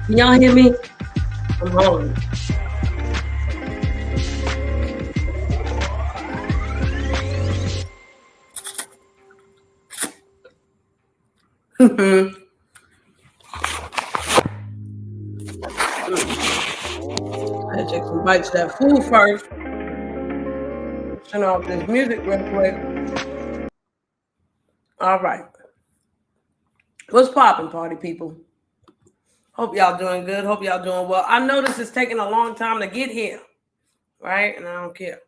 Can y'all hear me? I'm home. I had to take some bites of that food first. Turn off this music real quick. All right. What's popping, party people? Hope y'all doing good. Hope y'all doing well. I know this is taking a long time to get here, right? And I don't care.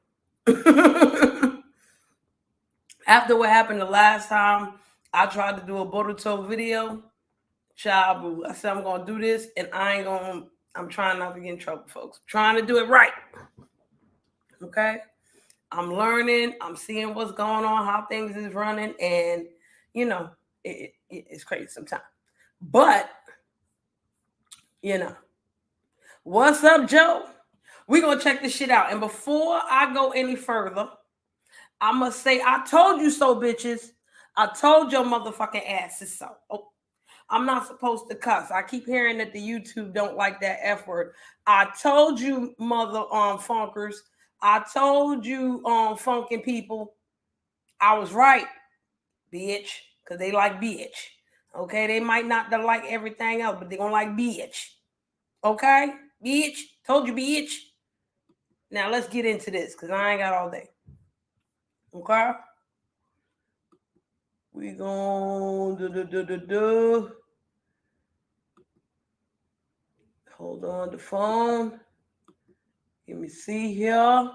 After what happened the last time, I tried to do a Boruto video. Child, I said I'm gonna do this, and I'm trying not to get in trouble, folks. I'm trying to do it right. Okay. I'm learning. I'm seeing what's going on, how things is running, and it's crazy sometimes. But what's up, Joe? We're gonna check this shit out. And before I go any further, I must say, I told you so, bitches. I told your motherfucking asses so. Oh, I'm not supposed to cuss. I keep hearing that the YouTube don't like that F word. I told you, mother funkers. I told you, funkin' people. I was right, bitch, because they like bitch. Okay, they might not like everything else, but they gonna like bitch. Okay, bitch. Told you, bitch. Now let's get into this, because I ain't got all day. Okay. We gonna do. Hold on the phone. Let me see here.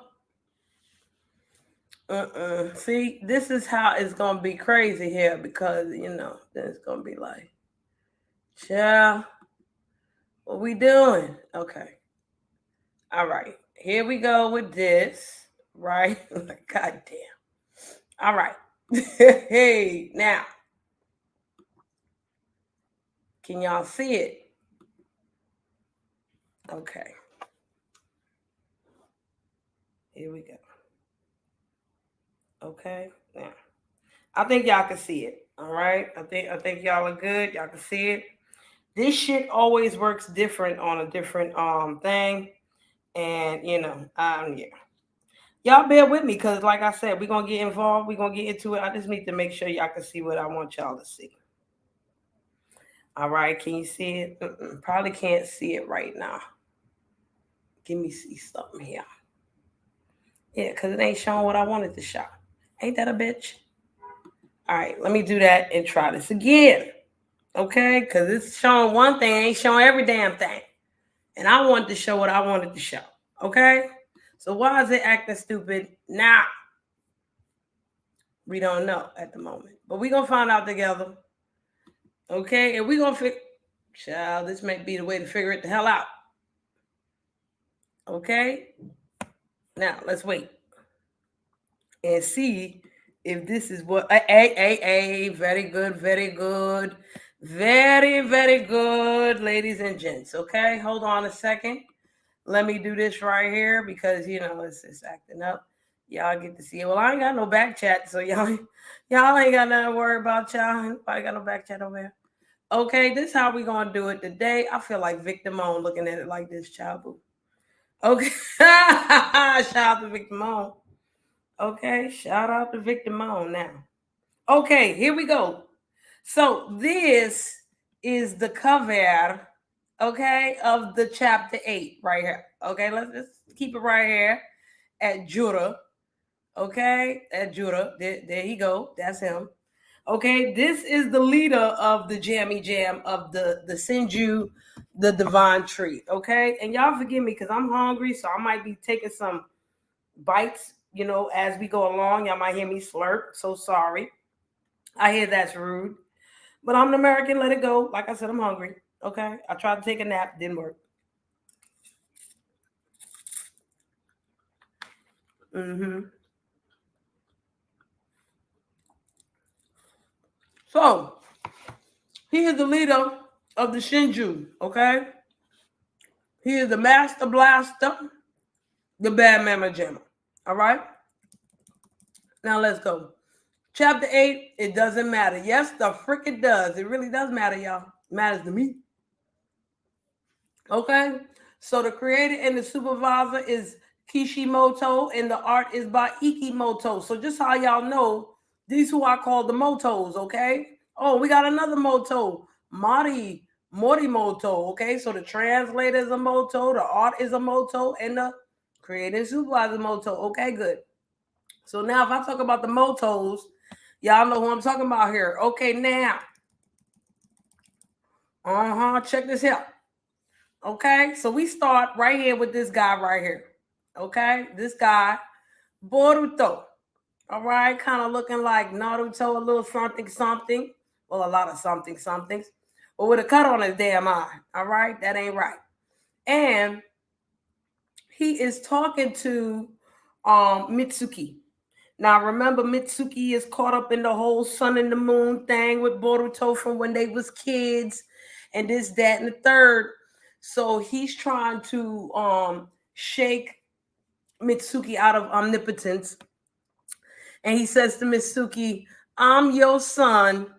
See, this is how it's gonna be crazy here, because then it's gonna be like, yeah, what we doing? Okay. All right. Here we go with this. Right? God damn. All right. Hey, now. Can y'all see it? Okay. Here we go. Okay. Now, I think y'all can see it. All right. I think y'all are good. Y'all can see it. This shit always works different on a different thing. And yeah. Y'all bear with me, because like I said, we're gonna get involved. We're gonna get into it. I just need to make sure y'all can see what I want y'all to see. All right, can you see it? Probably can't see it right now. Give me see something here. Yeah, because it ain't showing what I wanted to show. Ain't that a bitch? All right, let me do that and try this again. Okay, because it's showing one thing, ain't showing every damn thing. And I wanted to show what I wanted to show. Okay? So why is it acting stupid now? We don't know at the moment. But we're going to find out together. Okay? And we're going to figure... Child, this may be the way to figure it the hell out. Okay? Now, let's wait. And see if this is what... Hey. Very good, very good. Very, very good, ladies and gents. Okay? Hold on a second. Let me do this right here, because, it's acting up. Y'all get to see it. Well, I ain't got no back chat, so y'all ain't got nothing to worry about, y'all. Nobody got no back chat over here. Okay, this is how we gonna do it today. I feel like Victim on looking at it like this, child boo. Okay. Shout out to Victim on. Okay, shout out to Victim on now. Okay, here we go. So this is the cover, okay, of the chapter 8 right here. Okay, let's keep it right here at Jura. Okay, at Jura. There you go. That's him. Okay, this is the leader of the Jammy Jam of the Senju, the Divine Tree. Okay, and y'all forgive me because I'm hungry, so I might be taking some bites, as we go along. Y'all might hear me slurp. So sorry. I hear that's rude. But I'm an American, let it go. Like I said, I'm hungry. Okay. I tried to take a nap, didn't work. So he is the leader of the Shinju, okay? He is the master blaster, the bad mama jammer. All right. Now let's go. Chapter 8, it doesn't matter. Yes, the frick it does. It really does matter, y'all. It matters to me. Okay? So the creator and the supervisor is Kishimoto, and the art is by Ikimoto. So just how y'all know, these who I call the motos, okay? Oh, we got another moto, Morimoto, okay? So the translator is a moto, the art is a moto, and the creator and supervisor moto. Okay, good. So now if I talk about the motos, y'all know who I'm talking about here. Okay, now. Check this out. Okay, so we start right here with this guy right here. Okay, this guy, Boruto. All right, kind of looking like Naruto, a little something, something. Well, a lot of something, somethings. But with a cut on his damn eye. All right, that ain't right. And he is talking to Mitsuki. Now remember, Mitsuki is caught up in the whole sun and the moon thing with Boruto from when they was kids, and this, that, and the third. So he's trying to shake Mitsuki out of omnipotence, and he says to Mitsuki, "I'm your son.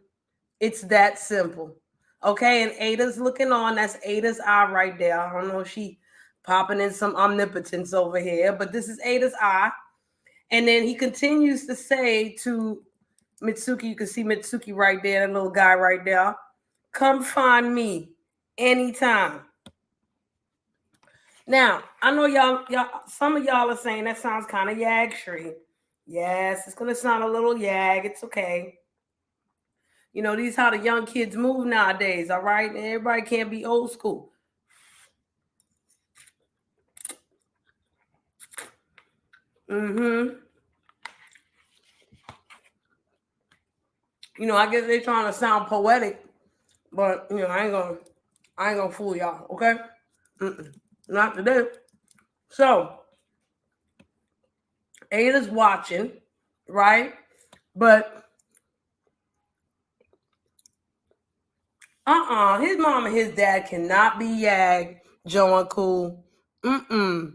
It's that simple." Okay, and Ada's looking on. That's Ada's eye right there. I don't know if she popping in some omnipotence over here, but this is Ada's eye. And then he continues to say to Mitsuki, you can see Mitsuki right there, that little guy right there, "Come find me anytime." Now, I know y'all, some of y'all are saying that sounds kind of yagstry. Yes, it's gonna sound a little yag. It's okay. You know, these how the young kids move nowadays, all right? And everybody can't be old school. Mm-hmm. You know, I guess they're trying to sound poetic, but you know, I ain't gonna fool y'all, okay? Mm-mm. Not today. So Ada's watching, right? But his mom and his dad cannot be Yag, Joe and Cool. Mm-mm.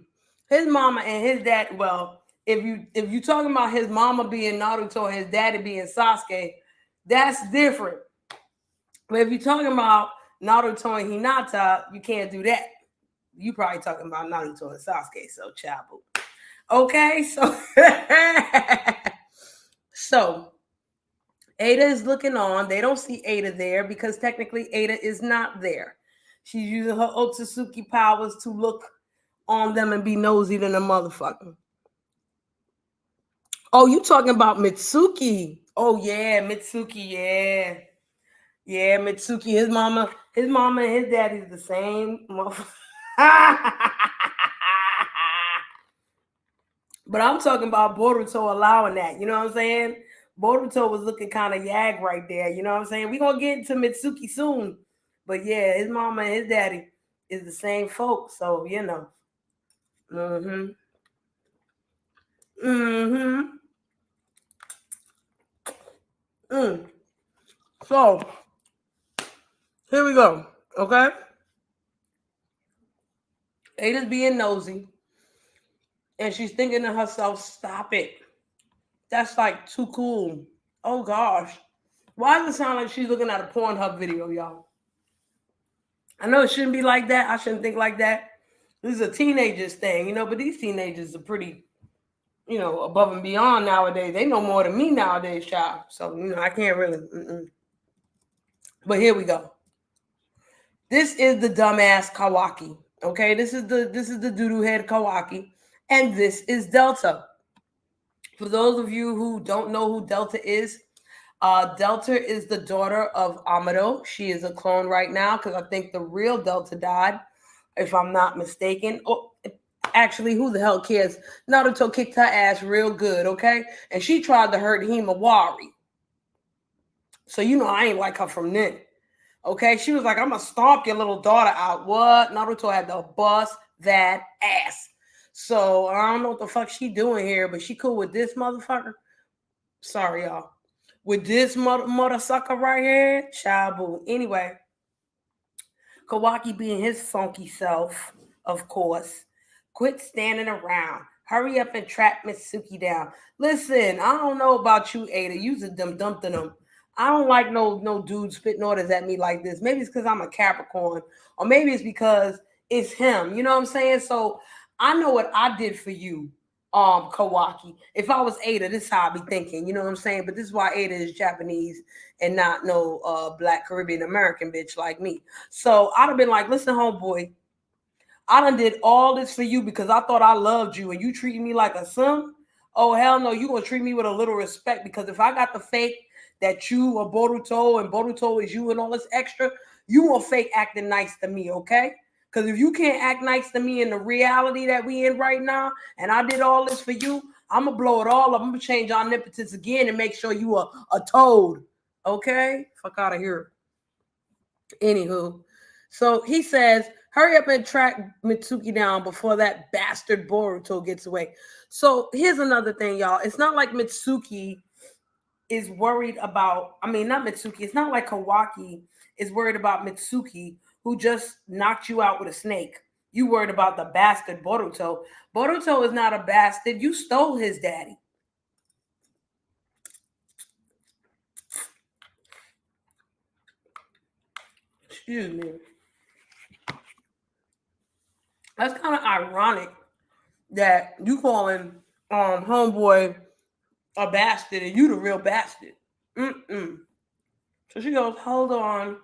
His mama and his dad, well, if you talking about his mama being Naruto and his daddy being Sasuke, that's different. But if you're talking about Naruto and Hinata, you can't do that. You probably talking about Naruto and Sasuke, so chabu. Okay, so so Ada is looking on. They don't see Ada there because technically Ada is not there. She's using her Otsutsuki powers to look on them and be nosy than a motherfucker. Oh, you talking about Mitsuki? Oh yeah, Mitsuki. Yeah, yeah, Mitsuki. His mama, and his daddy's the same motherfucker. But I'm talking about Boruto allowing that. You know what I'm saying? Boruto was looking kind of yag right there. You know what I'm saying? We're gonna get into Mitsuki soon. But yeah, his mama and his daddy is the same folk. So, you know. Mm-hmm. Mm-hmm. Mm. So here we go. Okay. Ada's being nosy. And she's thinking to herself, stop it. That's like too cool. Oh gosh. Why does it sound like she's looking at a Pornhub video, y'all? I know it shouldn't be like that. I shouldn't think like that. This is a teenagers thing, you know, but these teenagers are pretty, you know, above and beyond nowadays. They know more than me nowadays, child. So, you know, I can't really. But here we go. This is the dumbass Kawaki. Okay, this is the doodoo head Kawaki, and this is Delta. For those of you who don't know who Delta is, Delta is the daughter of Amado. She is a clone right now because I think the real Delta died, if I'm not mistaken. Oh, actually, who the hell cares? Naruto kicked her ass real good, okay? And she tried to hurt Himawari. So, you know, I ain't like her from then. Okay? She was like, I'm going to stomp your little daughter out. What? Naruto had to bust that ass. So, I don't know what the fuck she doing here, but she cool with this motherfucker. Sorry, y'all. With this mother sucker right here, chabu. Anyway, Kawaki being his funky self, of course. Quit standing around. Hurry up and track Mitsuki down. Listen, I don't know about you, Ada. You's a dumb dumping them. I don't like no dude spitting orders at me like this. Maybe it's because I'm a Capricorn, or maybe it's because it's him. You know what I'm saying? So I know what I did for you, Kawaki. If I was Ada, this is how I be thinking. You know what I'm saying? But this is why Ada is Japanese and not no Black Caribbean American bitch like me. So I'd have been like, listen, homeboy, I done did all this for you because I thought I loved you and you treating me like a son. Oh, hell no, you gonna treat me with a little respect because if I got the fake that you are Boruto and Boruto is you and all this extra, you gonna fake acting nice to me, okay? Because if you can't act nice to me in the reality that we in right now, and I did all this for you, I'm gonna blow it all up. I'm gonna change omnipotence again and make sure you are a toad, okay? Fuck out of here. Anywho, so he says, hurry up and track Mitsuki down before that bastard Boruto gets away. So here's another thing, y'all. It's not like Mitsuki is worried about, not Mitsuki, it's not like Kawaki is worried about Mitsuki, who just knocked you out with a snake. You worried about the bastard Boruto. Boruto is not a bastard. You stole his daddy. Excuse me. That's kind of ironic that you calling homeboy a bastard and you the real bastard. So she goes, hold on,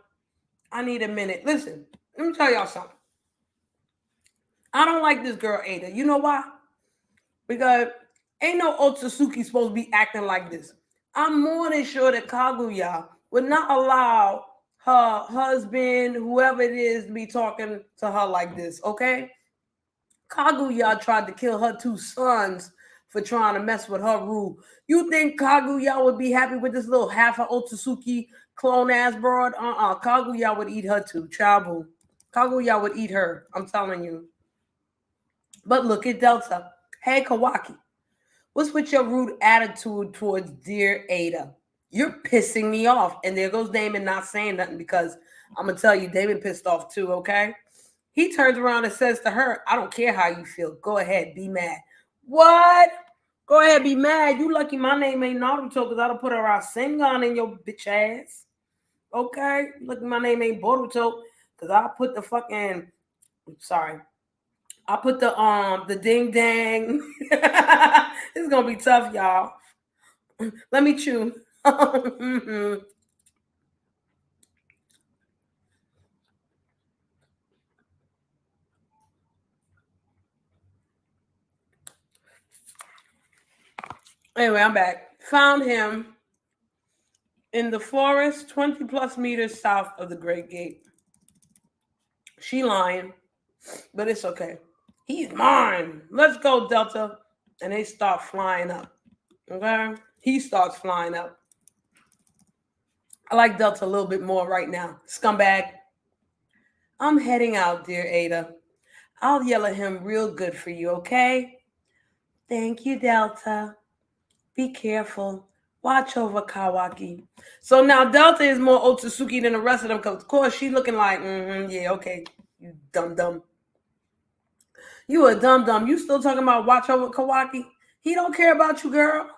I need a minute. Listen, let me tell y'all something. I don't like this girl Ada. You know why? Because ain't no Otsutsuki supposed to be acting like this. I'm more than sure that Kaguya would not allow her husband, whoever it is, to be talking to her like this, okay? Kaguya tried to kill her two sons for trying to mess with her rule. You think Kaguya would be happy with this little half of Otsutsuki clone ass broad? Kaguya would eat her too. Chabu. Kaguya would eat her. I'm telling you. But look at Delta. Hey, Kawaki. What's with your rude attitude towards dear Ada? You're pissing me off. And there goes Damon not saying nothing because I'm going to tell you, Damon pissed off too, okay? He turns around and says to her, I don't care how you feel. Go ahead, be mad. What? Go ahead, be mad. You lucky my name ain't Naruto because I'd have put a Rasengan in your bitch ass. Okay? Lucky my name ain't Boruto because I'll put the fucking... Sorry. I put the ding dang. This is gonna be tough, y'all. Let me chew. Anyway, I'm back. Found him in the forest 20 plus meters south of the Great Gate. She lying, but it's okay. He's mine. Let's go, Delta. And they start flying up. Okay? He starts flying up. I like Delta a little bit more right now. Scumbag. I'm heading out, dear Ada. I'll yell at him real good for you, okay? Thank you, Delta. Be careful. Watch over Kawaki. So now Delta is more Otsutsuki than the rest of them because, of course, she looking like, yeah, okay, you dumb. You a dumb. You still talking about watch over Kawaki? He don't care about you, girl.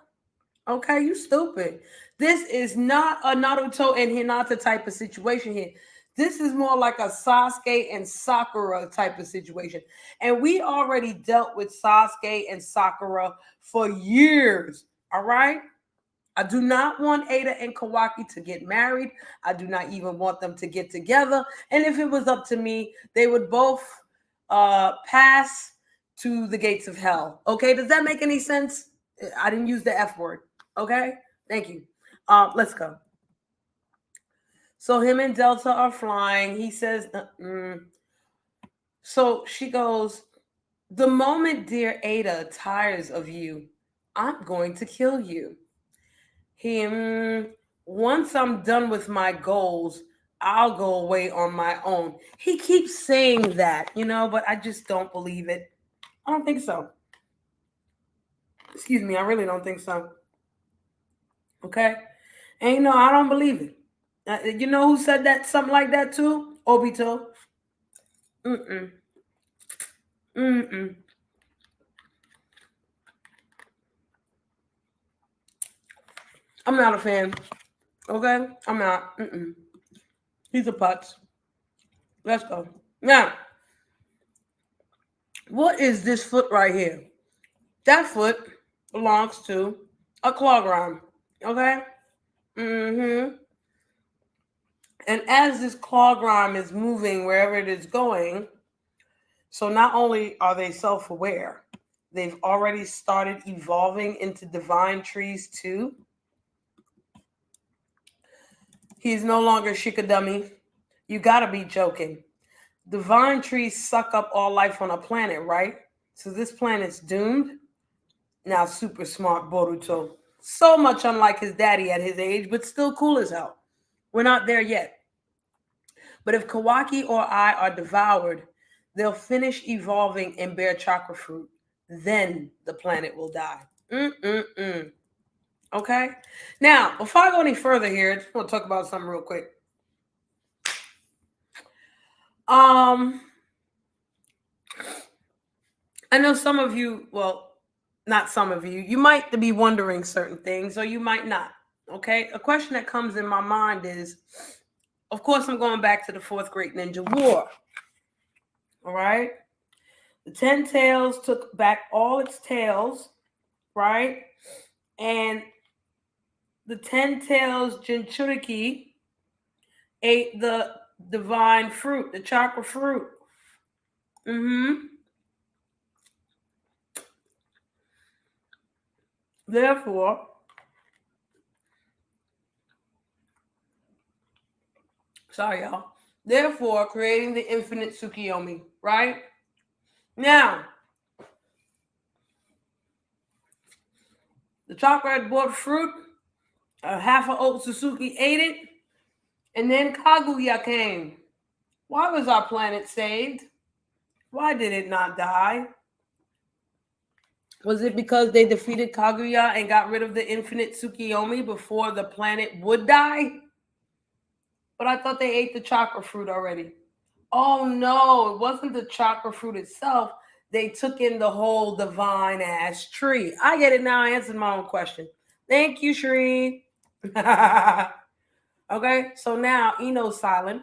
Okay, you stupid. This is not a Naruto and Hinata type of situation here. This is more like a Sasuke and Sakura type of situation. And we already dealt with Sasuke and Sakura for years. All right? I do not want Ada and Kawaki to get married. I do not even want them to get together. And if it was up to me, they would both pass to the gates of hell. Okay? Does that make any sense? I didn't use the F word. Okay? Thank you. Let's go. So him and Delta are flying. He says, So she goes, the moment dear Ada tires of you, I'm going to kill you. Once I'm done with my goals, I'll go away on my own. He keeps saying that, but I just don't believe it. I don't think so. Excuse me, I really don't think so. Okay? And I don't believe it. You know who said that? Something like that too? Obito. I'm not a fan. Okay? I'm not. He's a putz. Let's go. Now, What is this foot right here? That foot belongs to a clogram. Okay? Mm-hmm. And as this clogram is moving wherever it is going, so not only are they self-aware, they've already started evolving into divine trees too. He's no longer shikadummy. You gotta be joking. Divine trees suck up all life on a planet, right? So this planet's doomed. Now super smart Boruto. So much unlike his daddy at his age, but still cool as hell. We're not there yet. But if Kawaki or I are devoured, they'll finish evolving and bear chakra fruit. Then the planet will die. Mm-mm-mm. Okay? Now, before I go any further here, I just want to talk about something real quick. I know some of you, well, not some of you, you might be wondering certain things or you might not. Okay? A question that comes in my mind is, of course, I'm going back to the fourth great ninja war. All right? The 10 tails took back all its tails, right? And the 10 tails Jinchuriki ate the divine fruit, the chakra fruit. Therefore, sorry, y'all. Therefore, creating the infinite Tsukiyomi, right? Now, the chakra had brought fruit, half of Otsutsuki ate it, and then Kaguya came. Why was our planet saved? Why did it not die? Was it because they defeated Kaguya and got rid of the infinite Tsukiyomi before the planet would die? But I thought they ate the chakra fruit already. Oh no, it wasn't the chakra fruit itself. They took in the whole divine ass tree. I get it now. I answered my own question. Thank you, Sheree. Okay, so now Eno's silent.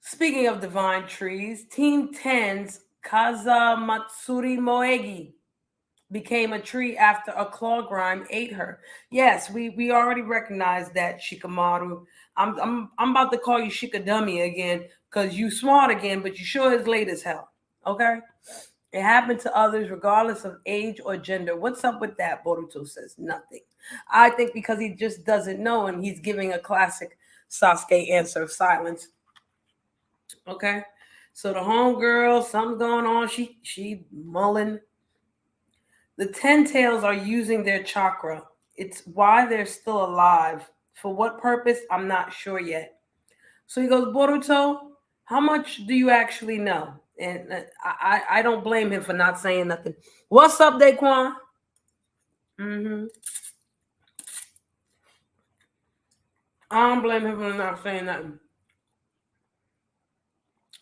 Speaking of divine trees, Team 10's Kazamatsuri Moegi became a tree after a claw grime ate her. Yes, we already recognized that, Shikamaru. I'm about to call you Shikadummy again because you smart again, but you sure is late as hell. Okay? It happened to others regardless of age or gender. What's up with that? Boruto says nothing. I think because he just doesn't know and he's giving a classic Sasuke answer of silence. Okay? So the homegirl, something's going on. She mulling. The 10 tails are using their chakra. It's why they're still alive. For what purpose, I'm not sure yet. So he goes, Boruto, how much do you actually know? And I don't blame him for not saying nothing. What's up, Daquan? I don't blame him for not saying nothing.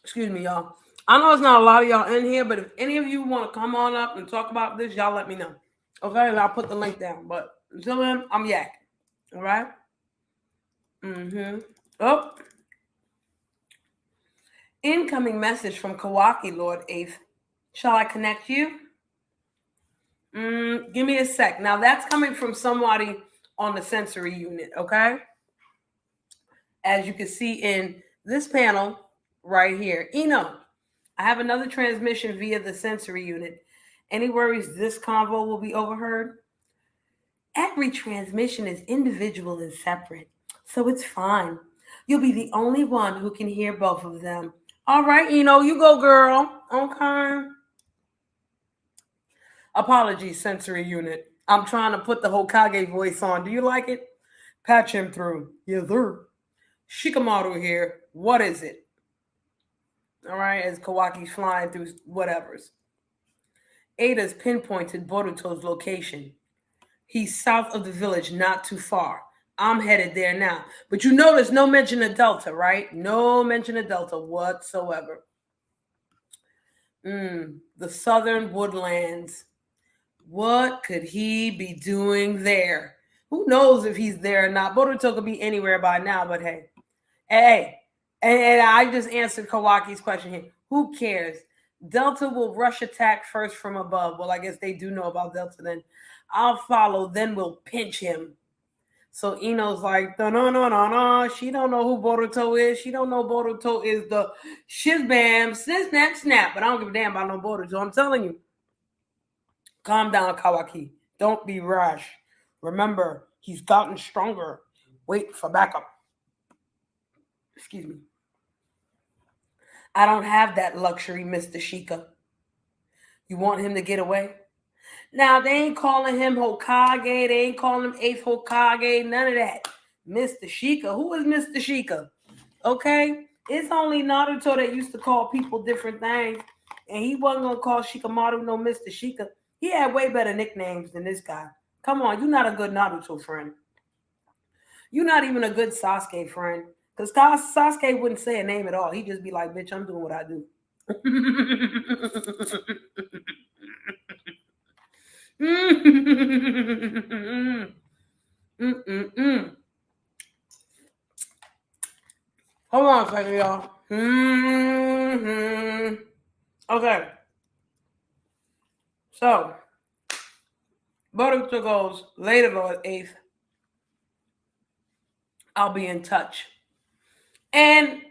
Excuse me, y'all. I know it's not a lot of y'all in here, but if any of you want to come on up and talk about this, y'all let me know. Okay, and I'll put the link down. But until then, I'm yakking. All right? Oh. Incoming message from Kawaki, Lord 8th. Shall I connect you? Give me a sec. Now, that's coming from somebody on the sensory unit, okay? As you can see in this panel right here. Eno, I have another transmission via the sensory unit. Any worries this convo will be overheard? Every transmission is individual and separate, so it's fine. You'll be the only one who can hear both of them. All right, Eno, you go, girl. Okay. Apologies, sensory unit. I'm trying to put the Hokage voice on. Do you like it? Patch him through. Yes, sir. Shikamaru here. What is it? All right, as Kawaki's flying through whatevers. Ada's pinpointed Boruto's location. He's south of the village, not too far. I'm headed there now. But you notice no mention of Delta, right? No mention of Delta whatsoever. The southern woodlands. What could he be doing there? Who knows if he's there or not? Boruto could be anywhere by now, but hey. And I just answered Kawaki's question here. Who cares? Delta will rush attack first from above. Well, I guess they do know about Delta then. I'll follow, then we'll pinch him. So Ino's like, no, no, no, no, no. She don't know who Boruto is. She don't know Boruto is the shiz-bam, snap, snap, snap. But I don't give a damn about no Boruto. I'm telling you. Calm down, Kawaki. Don't be rash. Remember, he's gotten stronger. Wait for backup. Excuse me. I don't have that luxury, Mr. Sheikah. You want him to get away? Now, they ain't calling him Hokage. They ain't calling him 8th Hokage. None of that. Mr. Sheikah. Who is Mr. Sheikah? Okay? It's only Naruto that used to call people different things. And he wasn't going to call Shikamaru no Mr. Sheikah. He had way better nicknames than this guy. Come on, you're not a good Naruto friend. You're not even a good Sasuke friend. Because Sasuke wouldn't say a name at all. He'd just be like, bitch, I'm doing what I do. Hold on a second, y'all. Okay. So, Boruto goes, later, Lord 8th. I'll be in touch. And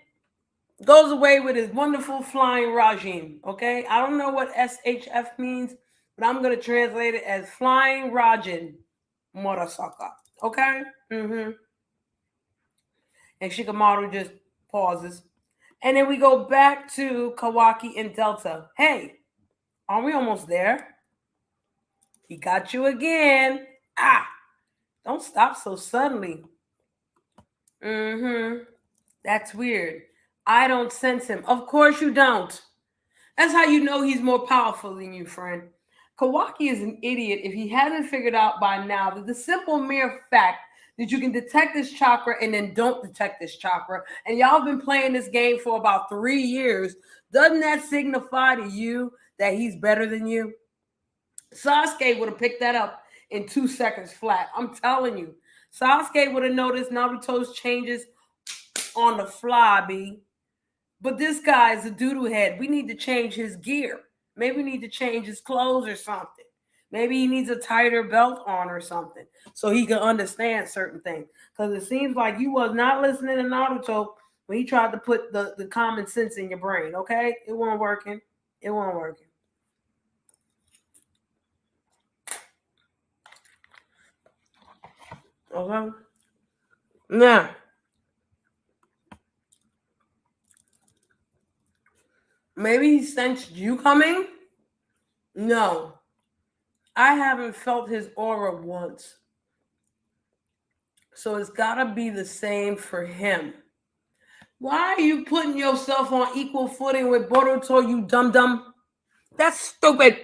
goes away with his wonderful flying Rajim. Okay? I don't know what SHF means, but I'm going to translate it as flying Rajin Murasaka. Okay? And Shikamaru just pauses. And then we go back to Kawaki and Delta. Hey, are we almost there? He got you again. Don't stop so suddenly. That's weird. I don't sense him. Of course you don't. That's how you know he's more powerful than you, friend. Kawaki is an idiot if he hasn't figured out by now that the simple mere fact that you can detect this chakra and then don't detect this chakra, and y'all have been playing this game for about 3 years, doesn't that signify to you that he's better than you? Sasuke would have picked that up in 2 seconds flat. I'm telling you. Sasuke would have noticed Naruto's changes on the fly, B. But this guy is a doodle head. We need to change his gear. Maybe we need to change his clothes or something. Maybe he needs a tighter belt on or something so he can understand certain things. Because it seems like you was not listening to Naruto when he tried to put the common sense in your brain, okay? It wasn't working. It wasn't working. Okay? Now, maybe he sensed you coming? No. I haven't felt his aura once. So it's got to be the same for him. Why are you putting yourself on equal footing with Boruto, you dum-dum? That's stupid.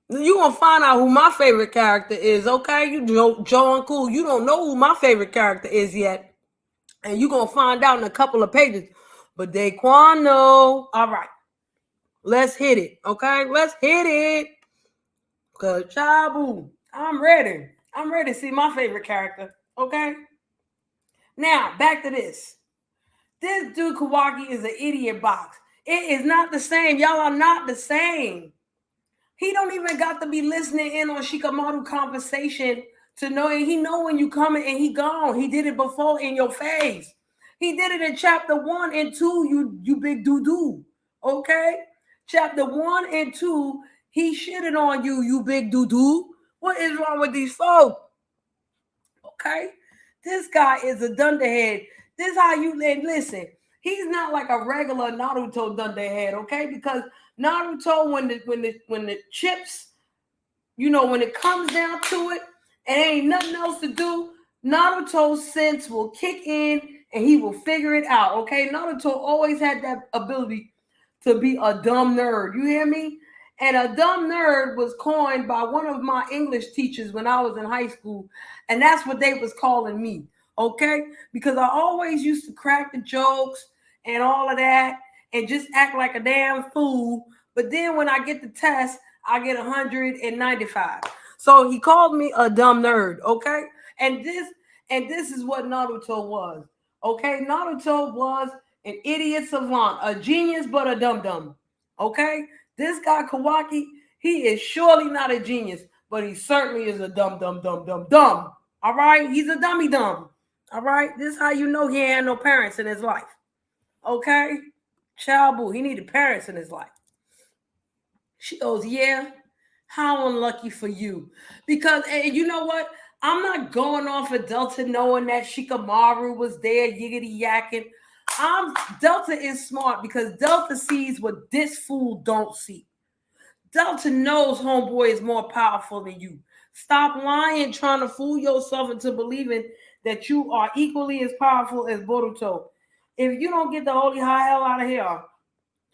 You gonna find out who my favorite character is, okay? You Joe Uncle, you don't know who my favorite character is yet. And you gonna find out in a couple of pages. But Daquan, no. All right. Let's hit it, okay? Let's hit it. Cause Chabu, I'm ready. I'm ready to see my favorite character, okay? Now, back to this. This dude Kawaki is an idiot box. It is not the same. Y'all are not the same. He don't even got to be listening in on Shikamaru conversation to know. He know when you coming and he gone. He did it before in your face. He did it in chapter 1 and 2, you big doo-doo. Okay? Chapter 1 and 2, he shitted on you, you big doo-doo. What is wrong with these folks? Okay? This guy is a dunderhead. This how you listen. He's not like a regular Naruto dunderhead, okay? Because Naruto, when the chips, when it comes down to it, and ain't nothing else to do, Naruto's sense will kick in and he will figure it out, okay? Naruto always had that ability to be a dumb nerd. You hear me? And a dumb nerd was coined by one of my English teachers when I was in high school, and that's what they was calling me, okay? Because I always used to crack the jokes and all of that and just act like a damn fool. But then when I get the test, I get 195. So he called me a dumb nerd, okay? And this is what Naruto was, okay? Naruto was an idiot savant, a genius but a dum-dum. Okay? This guy Kawaki, he is surely not a genius, but he certainly is a dumb. All right? He's a dummy dumb. All right? This is how you know he ain't had no parents in his life. Okay? Child boo, he needed parents in his life. She goes, yeah, how unlucky for you. Because, and you know what? I'm not going off of Delta knowing that Shikamaru was there, yiggity yakking. Delta is smart because Delta sees what this fool don't see. Delta knows homeboy is more powerful than you. Stop lying, trying to fool yourself into believing that you are equally as powerful as Boruto. If you don't get the holy high hell out of here,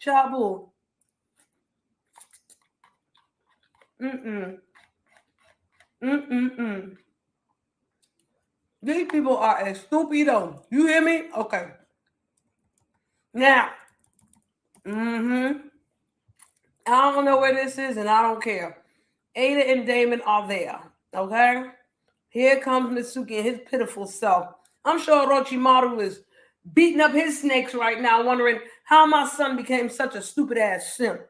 Chabu. These people are as stupido. You hear me? Okay. Now, I don't know where this is, and I don't care. Ada and Damon are there. Okay? Here comes Mitsuki and his pitiful self. I'm sure Orochimaru is beating up his snakes right now, wondering how my son became such a stupid ass simp.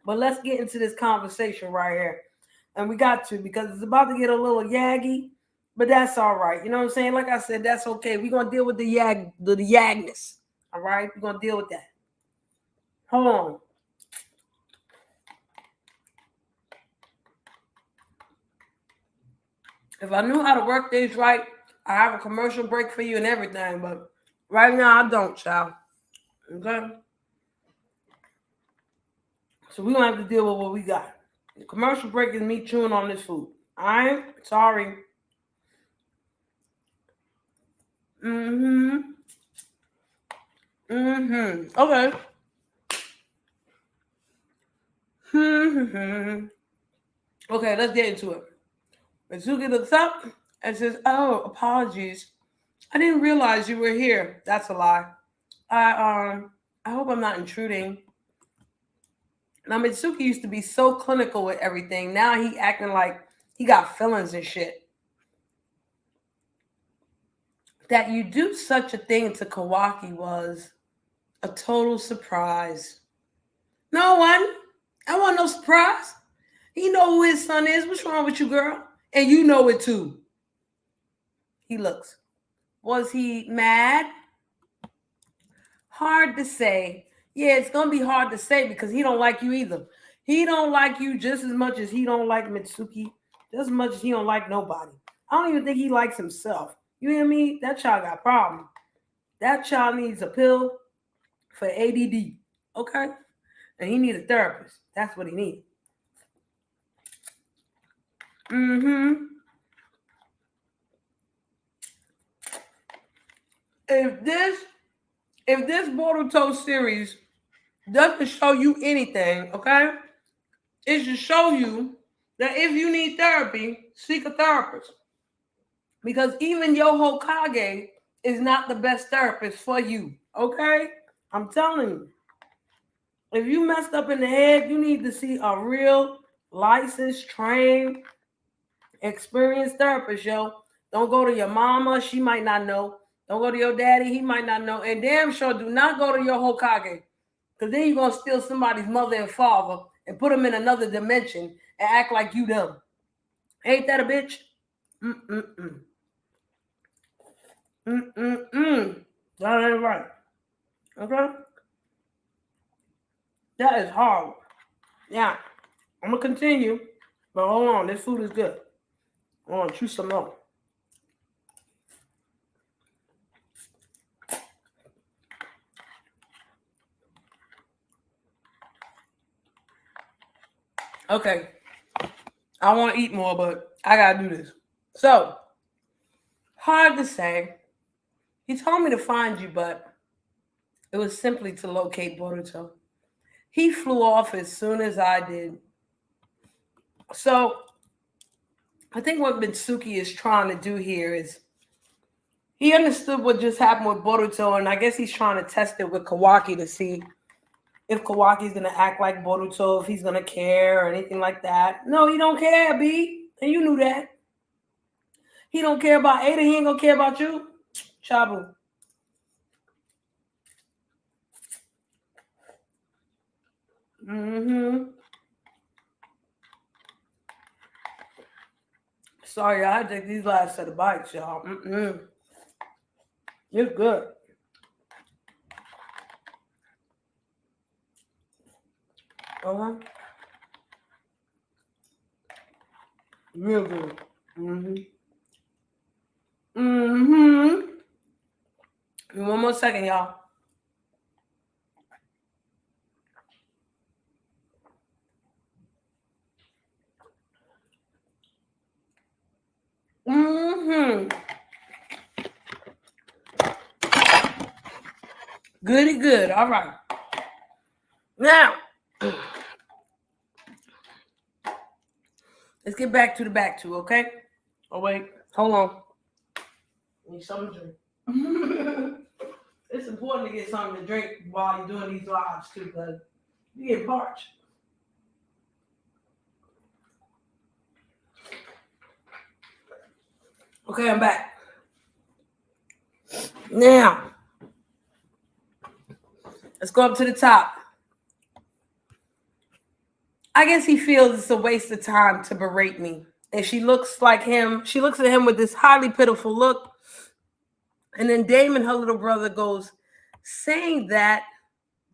But let's get into this conversation right here. And we got to, because it's about to get a little yaggy, but that's all right. You know what I'm saying? Like I said, that's okay. We're going to deal with the yagness. All right? We're going to deal with that. Hold on. If I knew how to work things right, I have a commercial break for you and everything, but right now I don't, child. Okay? So we're going to have to deal with what we got. The commercial break is me chewing on this food. All right? Sorry. Okay. Okay, let's get into it. Mitsuki looks up and says, "Oh, apologies. I didn't realize you were here." That's a lie. I hope I'm not intruding. Now Mitsuki used to be so clinical with everything. Now he acting like he got feelings and shit. That you do such a thing to Kawaki was a total surprise. No one. I want no surprise. He know who his son is. What's wrong with you, girl? And you know it too. He looks. Was he mad? Hard to say. Yeah, it's going to be hard to say because he don't like you either. He don't like you just as much as he don't like Mitsuki. Just as much as he don't like nobody. I don't even think he likes himself. You hear me? That child got a problem. That child needs a pill for ADD. Okay? And he needs a therapist. That's what he needs. If this Boruto series doesn't show you anything, okay, it should show you that if you need therapy, seek a therapist. Because even your Hokage is not the best therapist for you, okay? I'm telling you. If you messed up in the head, you need to see a real licensed, trained, experienced therapist, yo. Don't go to your mama, she might not know. Don't go to your daddy, he might not know. And damn sure do not go to your Hokage. Because then you're going to steal somebody's mother and father and put them in another dimension and act like you them. Ain't that a bitch? That ain't right. Okay? That is horrible. Yeah. I'm going to continue. But hold on. This food is good. I want to chew some more. Okay. I want to eat more, but I got to do this. So, hard to say. He told me to find you, but it was simply to locate Boruto. He flew off as soon as I did. So, I think what Mitsuki is trying to do here is he understood what just happened with Boruto, and I guess he's trying to test it with Kawaki to see if Kawaki's going to act like Boruto, if he's going to care or anything like that. No, he don't care, B. And you knew that. He don't care about Ada. He ain't going to care about you. Chabu. Mm-hmm. Sorry, I had to take these last set of bites, y'all. It's good. Uh-huh. Real good. Mm-hmm. Mm-hmm. One more second, y'all. Mm-hmm. Goody good. All right. Now, let's get back to the back two, okay? Oh, wait. Hold on. Need something to drink. It's important to get something to drink while you're doing these lives, too, because you get parched. Okay, I'm back. Now, let's go up to the top. I guess he feels it's a waste of time to berate me. And she looks like him. She looks at him with this highly pitiful look. And then Damon, her little brother, goes, saying that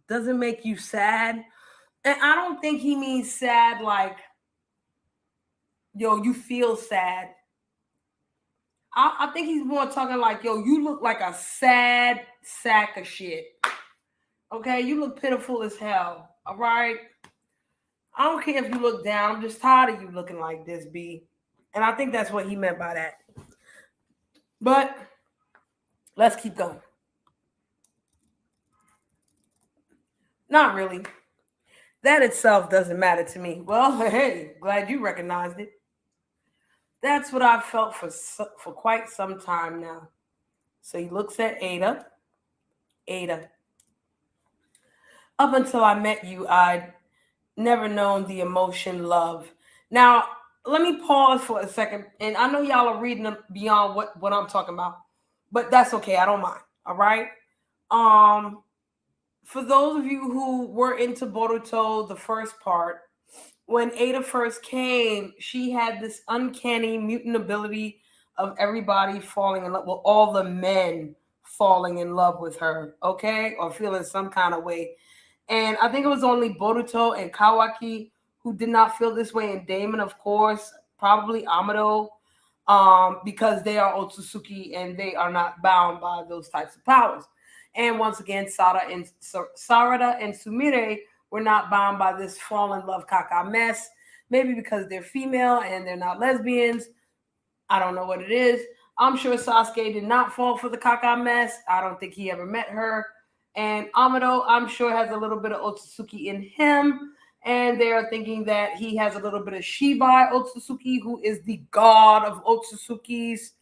doesn't make you sad. And I don't think he means sad like, yo, you feel sad. I think he's more talking like, yo, you look like a sad sack of shit. Okay, you look pitiful as hell. All right. I don't care if you look down. I'm just tired of you looking like this, B. And I think that's what he meant by that. But let's keep going. Not really. That itself doesn't matter to me. Well, hey, glad you recognized it. That's what I've felt for quite some time now. So he looks at Ada. Ada. Up until I met you, I'd never known the emotion love. Now, let me pause for a second. And I know y'all are reading beyond what I'm talking about. But that's okay. I don't mind. All right. For those of you who were into Boruto, the first part, when Ada first came, she had this uncanny mutant ability of everybody falling in love, well, all the men falling in love with her, okay, or feeling some kind of way. And I think it was only Boruto and Kawaki who did not feel this way, and Damon, of course, probably Amado, because they are Otsutsuki and they are not bound by those types of powers. And once again, Sarada and Sumire were not bound by this fall in love caca mess. Maybe because they're female and they're not lesbians. I don't know what it is. I'm sure Sasuke did not fall for the caca mess. I don't think he ever met her. And Amado, I'm sure, has a little bit of Otsutsuki in him. And they are thinking that he has a little bit of Shibai Otsutsuki, who is the god of Otsutsukis.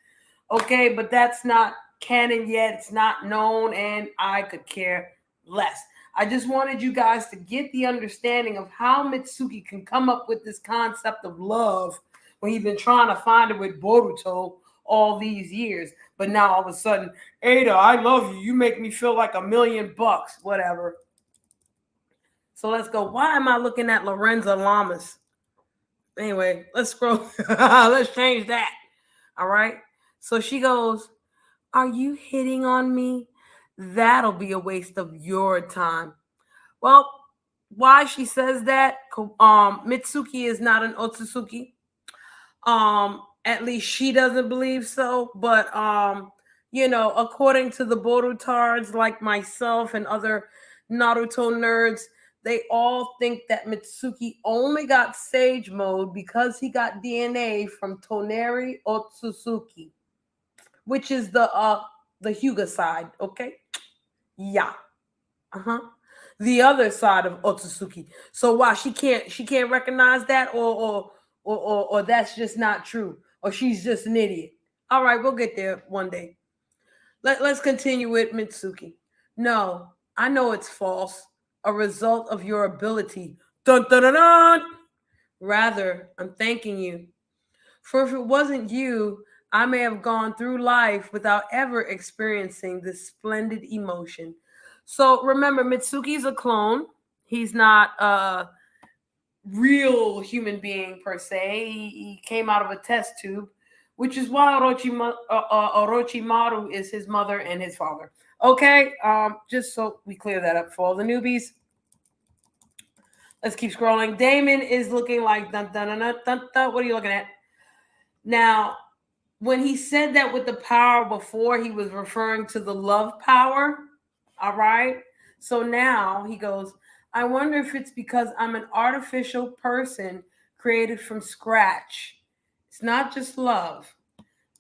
Okay, but that's not canon yet. It's not known, and I could care less. I just wanted you guys to get the understanding of how Mitsuki can come up with this concept of love when he's been trying to find it with Boruto all these years. But now all of a sudden, Ada, I love you. You make me feel like $1,000,000. Whatever. So let's go. Why am I looking at Lorenza Lamas? Anyway, let's scroll. Let's change that. All right. So she goes, are you hitting on me? That'll be a waste of your time. Well, why she says that? Mitsuki is not an Otsutsuki. At least she doesn't believe so. But according to the Borutards like myself and other Naruto nerds, they all think that Mitsuki only got Sage Mode because he got DNA from Toneri Otsutsuki, which is the Hyuga side, okay? Yeah. Uh-huh. The other side of Otsutsuki. So why she can't recognize that, or that's just not true, or she's just an idiot. All right, we'll get there one day. Let's continue with Mitsuki. No, I know it's false. A result of your ability. Dun dun dun dun. Rather, I'm thanking you. For if it wasn't you, I may have gone through life without ever experiencing this splendid emotion. So remember, Mitsuki's a clone. He's not a real human being per se. He came out of a test tube, which is why Orochimaru is his mother and his father. Okay, just so we clear that up for all the newbies. Let's keep scrolling. Damon is looking like dun dun dun dun dun. Dun. What are you looking at? Now, when he said that with the power before, he was referring to the love power. All right. So now he goes, I wonder if it's because I'm an artificial person created from scratch. It's not just love.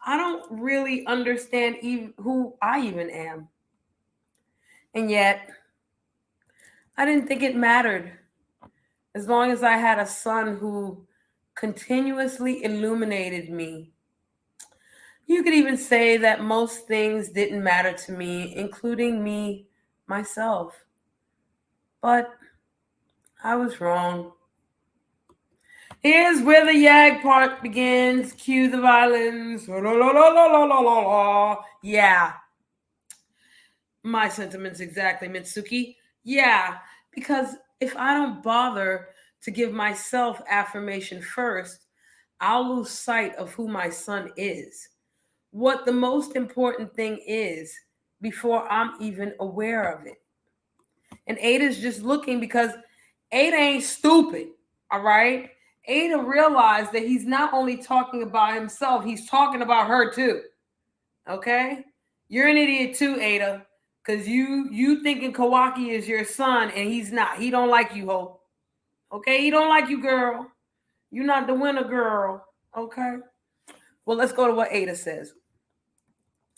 I don't really understand even who I even am. And yet, I didn't think it mattered as long as I had a son who continuously illuminated me. You could even say that most things didn't matter to me, including me, myself. But I was wrong. Here's where the Yag part begins. Cue the violins. La, la, la, la, la, la, la, la. Yeah. My sentiments exactly, Mitsuki. Yeah. Because if I don't bother to give myself affirmation first, I'll lose sight of who my son is. What the most important thing is before I'm even aware of it. And Ada's just looking because Ada ain't stupid, all right? Ada realized that he's not only talking about himself, he's talking about her too. Okay? You're an idiot too, Ada, because you thinking Kawaki is your son and he's not. He don't like you, ho. Okay? He don't like you, girl. You're not the winner, girl. Okay? Well, let's go to what Ada says.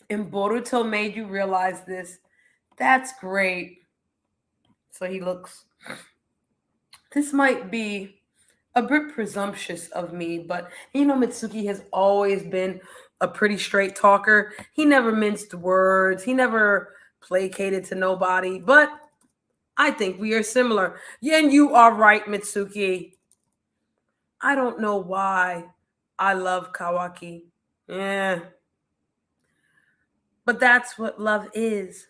And Boruto made you realize this. That's great. So he looks. This might be a bit presumptuous of me, but Mitsuki has always been a pretty straight talker. He never minced words. He never placated to nobody. But I think we are similar. Yeah, and you are right, Mitsuki. I don't know why I love Kawaki. Yeah. But that's what love is.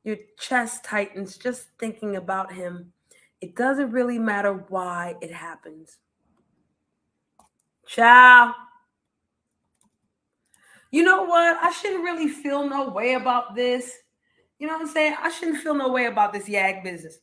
Your chest tightens just thinking about him. It doesn't really matter why it happens. Ciao. You know what? I shouldn't really feel no way about this. You know what I'm saying? I shouldn't feel no way about this Yag business.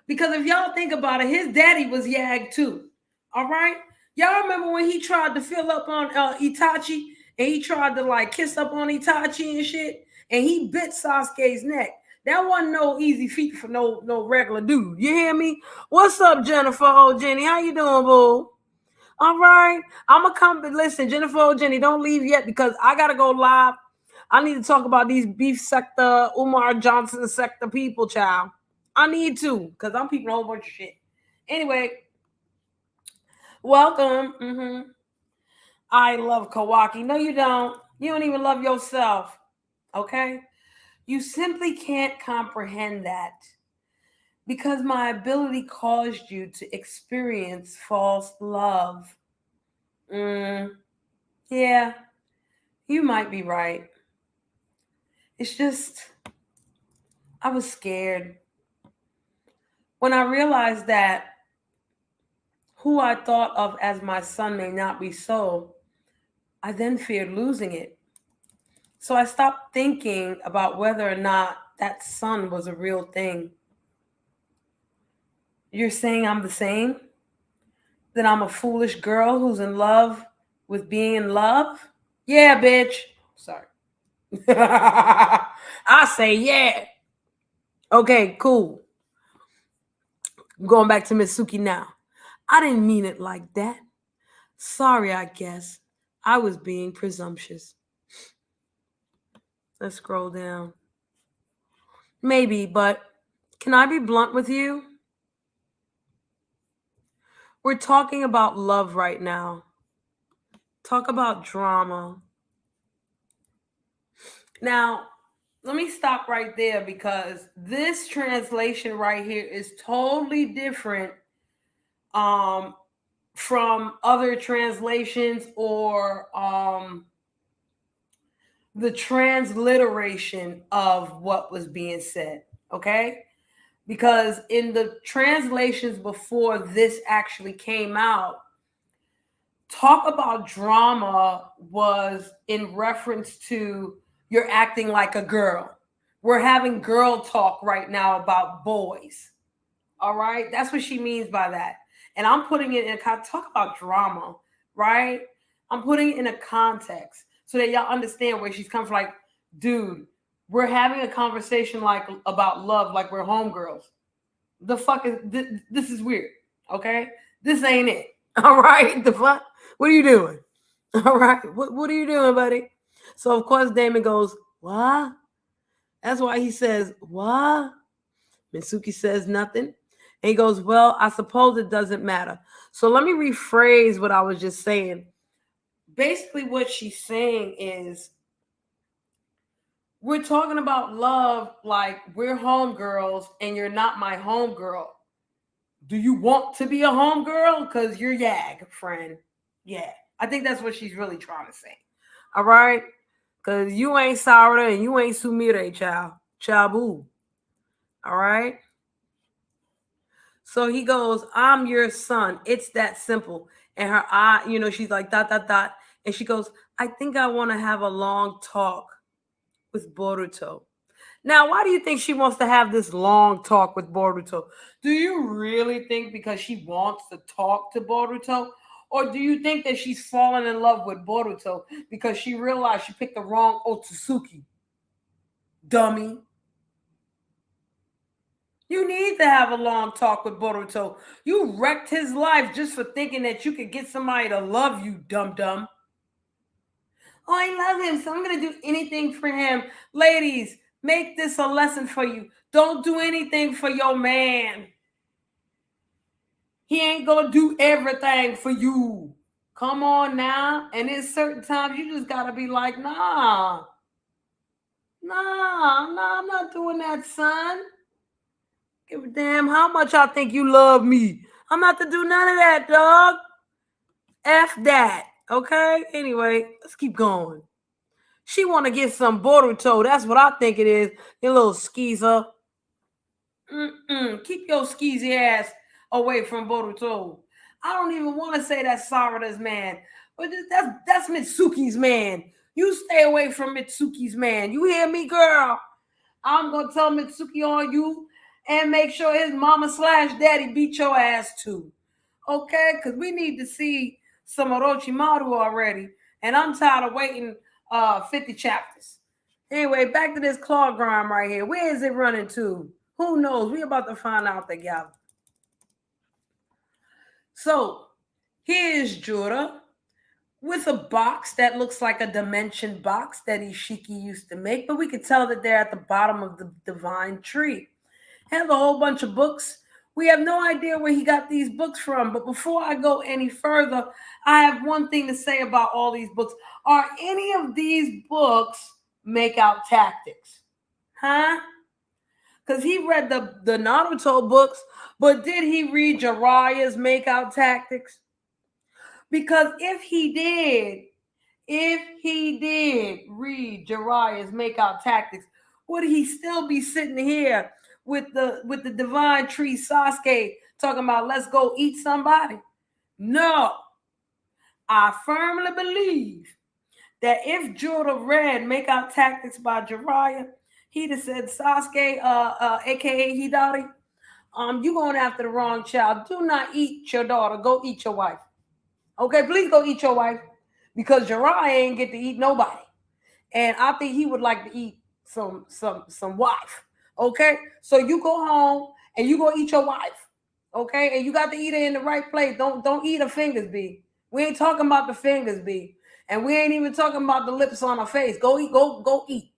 Because if y'all think about it, his daddy was Yag too. All right? Y'all remember when he tried to fill up on Itachi and he tried to like kiss up on Itachi and shit and he bit Sasuke's neck. That wasn't no easy feat for no regular dude. You hear me? What's up, Jennifer? Oh, Jenny, how you doing, boo? All right. I'm going to come. Listen, Jennifer, oh, Jenny, don't leave yet because I got to go live. I need to talk about these beef sector, Umar Johnson sector people, child. I need to because I'm peeping a whole bunch of shit. Anyway, welcome. I love Kawaki. No, you don't. You don't even love yourself. Okay? You simply can't comprehend that because my ability caused you to experience false love. Yeah, you might be right. It's just, I was scared. When I realized that who I thought of as my son may not be so, I then feared losing it. So I stopped thinking about whether or not that son was a real thing. You're saying I'm the same? That I'm a foolish girl who's in love with being in love? Yeah, bitch. Sorry. I say yeah. Okay, cool. I'm going back to Mitsuki now. I didn't mean it like that. Sorry, I guess. I was being presumptuous. Let's scroll down. Maybe, but can I be blunt with you? We're talking about love right now. Talk about drama. Now, let me stop right there because this translation right here is totally different from other translations or the transliteration of what was being said. Okay? because in the translations before this actually came out, talk about drama was in reference to you're acting like a girl. We're having girl talk right now about boys. All right, that's what she means by that. And I'm putting it in talk about drama, right? I'm putting it in a context so that y'all understand where she's coming from. Like, dude, we're having a conversation like about love, like we're homegirls. The fuck is this is weird, okay? This ain't it. All right, the fuck? What are you doing? All right, what are you doing, buddy? So of course Damon goes, what? That's why he says, what? Mitsuki says nothing. And he goes, well, I suppose it doesn't matter. So let me rephrase what I was just saying. Basically, what she's saying is we're talking about love like we're homegirls and you're not my homegirl. Do you want to be a homegirl? Because you're Yag, friend. Yeah. I think that's what she's really trying to say. All right? Because you ain't Sarada and you ain't Sumire, child. Chabu. All right? So he goes, I'm your son. It's that simple. And her eye, she's like, dot, dot, dot. And she goes, I think I want to have a long talk with Boruto. Now, why do you think she wants to have this long talk with Boruto? Do you really think because she wants to talk to Boruto? Or do you think that she's fallen in love with Boruto because she realized she picked the wrong Otsutsuki? Dummy. You need to have a long talk with Boruto. You wrecked his life just for thinking that you could get somebody to love you, dum-dum. Oh, I love him, so I'm going to do anything for him. Ladies, make this a lesson for you. Don't do anything for your man. He ain't going to do everything for you. Come on now. And in certain times, you just got to be like, nah, I'm not doing that, son. Give a damn how much I think you love me. I'm not to do none of that, dog. F that. Okay? Anyway, let's keep going. She want to get some Boruto. That's what I think it is. You little skeezer. Keep your skeezy ass away from Boruto. I don't even want to say that's Sarada's man. But that's Mitsuki's man. You stay away from Mitsuki's man. You hear me, girl? I'm going to tell Mitsuki on you and make sure his mama / daddy beat your ass too. Okay? Because we need to see some Orochimaru already. And I'm tired of waiting 50 chapters. Anyway, back to this claw grind right here. Where is it running to? Who knows? We about to find out together. So, here's Jura with a box that looks like a dimension box that Ishiki used to make, but we could tell that they're at the bottom of the divine tree. Have a whole bunch of books. We have no idea where he got these books from, but before I go any further, I have one thing to say about all these books. Are any of these books make out tactics? Huh? Because he read the Naruto books, but did he read Jiraiya's make out tactics? Because if he did read Jiraiya's make out tactics, would he still be sitting here with the divine tree Sasuke talking about let's go eat somebody? No. I firmly believe that if Jorah read make out tactics by Jiraiya, he'd have said, Sasuke, aka Hidari, you going after the wrong child. Do not eat your daughter. Go eat your wife. Okay, please go eat your wife. Because Jiraiya ain't get to eat nobody. And I think he would like to eat some wife. Okay? So you go home and you go eat your wife. Okay? And you got to eat it in the right place. Don't eat her fingers, B. We ain't talking about the fingers, B. And we ain't even talking about the lips on her face. Go eat, go eat.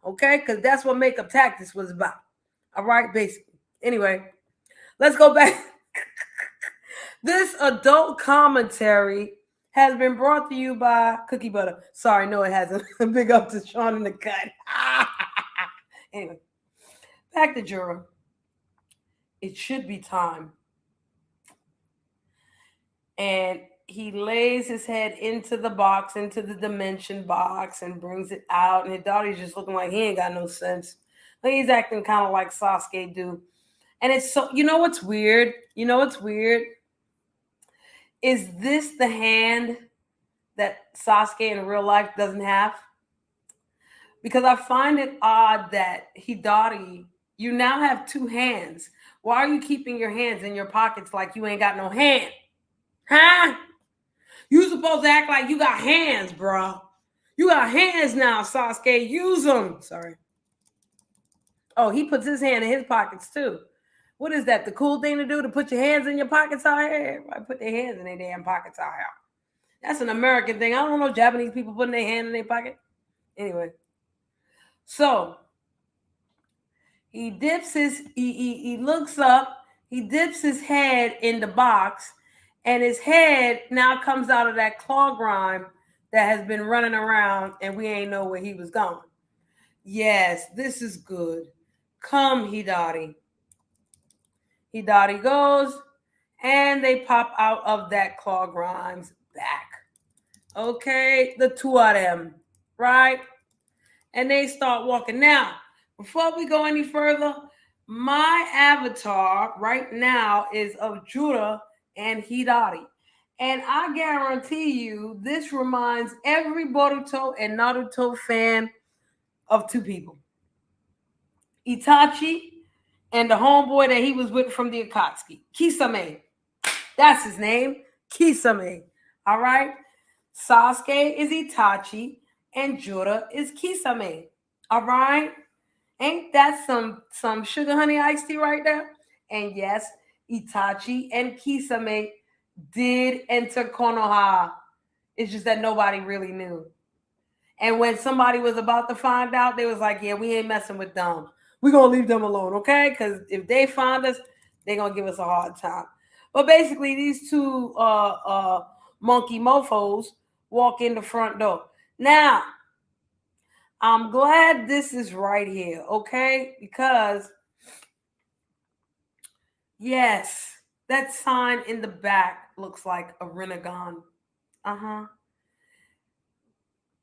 Okay? Because that's what makeup tactics was about. All right, basically. Anyway, let's go back. This adult commentary has been brought to you by Cookie Butter. Sorry, no, it hasn't. Big up to Sean in the cut. Anyway, back to Jura. It should be time. And he lays his head into the box, into the dimension box, and brings it out. And Hidari's just looking like he ain't got no sense. But he's acting kind of like Sasuke do. And it's so, you know what's weird? You know what's weird? Is this the hand that Sasuke in real life doesn't have? Because I find it odd that Hidari, you now have two hands. Why are you keeping your hands in your pockets like you ain't got no hand? Huh? You supposed to act like you got hands, bro. You got hands now, Sasuke. Use them. Sorry. Oh, he puts his hand in his pockets too. What is that? The cool thing to do, to put your hands in your pockets out here? Everybody put their hands in their damn pockets out here. That's an American thing. I don't know Japanese people putting their hand in their pocket. Anyway. So he dips he looks up, he dips his head in the box, and his head now comes out of that claw grime that has been running around, and we ain't know where he was going. Yes, this is good. Come, Hidari. Hidari goes, and they pop out of that claw grime's back. Okay, the two of them, right? And they start walking. Now, before we go any further, my avatar right now is of Judah and Hidari. And I guarantee you, this reminds every Boruto and Naruto fan of two people. Itachi and the homeboy that he was with from the Akatsuki. Kisame. That's his name. Kisame. All right? Sasuke is Itachi and Judah is Kisame. All right? Ain't that some sugar honey iced tea right there? And yes, Itachi and Kisame did enter Konoha. It's just that nobody really knew. And when somebody was about to find out, they was like, yeah, we ain't messing with them. We're going to leave them alone, okay? Because if they find us, they're going to give us a hard time. But basically, these two monkey mofos walk in the front door. Now, I'm glad this is right here, okay? Because, yes, that sign in the back looks like a Rinnegan. Uh-huh.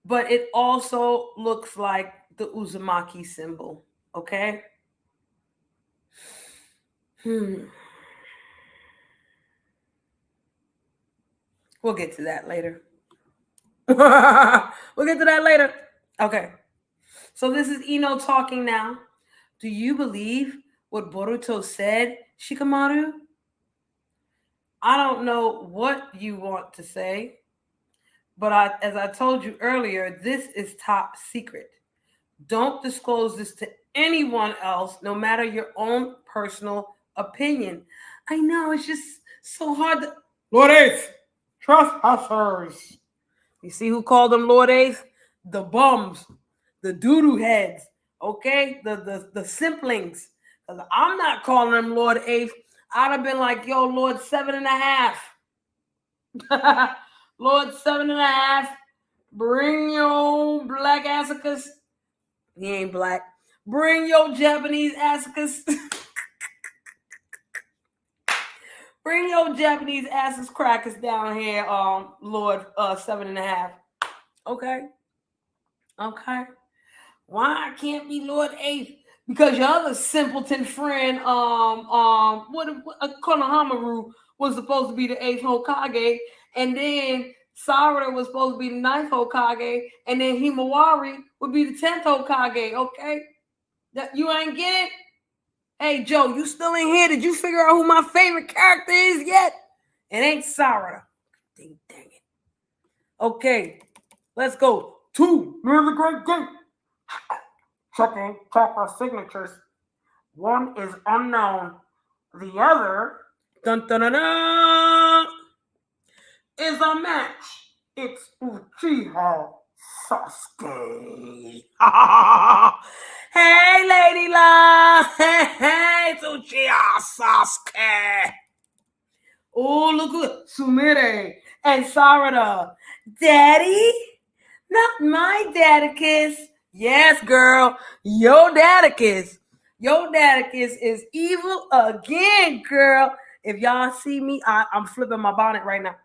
But it also looks like the Uzumaki symbol, okay? We'll get to that later. We'll get to that later. Okay. So this is Ino talking now. Do you believe what Boruto said, Shikamaru? I don't know what you want to say, but as I told you earlier, this is top secret. Don't disclose this to anyone else, no matter your own personal opinion. I know, it's just so hard to... Lord Ace, trespassers. You see who called them Lord Ace? The bums, the doo-doo heads, okay? The simplings. I'm not calling them Lord Ace. I'd have been like, yo, Lord 7.5. Lord 7.5. Bring your black assicus. He ain't black. Bring your Japanese assicus. Bring your Japanese asses crackers down here, Lord 7.5. Okay. Okay. Why I can't be Lord 8? Because your other simpleton friend, Konohamaru was supposed to be the 8th Hokage, and then Sarada was supposed to be the 9th Hokage, and then Himawari would be the 10th Hokage, okay? That you ain't get it? Hey, Joe, you still in here? Did you figure out who my favorite character is yet? It ain't Sarada. Dang it. Okay, let's go. 2, near the great gate. Checking chakra signatures. One is unknown. The other, dun, dun, dun, dun, is a match. It's Uchiha Sasuke. Hey, Lady La. Hey, it's Uchiha Sasuke. Oh, look at Sumire and Sarada. Daddy? Not my Dadicus. Yes, girl. Your Dadicus. Your Dadicus is evil again, girl. If y'all see me, I'm flipping my bonnet right now.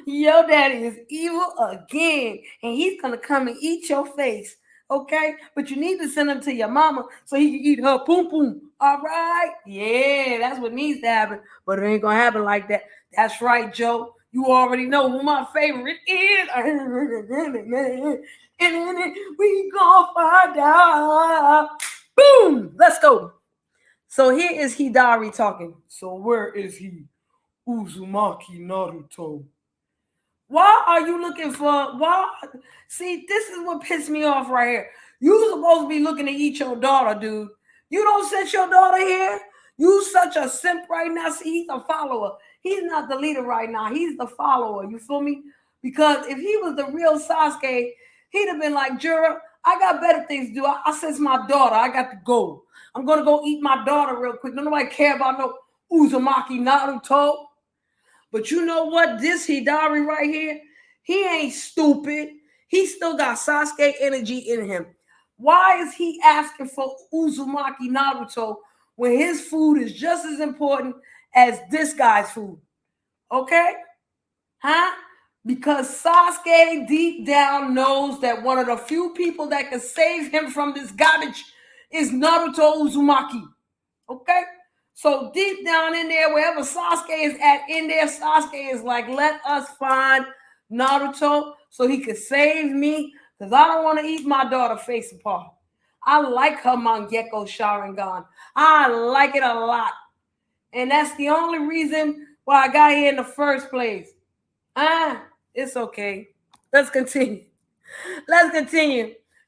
Your daddy is evil again, and he's going to come and eat your face, okay? But you need to send him to your mama so he can eat her poom poom. All right? Yeah, that's what needs to happen. But it ain't going to happen like that. That's right, Joe. You already know who my favorite is. And we gonna find out. Boom! Let's go. So here is Hidari talking. So where is he? Uzumaki Naruto. Why are you looking for why? See, this is what pissed me off right here. You supposed to be looking to eat your daughter, dude. You don't set your daughter here. You such a simp right now. See, he's a follower. He's not the leader right now. He's the follower. You feel me? Because if he was the real Sasuke, he'd have been like, Jura, I got better things to do. I sense my daughter. I got to go. I'm gonna go eat my daughter real quick. Don't nobody care about no Uzumaki Naruto. But you know what? This Hidari right here, he ain't stupid. He still got Sasuke energy in him. Why is he asking for Uzumaki Naruto when his food is just as important as this guy's food? Okay? Huh? Because Sasuke deep down knows that one of the few people that can save him from this garbage is Naruto Uzumaki. Okay? So deep down in there, wherever Sasuke is at in there, Sasuke is like, let us find Naruto so he could save me because I don't want to eat my daughter face apart. I like her Mangekyo Sharingan. I like it a lot. And that's the only reason why I got here in the first place. It's okay. Let's continue.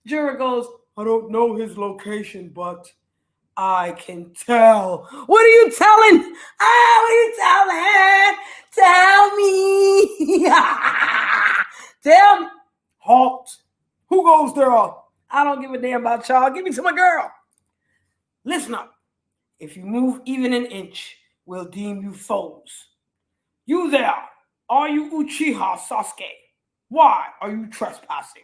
Jura goes, I don't know his location, but I can tell. What are you telling? What are you telling? Tell me. Tell me. Halt. Who goes there? I don't give a damn about y'all. Give me to my girl. Listen up. If you move even an inch, we'll deem you foes. You there. Are you Uchiha Sasuke? Why are you trespassing?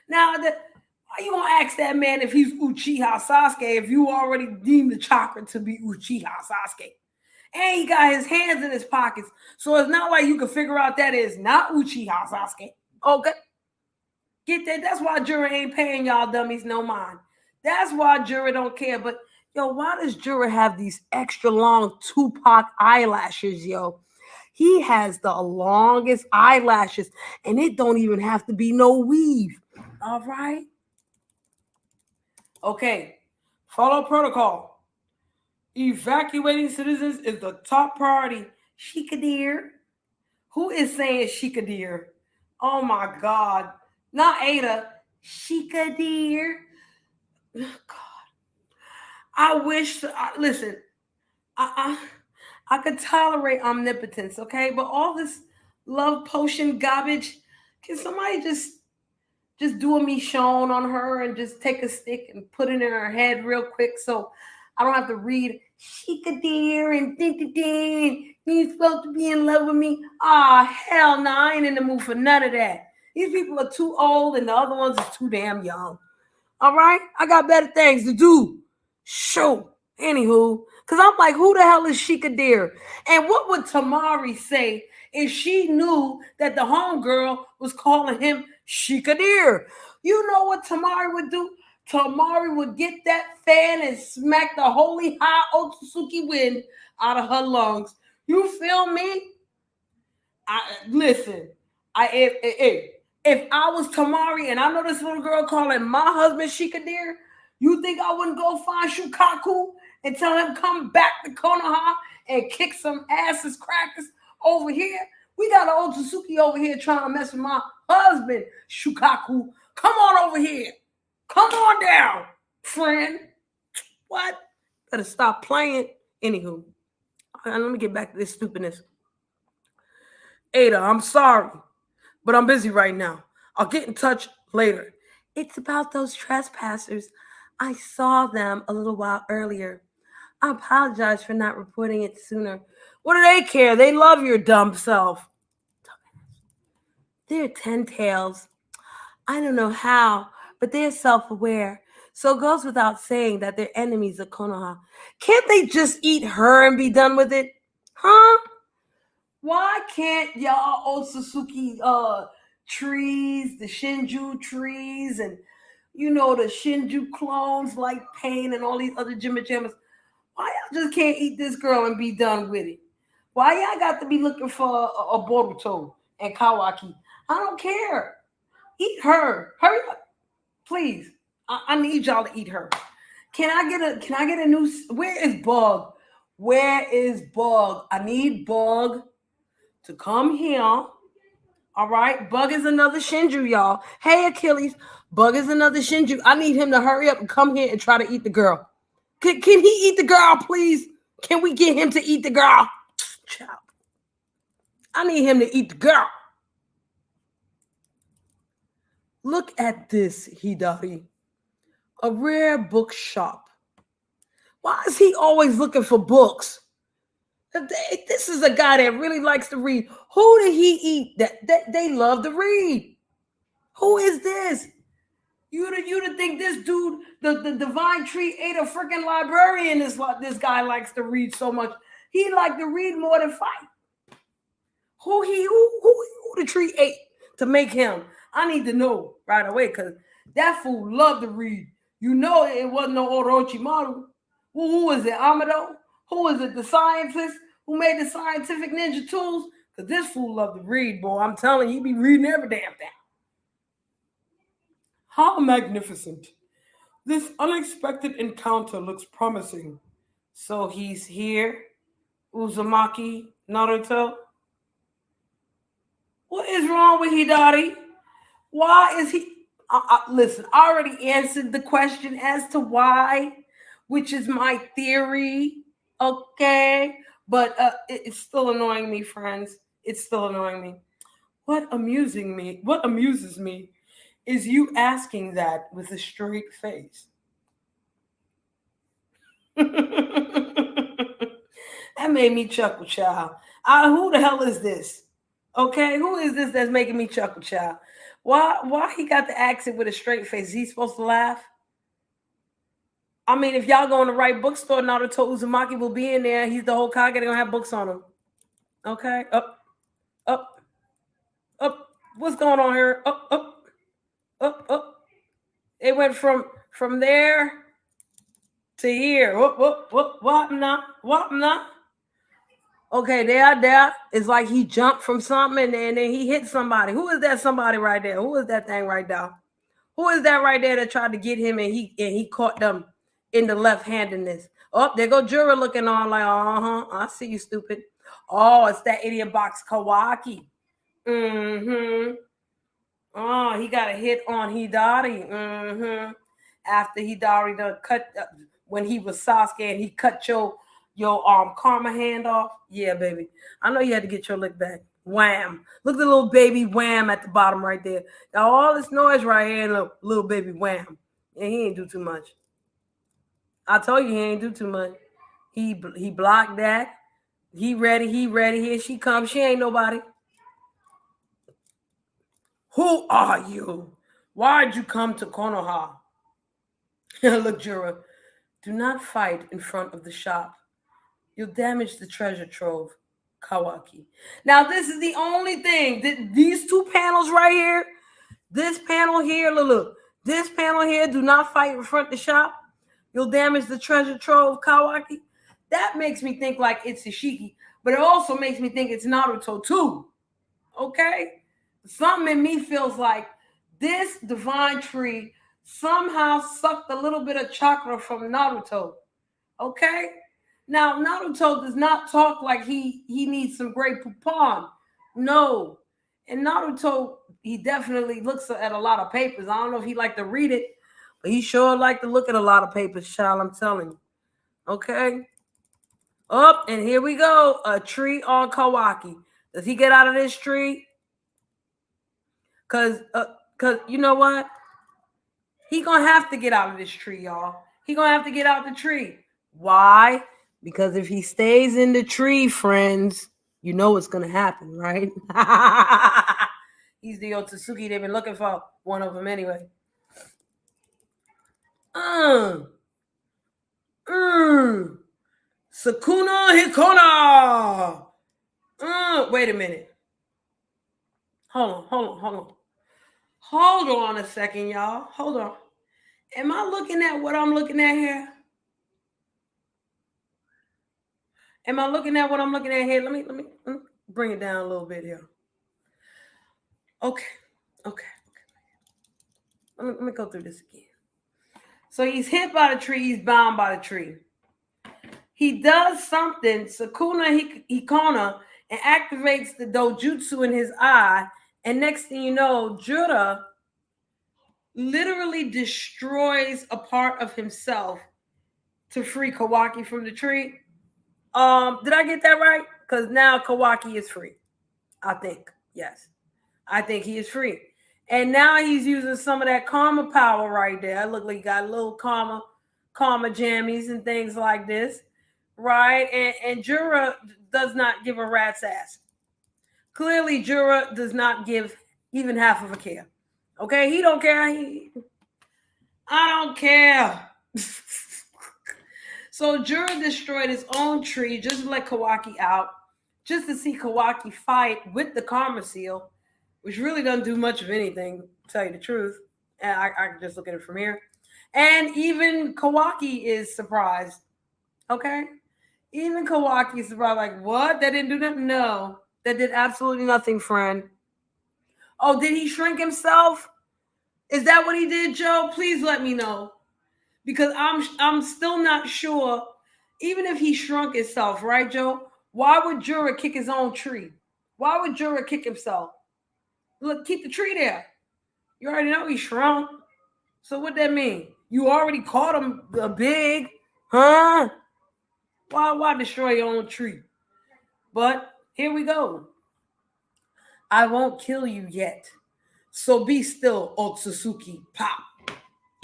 Now, why you gonna ask that man if he's Uchiha Sasuke if you already deemed the chakra to be Uchiha Sasuke? And he got his hands in his pockets, so it's not like you can figure out that is not Uchiha Sasuke. Okay? Get that? That's why Jura ain't paying y'all dummies no mind. That's why Jura don't care. But, yo, why does Jura have these extra long Tupac eyelashes, yo? He has the longest eyelashes, and it don't even have to be no weave. All right? Okay, follow protocol. Evacuating citizens is the top priority. Shikadir. Who is saying Shikadir? Oh my God. Not Ada. Shikadir. God. I wish, listen, I could tolerate omnipotence, okay? But all this love potion garbage, can somebody just do a Michonne on her and just take a stick and put it in her head real quick so I don't have to read Shikadir and ding. He's supposed to be in love with me. Hell no, I ain't in the mood for none of that. These people are too old and the other ones are too damn young. All right? I got better things to do. Show. Anywho, because I'm like, who the hell is Shikadir? And what would Tamari say if she knew that the homegirl was calling him Shikadir? You know what Tamari would do? Tamari would get that fan and smack the holy high Otsutsuki wind out of her lungs. You feel me? Listen, if I was Tamari and I know this little girl calling my husband Shikadir, you think I wouldn't go find Shukaku and tell him come back to Konoha and kick some asses crackers over here? We got an Otsutsuki over here trying to mess with my husband, Shukaku. Come on over here. Come on down, friend. What? Better stop playing. Anywho, let me get back to this stupidness. Ada, I'm sorry, but I'm busy right now. I'll get in touch later. It's about those trespassers. I saw them a little while earlier. I apologize for not reporting it sooner. What do they care? They love your dumb self. They're 10 tails. I don't know how, but they're self-aware. So it goes without saying that they're enemies of Konoha. Can't they just eat her and be done with it? Huh? Why can't y'all Otsutsuki trees, the Shinju trees, and the Shinju clones like Pain and all these other Jimmy Jammers, Why y'all just can't eat this girl and be done with it? Why y'all got to be looking for a Boruto and Kawaki? I don't care. Eat her. Hurry up, please. I need y'all to eat her. Can I get a new? Where is Bug? Where is Bug? I need Bug to come here. All right, Bug is another Shinju, y'all. Hey, Achilles, Bug is another Shinju. I need him to hurry up and come here and try to eat the girl. Can he eat the girl, please? Can we get him to eat the girl? Child. I need him to eat the girl. Look at this, Hidari. A rare bookshop. Why is he always looking for books? This is a guy that really likes to read. Who did he eat that they love to read? Who is this? You to think this dude, the divine tree, ate a freaking librarian? This guy likes to read so much. He like to read more than fight. Who the tree ate to make him? I need to know right away because that fool loved to read. You know it wasn't no Orochimaru. Who is it? Amado? Who is it? The scientist who made the scientific ninja tools? Because this fool loved to read, boy. I'm telling you, he be reading every damn thing. How magnificent. This unexpected encounter looks promising. So he's here, Uzumaki, Naruto. What is wrong with Hidari? Why is he? Listen, I already answered the question as to why, which is my theory. Okay, but it's still annoying me, friends. It's still annoying me. What amuses me is you asking that with a straight face. That made me chuckle, child. Who the hell is this? Okay, who is this that's making me chuckle, child? Why he got the accent with a straight face? Is he supposed to laugh? I mean, if y'all go in the right bookstore, Naruto Uzumaki will be in there. He's the Hokage. They're gonna have books on him. Okay, up. What's going on here? Up. It went from there to here. What now? Okay, there. It's like he jumped from something and then he hit somebody. Who is that somebody right there? Who is that thing right there? Who is that right there that tried to get him and he caught them in the left-handedness? Oh, there go Jura looking on like, I see you, stupid. Oh, it's that idiot box Kawaki. Mm-hmm. Oh, he got a hit on Hidari. Mm-hmm. After Hidari done cut when he was Sasuke and he cut your karma hand off. Yeah, baby. I know you had to get your lick back. Wham. Look at the little baby wham at the bottom right there. Now all this noise right here and little baby wham. And he ain't do too much. I told you he ain't do too much. He blocked that. He ready. Here she comes. She ain't nobody. Who are you? Why'd you come to Konoha? Look, Jura, do not fight in front of the shop. You'll damage the treasure trove, Kawaki. Now, this is the only thing. These two panels right here, this panel here, look. This panel here, do not fight in front of the shop. You'll damage the treasure trove, Kawaki. That makes me think like it's Ishiki, but it also makes me think it's Naruto too. Okay? Something in me feels like this divine tree somehow sucked a little bit of chakra from Naruto. Okay? Now, Naruto does not talk like he needs some great poupon. No. And Naruto, he definitely looks at a lot of papers. I don't know if he like to read it, but he sure like to look at a lot of papers, child, I'm telling you. Okay? Up, and here we go. A tree on Kawaki. Does he get out of this tree? Cause you know what? He gonna have to get out of this tree, y'all. He gonna have to get out the tree. Why? Because if he stays in the tree, friends, you know what's gonna happen, right? He's the Otsutsuki. They've been looking for one of them anyway. Sukuna Hikona. Wait a minute. Hold on a second, y'all. Hold on. Am I looking at what I'm looking at here? Am I looking at what I'm looking at here? Let me bring it down a little bit here. Okay. Let me go through this again. So he's hit by the tree. He's bound by the tree. He does something, Sukuna Hikona, and activates the dojutsu in his eye. And next thing you know, Jura literally destroys a part of himself to free Kawaki from the tree. Did I get that right? Because now Kawaki is free. I think. Yes. I think he is free. And now he's using some of that karma power right there. Look like he got a little karma jammies and things like this. Right? And Jura does not give a rat's ass. Clearly, Jura does not give even half of a care. Okay? He don't care. I don't care. So Jura destroyed his own tree just to let Kawaki out, just to see Kawaki fight with the karma seal, which really doesn't do much of anything, to tell you the truth. And I can just look at it from here. And even Kawaki is surprised. Okay? Even Kawaki is surprised, like, what? That didn't do nothing? No. That did absolutely nothing, friend. Oh, did he shrink himself? Is that what he did, Joe? Please let me know. Because I'm still not sure. Even if he shrunk himself, right, Joe? Why would Jura kick his own tree? Why would Jura kick himself? Look, keep the tree there. You already know he shrunk. So what that mean? You already caught him big, huh? Why destroy your own tree? But here we go. I won't kill you yet. So be still, Otsutsuki. Pop.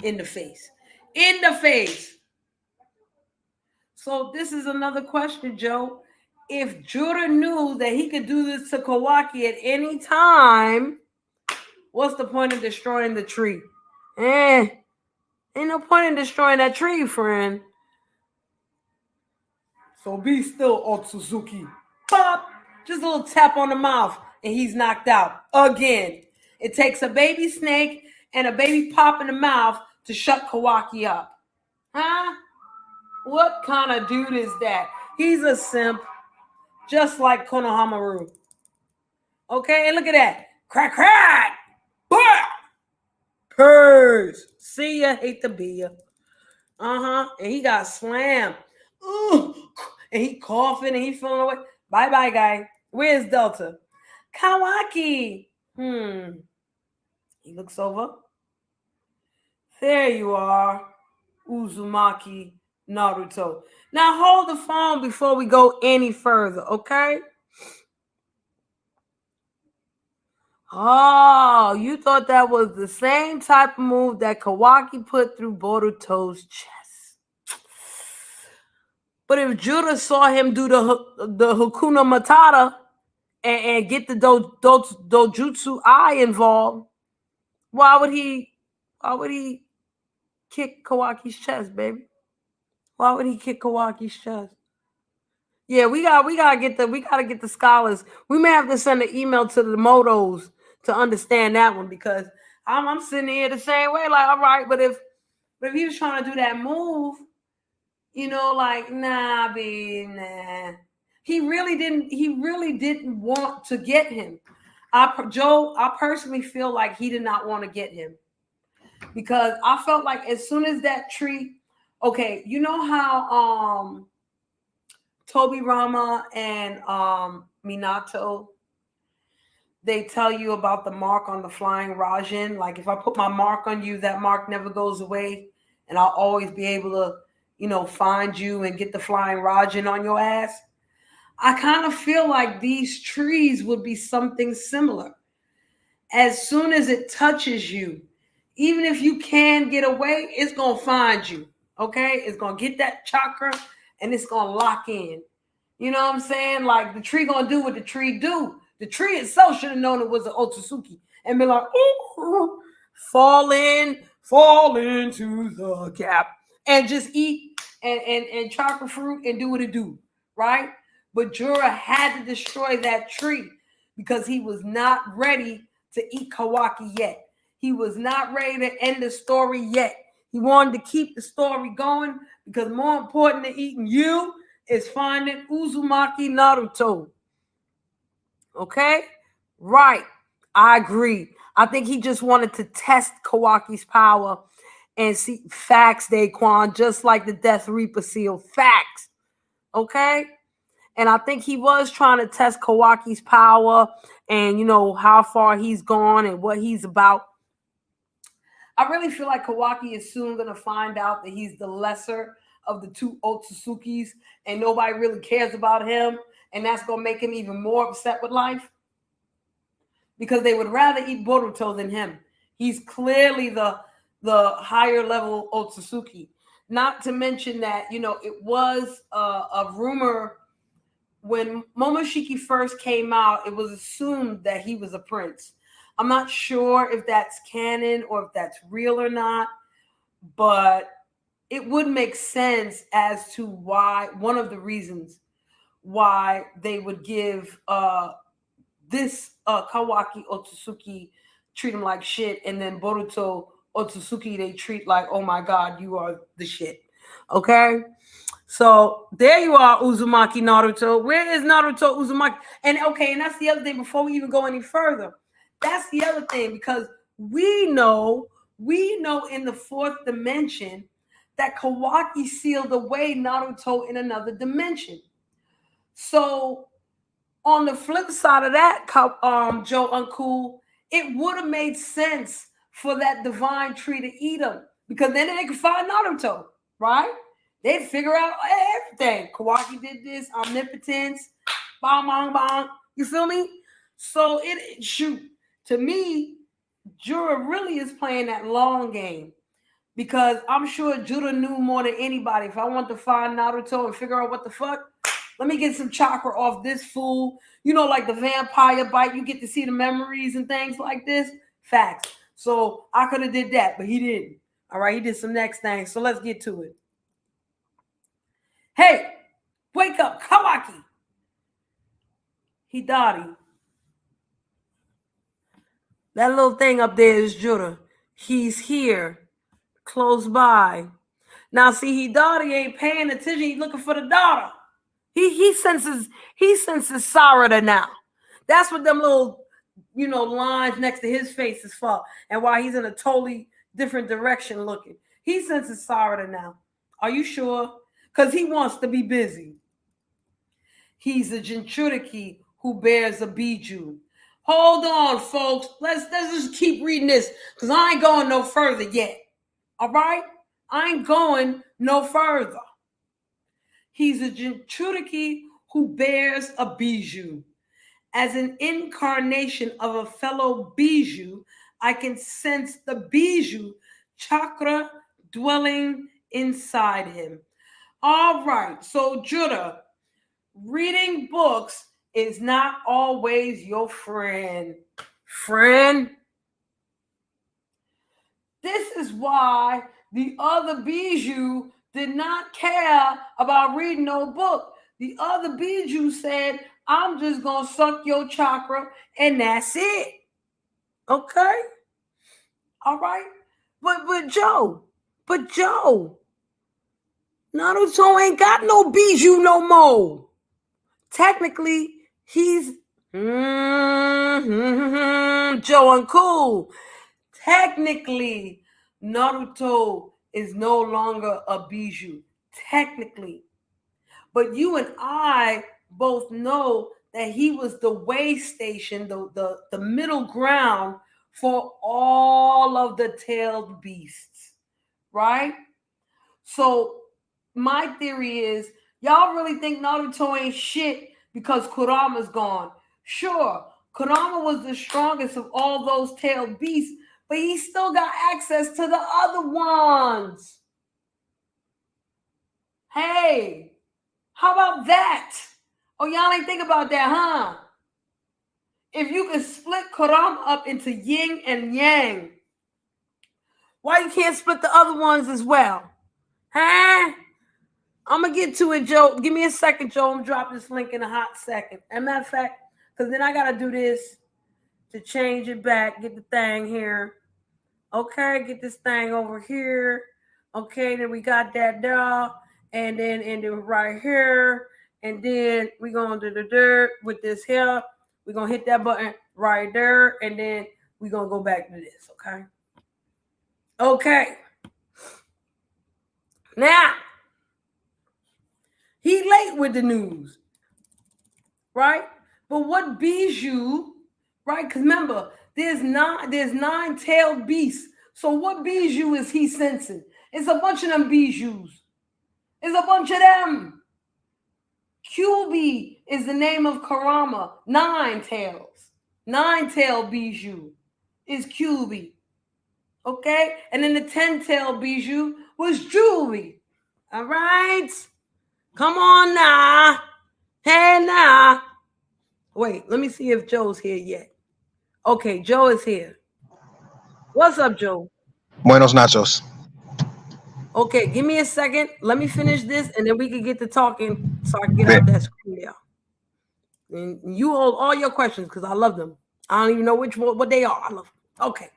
In the face. In the face. So this is another question, Joe. If Jura knew that he could do this to Kawaki at any time, what's the point of destroying the tree? Ain't no point in destroying that tree, friend. So be still, Otsutsuki. Pop! Just a little tap on the mouth, and he's knocked out. Again. It takes a baby snake and a baby pop in the mouth to shut Kawaki up. Huh? What kind of dude is that? He's a simp. Just like Konohamaru. Okay, and look at that. Crack, crack! Bah! Purrs. See ya, hate to be ya. And he got slammed. Ooh. And he coughing and he feeling away. Bye-bye, guy. Where's Delta? Kawaki. He looks over. There you are, Uzumaki Naruto. Now hold the phone before we go any further, okay? Oh, you thought that was the same type of move that Kawaki put through Boruto's chest. But if Jura saw him do the Hakuna Matata and get the Dojutsu Eye involved, why would he kick Kawaki's chest, baby? Why would he kick Kawaki's chest? Yeah, we gotta get the scholars. We may have to send an email to the Motos to understand that one, because I'm sitting here the same way. Like, all right, but if he was trying to do that move, like, nah, nah. He really didn't want to get him. I personally feel like he did not want to get him, because I felt like as soon as that tree, okay, you know how Tobirama and Minato, they tell you about the mark on the flying Raijin. Like, if I put my mark on you, that mark never goes away, and I'll always be able to, find you and get the flying Raijin on your ass. I kind of feel like these trees would be something similar. As soon as it touches you, even if you can get away, it's going to find you, okay? It's going to get that chakra, and it's going to lock in. You know what I'm saying? Like, the tree going to do what the tree do. The tree itself should have known it was an Otsutsuki and be like, ooh, fall into the gap and just eat and chakra fruit and do what it do, right? But Jura had to destroy that tree because he was not ready to eat Kawaki yet. He was not ready to end the story yet. He wanted to keep the story going, because more important than eating you is finding Uzumaki Naruto. Okay? Right. I agree. I think he just wanted to test Kawaki's power and see facts, Daquan, just like the Death Reaper seal. Facts. Okay? And I think he was trying to test Kawaki's power and, how far he's gone and what he's about. I really feel like Kawaki is soon going to find out that he's the lesser of the two Otsusukis and nobody really cares about him. And that's going to make him even more upset with life because they would rather eat Boruto than him. He's clearly the higher level Otsutsuki. Not to mention that, it was a rumor when Momoshiki first came out, it was assumed that he was a prince. I'm not sure if that's canon or if that's real or not, but it would make sense as to why, one of the reasons why they would give this Kawaki Otsutsuki treat him like shit, and then Boruto Otsutsuki they treat like, oh my god, you are the shit. Okay? So there you are, Uzumaki Naruto. Where is Naruto Uzumaki? And that's the other thing before we even go any further. That's the other thing, because we know in the fourth dimension that Kawaki sealed away Naruto in another dimension. So on the flip side of that, Joe Uncool, it would have made sense for that divine tree to eat him, because then they could find Naruto, right? They'd figure out everything. Kawaki did this, omnipotence, bong, bong, bong. You feel me? So to me, Jura really is playing that long game, because I'm sure Jura knew more than anybody. If I want to find Naruto and figure out what the fuck, let me get some chakra off this fool. Like the vampire bite, you get to see the memories and things like this. Facts. So I could have did that, but he didn't. All right, he did some next things. So let's get to it. Hey, wake up, Kawaki. Hidari. That little thing up there is Jura. He's here, close by. Now, see, Hidari ain't paying attention. He's looking for the daughter. He senses Sarada now. That's what them little, lines next to his face is for, and why he's in a totally different direction looking. He senses Sarada now. Are you sure? Because he wants to be busy. He's a Jinchuriki who bears a Biju. Hold on, folks. Let's just keep reading this, because I ain't going no further yet. All right? I ain't going no further. He's a Jinchuriki who bears a Biju. As an incarnation of a fellow Biju, I can sense the Biju chakra dwelling inside him. All right, so Judah, reading books is not always your friend. This is why the other Biju did not care about reading no book. The other Biju said, I'm just going to suck your chakra and that's it. Okay? All right? But Joe, Naruto ain't got no Biju no more. Technically, he's Joe Uncool. Technically, Naruto is no longer a Biju. Technically. But you and I both know that he was the way station, the middle ground for all of the tailed beasts. Right? So my theory is, y'all really think Naruto ain't shit because Kurama's gone? Sure, Kurama was the strongest of all those tailed beasts, but he still got access to the other ones. Hey, how about that? Oh, y'all ain't think about that, huh? If you could split Kurama up into yin and yang, why you can't split the other ones as well? Huh? I'm going to get to it, Joe. Give me a second, Joe. I'm going to drop this link in a hot second. As a matter of fact, because then I got to do this to change it back. Get the thing here. Okay, get this thing over here. Okay, then we got that there. and then right here, and then we're gonna do the dirt with this here. We're gonna hit that button right there, and then we're gonna go back to this, okay? Okay. Now, he late with the news, right? But what bijou, right? Because remember, there's 9-tailed beasts. So what bijou is he sensing? It's a bunch of them bijous. It's a bunch of them. QB is the name of KURAMA. 9 tails. 9-tailed bijou is QB. Okay? And then the 10-tailed bijou was Julie. All right? Come on now. Hey now. Wait, let me see if Joe's here yet. Okay, Joe is here. What's up, Joe? Buenos nachos. Okay, give me a second. Let me finish this, and then we can get to talking so I can get Bet. out that screen there. And you hold all your questions because I love them. I don't even know what they are. I love them. Okay.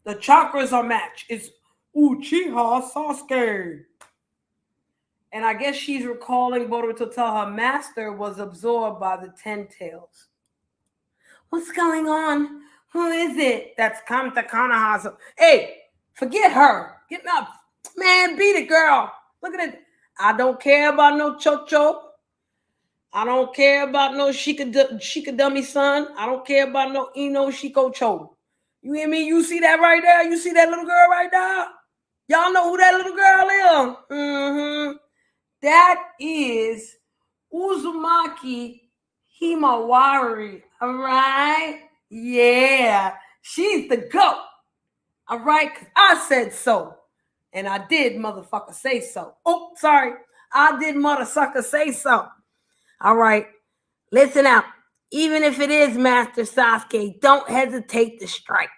The chakras are matched. It's Uchiha Sasuke. And I guess she's recalling Boruto to tell her master was absorbed by the 10 tails. What's going on? Who is it? That's Kamta Kanahasu. Hey, forget her. Get up. Man, beat it, girl. Look at it. I don't care about no Chocho. I don't care about no Shikadumi son. I don't care about no Ino Shiko Cho. You hear me? You see that right there? You see that little girl right there? Y'all know who that little girl is? Mm-hmm. That is Uzumaki Himawari. All right? Yeah. She's the GOAT. All right? Because I said so. And I did motherfucker say so. Oh, sorry. I did motherfucker say so. All right. Listen out. Even if it is Master Sasuke, don't hesitate to strike.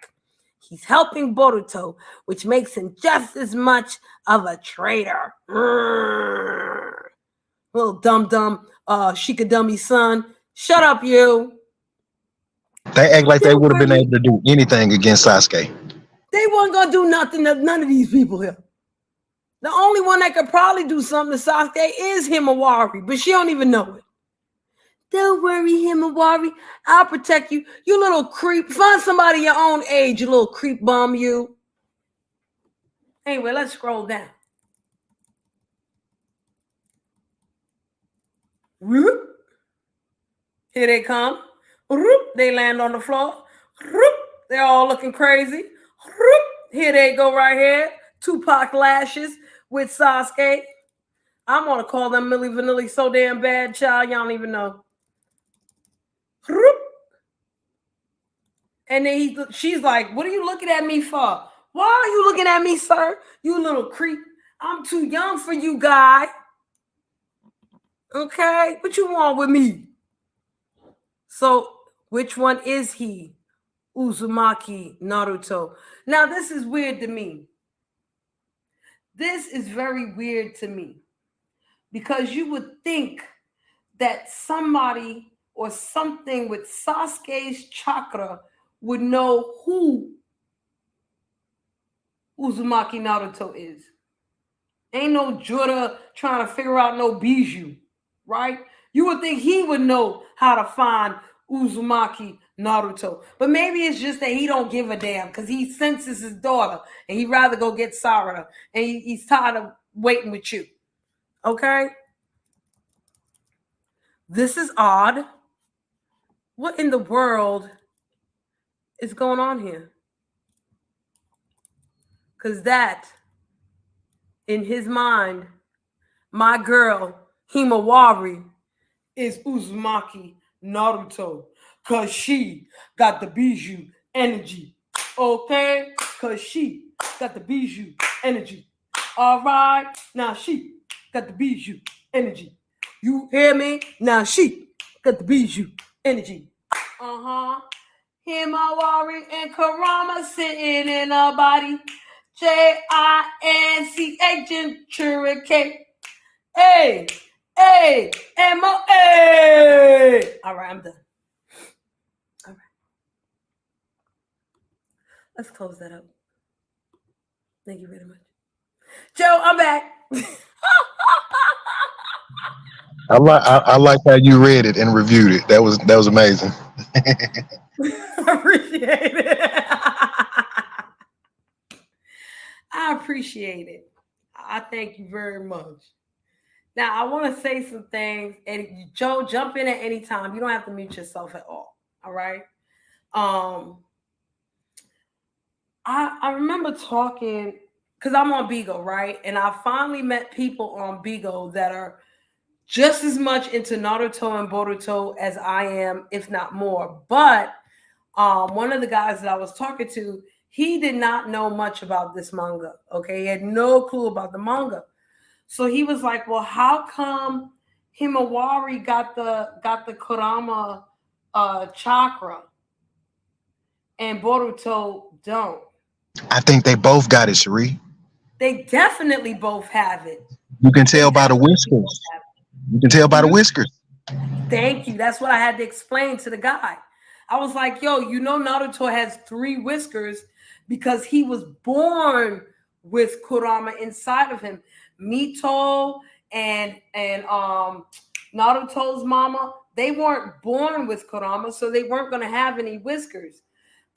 He's helping Boruto, which makes him just as much of a traitor. Little dumb Shikadumi son. Shut up, you. They act like they would have been able to do anything against Sasuke. They weren't going to do nothing to none of these people here. The only one that could probably do something to Sasuke is Himawari, but she don't even know it. Don't worry, Himawari. I'll protect you. You little creep. Find somebody your own age, you little creep bum, you. Anyway, let's scroll down. Here they come. They land on the floor. They're all looking crazy. Here they go right here. Tupac lashes with Sasuke. I'm going to call them Milli Vanilli so damn bad, child. Y'all don't even know. And then she's like, what are you looking at me for? Why are you looking at me, sir? You little creep. I'm too young for you, guy. Okay? What you want with me? So, which one is he? Uzumaki Naruto. Now, this is weird to me. This is very weird to me. Because you would think that somebody or something with Sasuke's chakra would know who Uzumaki Naruto is. Ain't no Jura trying to figure out no bijou, right? You would think he would know how to find Uzumaki Naruto. But maybe it's just that he don't give a damn because he senses his daughter and he'd rather go get Sarada and he's tired of waiting with you. Okay? This is odd. What in the world is going on here? Because that, in his mind, my girl, Himawari, is Uzumaki Naruto. Because she got the bijou energy. Okay? Because she got the bijou energy. All right? Now she got the bijou energy. You hear me? Now she got the bijou energy. Uh-huh. Himawari and Kurama sitting in a body. Jinch and Churike. Hey, hey, M-O-A. All right, I'm done. All right. Let's close that up. Thank you very much. Joe, I'm back. I like how you read it and reviewed it. That was amazing. I appreciate it. I appreciate it. I thank you very much. Now, I want to say some things, and Joe, jump in at any time. You don't have to mute yourself at all. All right. Um, I remember talking because I'm on Bigo, right? And I finally met people on Bigo that are just as much into Naruto and Boruto as I am, if not more. But one of the guys that I was talking to, he did not know much about this manga. Okay, he had no clue about the manga. So he was like, "Well, how come Himawari got the Kurama chakra and Boruto don't?" I think they both got it, Cherie. They definitely both have it. You can They tell by the definitely both whiskers. have You can tell it. by the whiskers. Thank you. That's what I had to explain to the guy. I was like, "Yo, you know Naruto has three whiskers because he was born with Kurama inside of him. Mito and Naruto's mama, they weren't born with Kurama, so they weren't going to have any whiskers.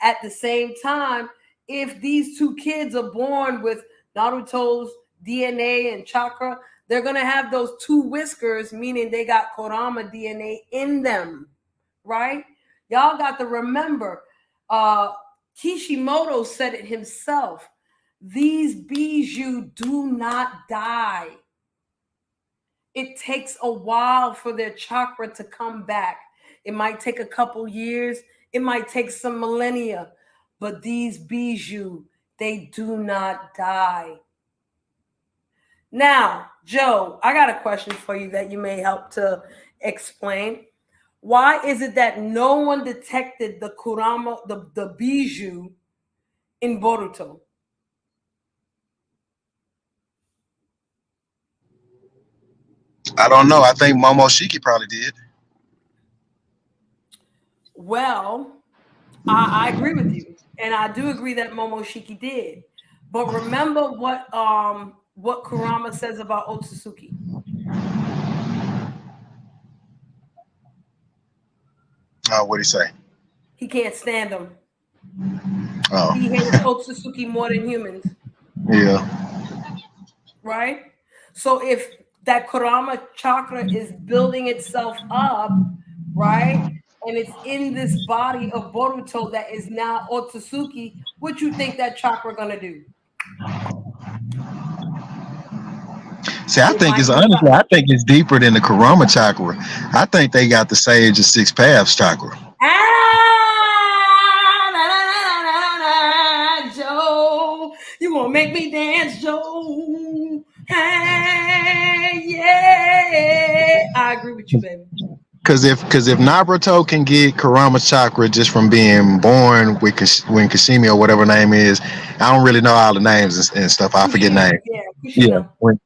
At the same time, if these two kids are born with Naruto's DNA and chakra, they're going to have those two whiskers, meaning they got Kurama DNA in them, right? Y'all got to remember, uh, Kishimoto said it himself. These bijou do not die. It takes a while for their chakra to come back. It might take a couple years, it might take some millennia, but these bijou, they do not die. Now, Joe, I got a question for you that you may help to explain. Why is it that no one detected the Kurama, the bijou in Boruto? I don't know. I think Momoshiki probably did. Well, I agree with you, and I do agree that Momoshiki did. But remember what Kurama says about Otsutsuki. What did he say? He can't stand them. Oh, He hates Otsutsuki more than humans, yeah. right? So if that Kurama chakra is building itself up, right, and it's in this body of Boruto that is now Otsutsuki, what you think that chakra gonna do? See, I It think might it's move honestly, out. I think it's deeper than the Kurama chakra. I think they got the Sage of Six Paths chakra. Ah, na, na, na, na, na, Joe, you gonna make me dance, Joe? Hey, yeah, I agree with you, baby. Because if Naruto can get Kurama chakra just from being born with when Kashimi or whatever name is, I don't really know all the names and stuff. I forget Kushina, names. yeah, Yeah. Kushina,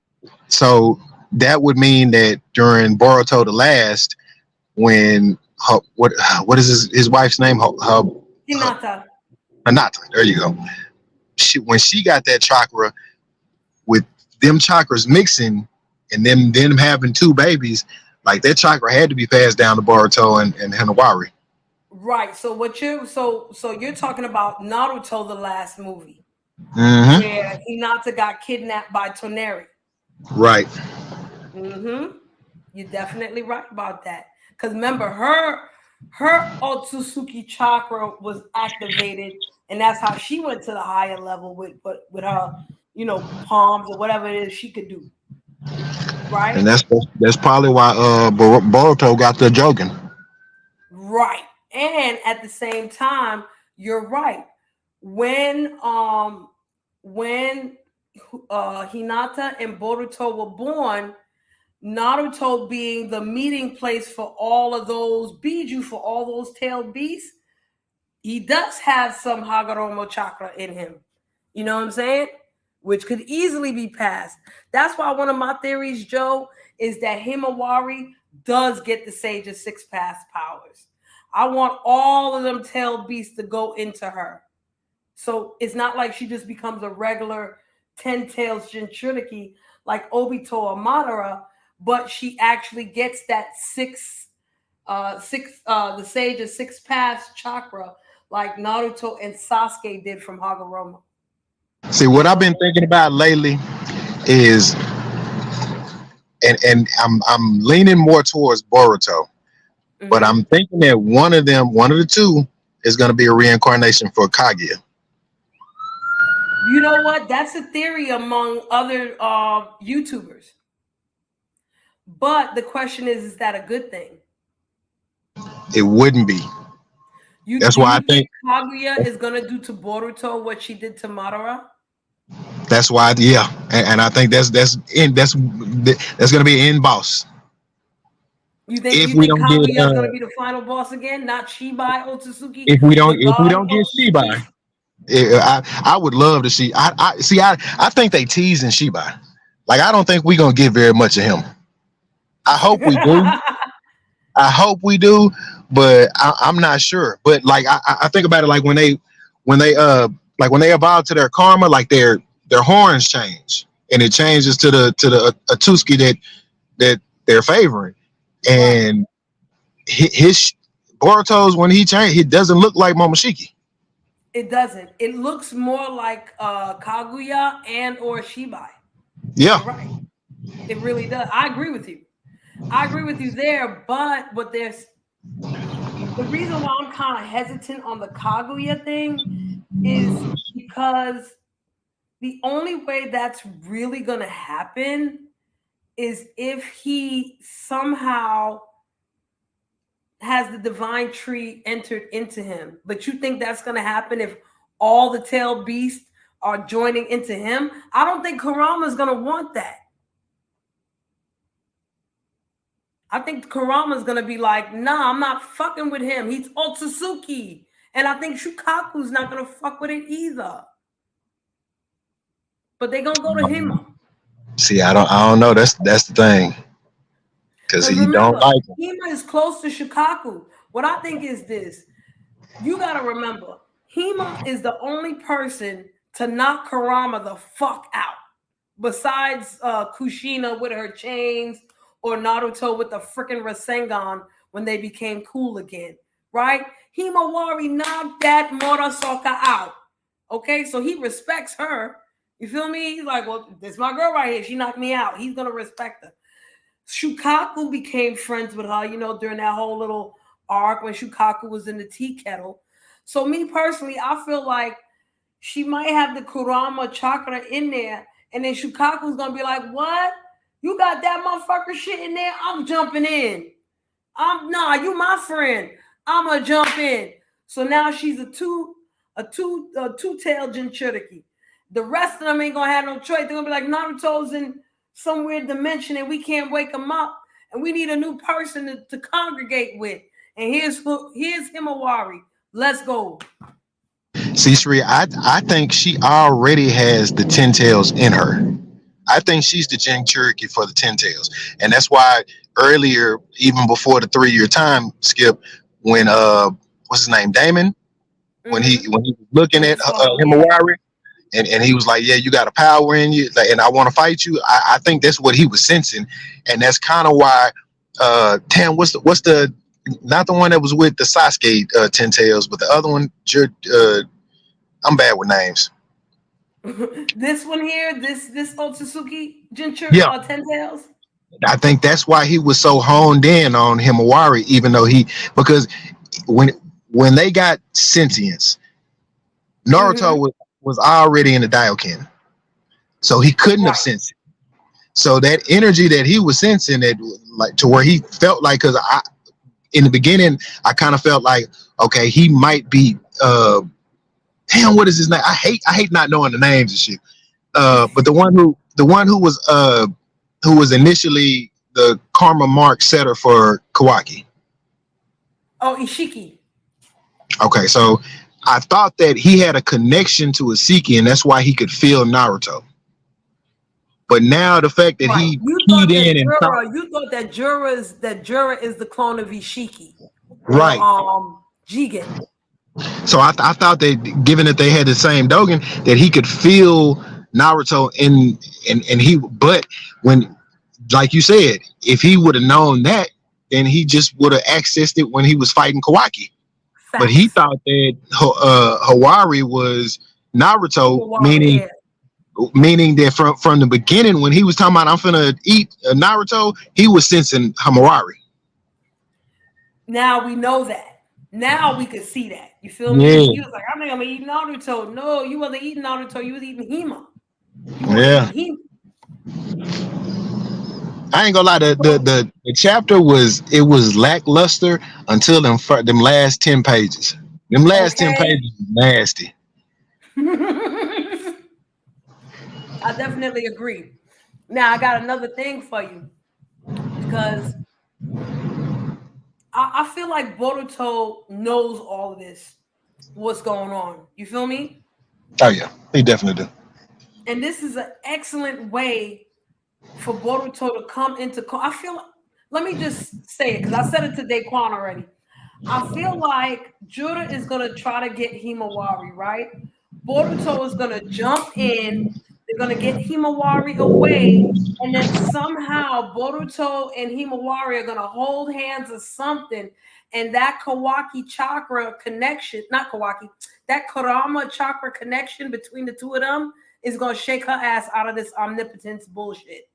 So that would mean that during Boruto the last, when what is his wife's name? Her, Hinata. Hinata. There you go. When she got that chakra with them chakras mixing and them having two babies, like that chakra had to be passed down to Boruto and Hinawari. Right. So what so you're talking about Naruto, the last movie, Mm-hmm. where Hinata got kidnapped by Toneri. Right. Mm-hmm. You're definitely right about that. Because remember, her Otsutsuki chakra was activated, and that's how she went to the higher level with her, palms or whatever it is she could do. And Right? that's probably why Boruto got the Jogan. Right. And at the same time, you're right. When when Hinata and Boruto were born, Naruto being the meeting place for all of those biju, for all those tailed beasts, he does have some Hagoromo chakra in him. You know what I'm saying? Which could easily be passed. That's why one of my theories, Joe, is that Himawari does get the Sage of Six Paths powers. I want all of them tailed beasts to go into her. So it's not like she just becomes a regular 10 tails Jinchuriki like Obito or Madara, but she actually gets that the Sage of Six Paths chakra, like Naruto and Sasuke did from Hagoromo. See, You what I've know. been thinking about lately is, and I'm leaning more towards Boruto, but Hmm. I'm thinking that one of the two, is going to be a reincarnation for Kaguya. You know what? That's a theory among other YouTubers. But the question is that a good thing? It wouldn't be. You That's do why I you think think. Kaguya is gonna do to Boruto what she did to Madara? That's why, yeah, and I think that's going to be an end boss You think if you we think don't get Kaguya is gonna be the final boss again, not Shibai Otsutsuki, the if we god don't get Otsutsuki? Shibai. I would love to see. I see. I think they teasing Shibai. Like, I don't think we're gonna get very much of him. I hope we do. I hope we do, but I'm not sure. But like, I think about it, like when they like when they evolve to their karma, like their horns change, and it changes to the Atuski that they're favoring, Right. and his Boruto's, when he changed, he doesn't look like Momoshiki. It doesn't. It looks more like Kaguya and or Shibai. Yeah. You're right. It really does. I agree with you. I agree with you there, but there's the reason why I'm kind of hesitant on the Kaguya thing is because the only way that's really going to happen is if he somehow has the divine tree entered into him. But you think that's going to happen if all the tail beasts are joining into him? I don't think Kurama is going to want that. I think Kurama is going to be like, nah, I'm not fucking with him. He's Otsutsuki. And I think Shukaku's not going to fuck with it either. But they're going to go to Hima. See, I don't know. That's the thing, because Because he don't remember, like him. Hima is close to Shukaku. What I think is this. You got to remember, Hima is the only person to knock Kurama the fuck out. Besides Kushina with her chains or Naruto with the freaking Rasengan when they became cool again. Right? Himawari knocked that Murasaka out. Okay, so he respects her. You feel me? He's like, well, this is my girl right here. She knocked me out. He's gonna respect her. Shukaku became friends with her, during that whole little arc when Shukaku was in the tea kettle. So me personally, I feel like she might have the Kurama chakra in there, and then Shukaku's gonna be like, "What? You got that motherfucker shit in there? I'm jumping in. You my friend. I'm gonna jump in." So now she's a two-tailed Jinchuriki. The rest of them ain't gonna have no choice. They're gonna be like, Naruto's in some weird dimension and we can't wake him up, and we need a new person to congregate with. And here's Himawari. Let's go. See, Sri, I think she already has the ten tails in her. I think she's the Jin Cherokee for the ten tails, and that's why earlier, even before the 3 year time skip, when what's his name, Damon, Mm-hmm. when he was looking When he at saw him, yeah. Himawari, and he was like, yeah, you got a power in you, like, and I want to fight you. I think that's what he was sensing, and that's kind of why. Tam, what's the not the one that was with the Sasuke ten tails, but the other one. I'm bad with names. This one here, this Otsutsuki Jinchur Yeah, Ten Tails. I think that's why he was so honed in on Himawari, even though because when when they got sentience, Naruto Mm-hmm. was already in the Daioken, so he couldn't have Right. sensed it. So that energy that he was sensing, that like to where he felt like, because I in the beginning I kind of felt like, okay, he might be damn, what is his name? I hate not knowing the names and shit. But the one who was initially the karma mark setter for Kawaki. Oh, Ishiki. Okay, so I thought that he had a connection to Isiki, and that's why he could feel Naruto. But now the fact that Right. he keyed in and thought, You thought that Jura is the clone of Ishiki or right. Jigen. So I thought that, given that they had the same Dogen, that he could feel Naruto in and he. But when like you said, if he would have known that, then he just would have accessed it when he was fighting Kawaki. But he Facts. thought that Hawari was Naruto, Himawari, meaning yeah. that from the beginning when he was talking about I'm finna eat Naruto, he was sensing Himawari. Now we know that. Now we can see that. You feel me? Yeah, He was like, I'm not gonna eat Naruto. No, you wasn't eating Naruto. You was eating HIMA. You weren't yeah. eating I ain't gonna lie. The chapter was lackluster until them last 10 pages. Them HIMA. last 10 pages Okay. was nasty. I definitely agree. Now I got another thing for you because I feel like Boruto knows all of this, what's going on. You feel me? Oh yeah, he definitely do. And this is an excellent way for Boruto to come into. I feel. Let me just say it because I said it to Daquan already. I feel like Judah is gonna try to get Himawari, right? Boruto is gonna jump in. They're gonna get Himawari away, and then somehow Boruto and Himawari are gonna hold hands or something, and that Kawaki chakra connection, not Kawaki, that Kurama chakra connection between the two of them is gonna shake her ass out of this omnipotence bullshit.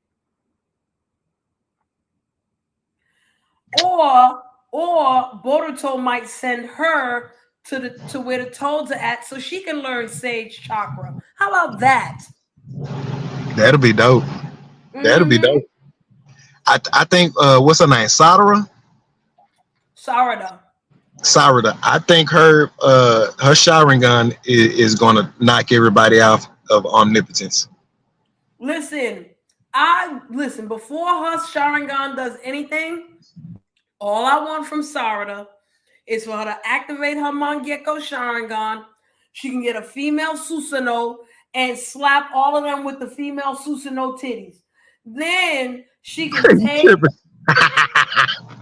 Or Boruto might send her to where the toads are at so she can learn sage chakra. How about that? That'll be dope. That'll be Mm-hmm. dope. I think what's her name? Sarada. Sarada. I think her Sharingan is gonna knock everybody out of omnipotence. Listen, I listen before her Sharingan does anything. All I want from Sarada is for her to activate her Mangekyo Sharingan. She can get a female Susanoo and slap all of them with the female Susanoo titties. Then she can You take, tripping.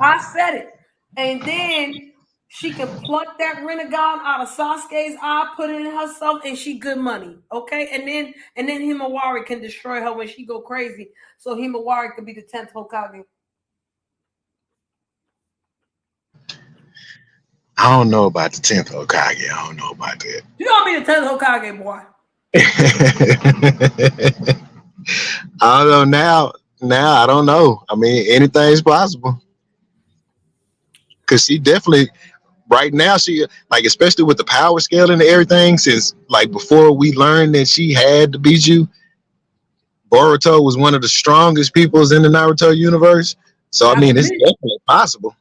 I said it, and then she can pluck that Renegon out of Sasuke's eye, put it in herself, and she good money. Okay, and then Himawari can destroy her when she go crazy. So Himawari could be the 10th Hokage. I don't know about the 10th Hokage. I don't know about You gonna be the 10th Hokage, boy. that. I don't know now. Now I don't know. I mean, anything's possible. Cause she definitely right now she like especially with the power scale and everything. Since like before we learned that she had to beat you, Boruto was one of the strongest peoples in the Naruto universe. So I Not the mean, it's me. definitely possible.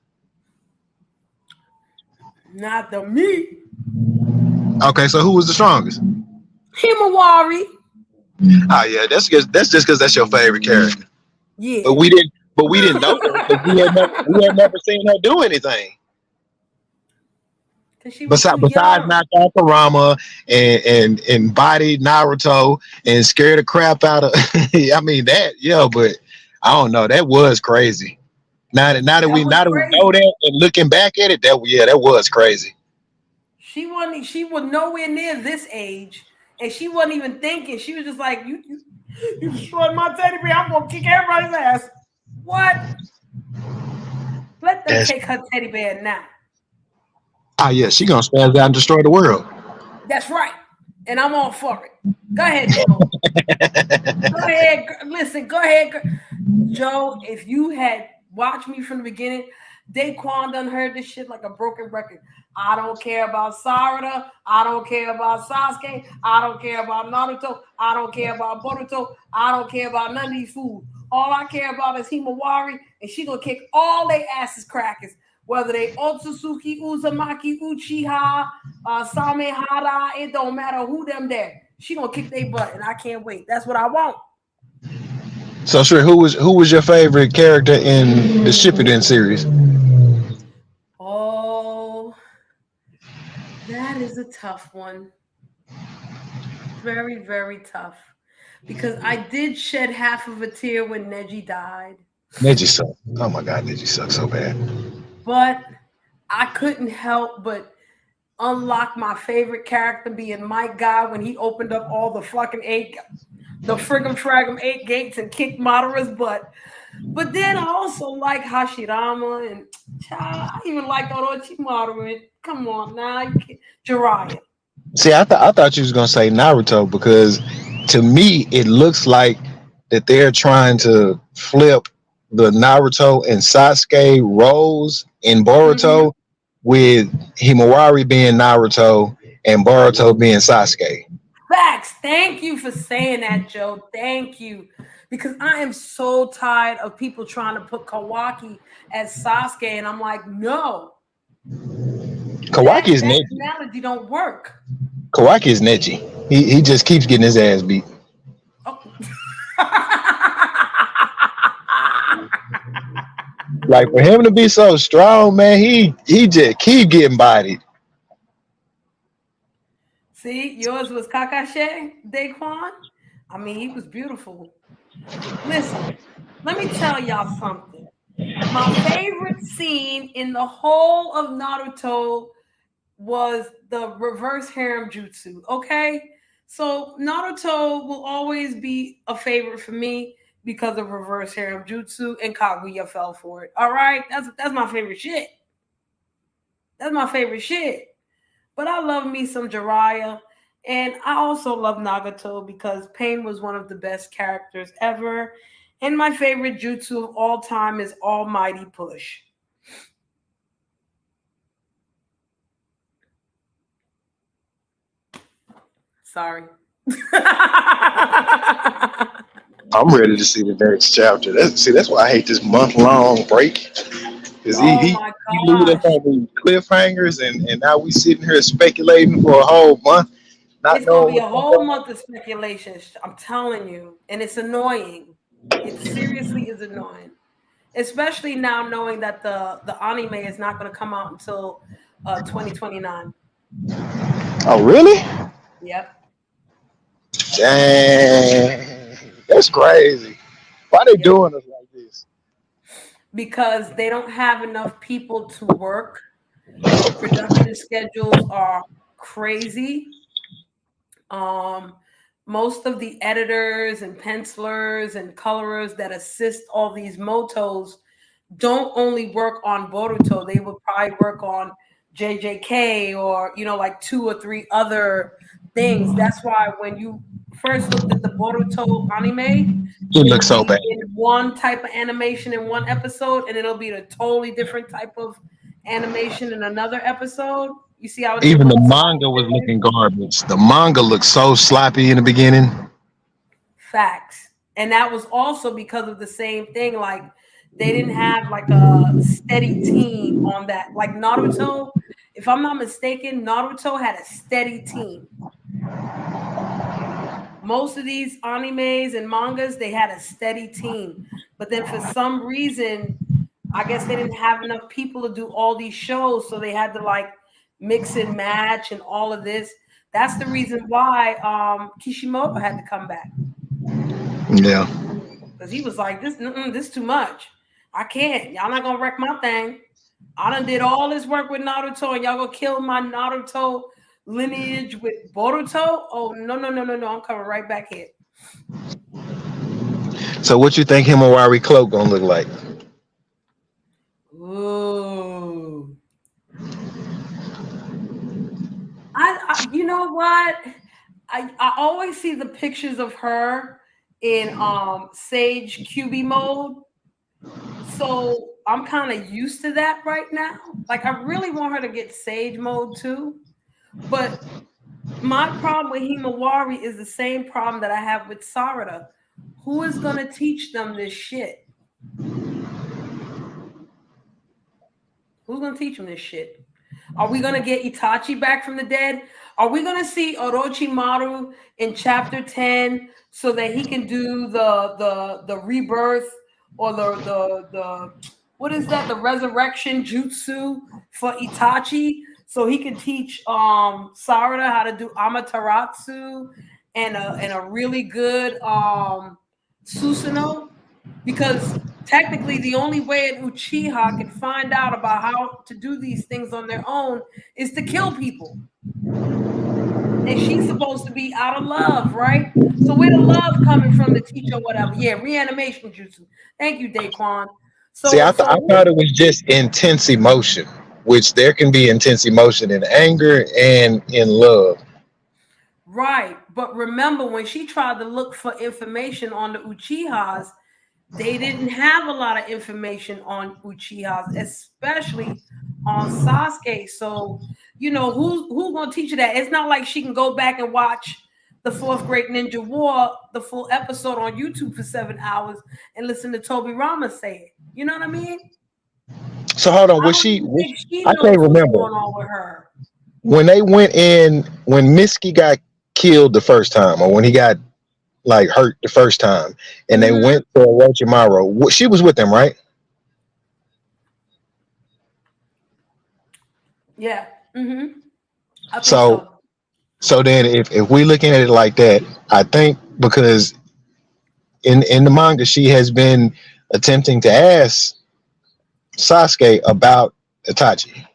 Not the me. Okay, so who was the strongest? Himawari. Oh yeah, that's just because that's your favorite character. Yeah. But we didn't know that because we had never seen her do anything. Because she was too Besides young. knock out Kurama and body Naruto and scare the crap out of I mean that, yeah, but I don't know. That was crazy. That was Now that we know crazy. that and looking back at it, that was crazy. She was nowhere near this age. And she wasn't even thinking. She was just like, you destroyed my teddy bear. I'm gonna kick everybody's ass. What? Let them That's take her teddy bear now. yeah, she gonna spaz out and destroy the world. That's right. And I'm all for it. Go ahead, Joe. Go ahead. Listen, go ahead. Joe, if you had watched me from the beginning, Daquan done heard this shit like a broken record. I don't care about Sarada. I don't care about Sasuke. I don't care about Naruto. I don't care about Boruto. I don't care about none of these fools. All I care about is Himawari, and she gonna kick all they asses crackers. Whether they Otsutsuki, Uzumaki, Uchiha, Samehara, it don't matter who them there. She gonna kick their butt, and I can't wait. That's what I want. So sure, who was your favorite character in the Shippuden series? Oh, that is a tough one. Very, very tough. Because I did shed half of a tear when Neji died, Neji sucks. Oh my god, Neji sucks so bad. but I couldn't help but unlock my favorite character being Mike Guy when he opened up all the fucking the friggum fragum 8 gates and kicked Madara's butt. But then I also like Hashirama and I even like Orochimaru. And come on now, Jiraiya. See, I thought you was gonna say Naruto because to me it looks like that they're trying to flip the Naruto and Sasuke roles in Mhm. Boruto, with Himawari being Naruto and Boruto being Sasuke. Facts. Thank you for saying that, Joe. Thank you. Because I am so tired of people trying to put Kawaki as Sasuke, and I'm like, no, Kawaki is that Neji. analogy don't work. Kawaki is Neji. He just keeps getting his ass beat. Oh. Like for him to be so strong, man, he just keep getting bodied. See, yours was Kakashe, Daquan. I mean, he was beautiful. Listen, let me tell y'all something. My favorite scene in the whole of Naruto was the reverse harem jutsu. Okay, so Naruto will always be a favorite for me because of reverse harem jutsu, and Kaguya fell for it. All right, that's my favorite shit. That's my favorite shit. But I love me some Jiraiya, and I also love Nagato because Pain was one of the best characters ever. And my favorite jutsu of all time is Almighty Push. Sorry. I'm ready to see the next chapter. That's why I hate this month long break. Cause he Oh he my he leave us gosh. on these cliffhangers, and now we sitting here speculating for a whole month, not It's gonna knowing be a what's going whole on. month of speculation. I'm telling you, and it's annoying. It seriously is annoying, especially now knowing that the anime is not going to come out until 2029. Oh really? Yep. Dang, that's crazy. Why they Yep. doing us like this? Because they don't have enough people to work. The production schedules are crazy. Um, Most of the editors and pencilers and colorers that assist all these motos don't only work on Boruto, they would probably work on JJK or, like two or three other things. That's why when you first looked at the Boruto anime, It it'll looks so be bad. in one type of animation in one episode, and it'll be a totally different type of animation in another episode. You see how it Even the looks manga was sloppy? looking garbage. The manga looked so sloppy in the beginning. Facts. And that was also because of the same thing. Like they didn't have like a steady team on that. Like Naruto, if I'm not mistaken, Naruto had a steady team. Most of these animes and mangas, they had a steady team. But then for some reason, I guess they didn't have enough people to do all these shows. So they had to like mix and match and all of this. That's the reason why Kishimoto had to come back. Yeah. Because he was like, this too much. I can't. Y'all not gonna wreck my thing. I done did all this work with Naruto, and y'all gonna kill my Naruto lineage with Boruto? Oh no! I'm coming right back here. So what you think Himawari cloak gonna look like? Ooh, you know what? I always see the pictures of her in Sage QB mode. So I'm kind of used to that right now. Like I really want her to get Sage mode too. But my problem with Himawari is the same problem that I have with Sarada. Who is gonna teach them this shit? Who's gonna teach them this shit? Are we gonna get Itachi back from the dead? Are we gonna see Orochimaru in chapter 10 so that he can do the rebirth or the what is that? The resurrection jutsu for Itachi so he can teach Sarada how to do Amaterasu and a really good Susanoo? Because technically the only way an Uchiha can find out about how to do these things on their own is to kill people. and she's supposed to be out of love, right? So where the love coming from to teach her whatever? Yeah, reanimation jutsu. Thank you, Daquan. See, So I so thought it was just intense emotion, which there can be intense emotion in anger and in love. right, but remember when she tried to look for information on the Uchihas, they didn't have a lot of information on Uchihas, especially on Sasuke. So, who's gonna teach her that? It's not like she can go back and watch the Fourth Great Ninja War, the full episode on YouTube for 7 hours and listen to Toby Rama say it. You know what I mean? So hold on, I don't even was think she I can't knows what's remember. going on with her. When they went in, when Misky got killed the first time, or when he got like hurt the first time, and they Mm-hmm. went to Orochimaru, she was with them, right? Yeah. Mm-hmm. I think So so. so then if we looking at it like that, I think because in the manga she has been attempting to ask Sasuke about Itachi,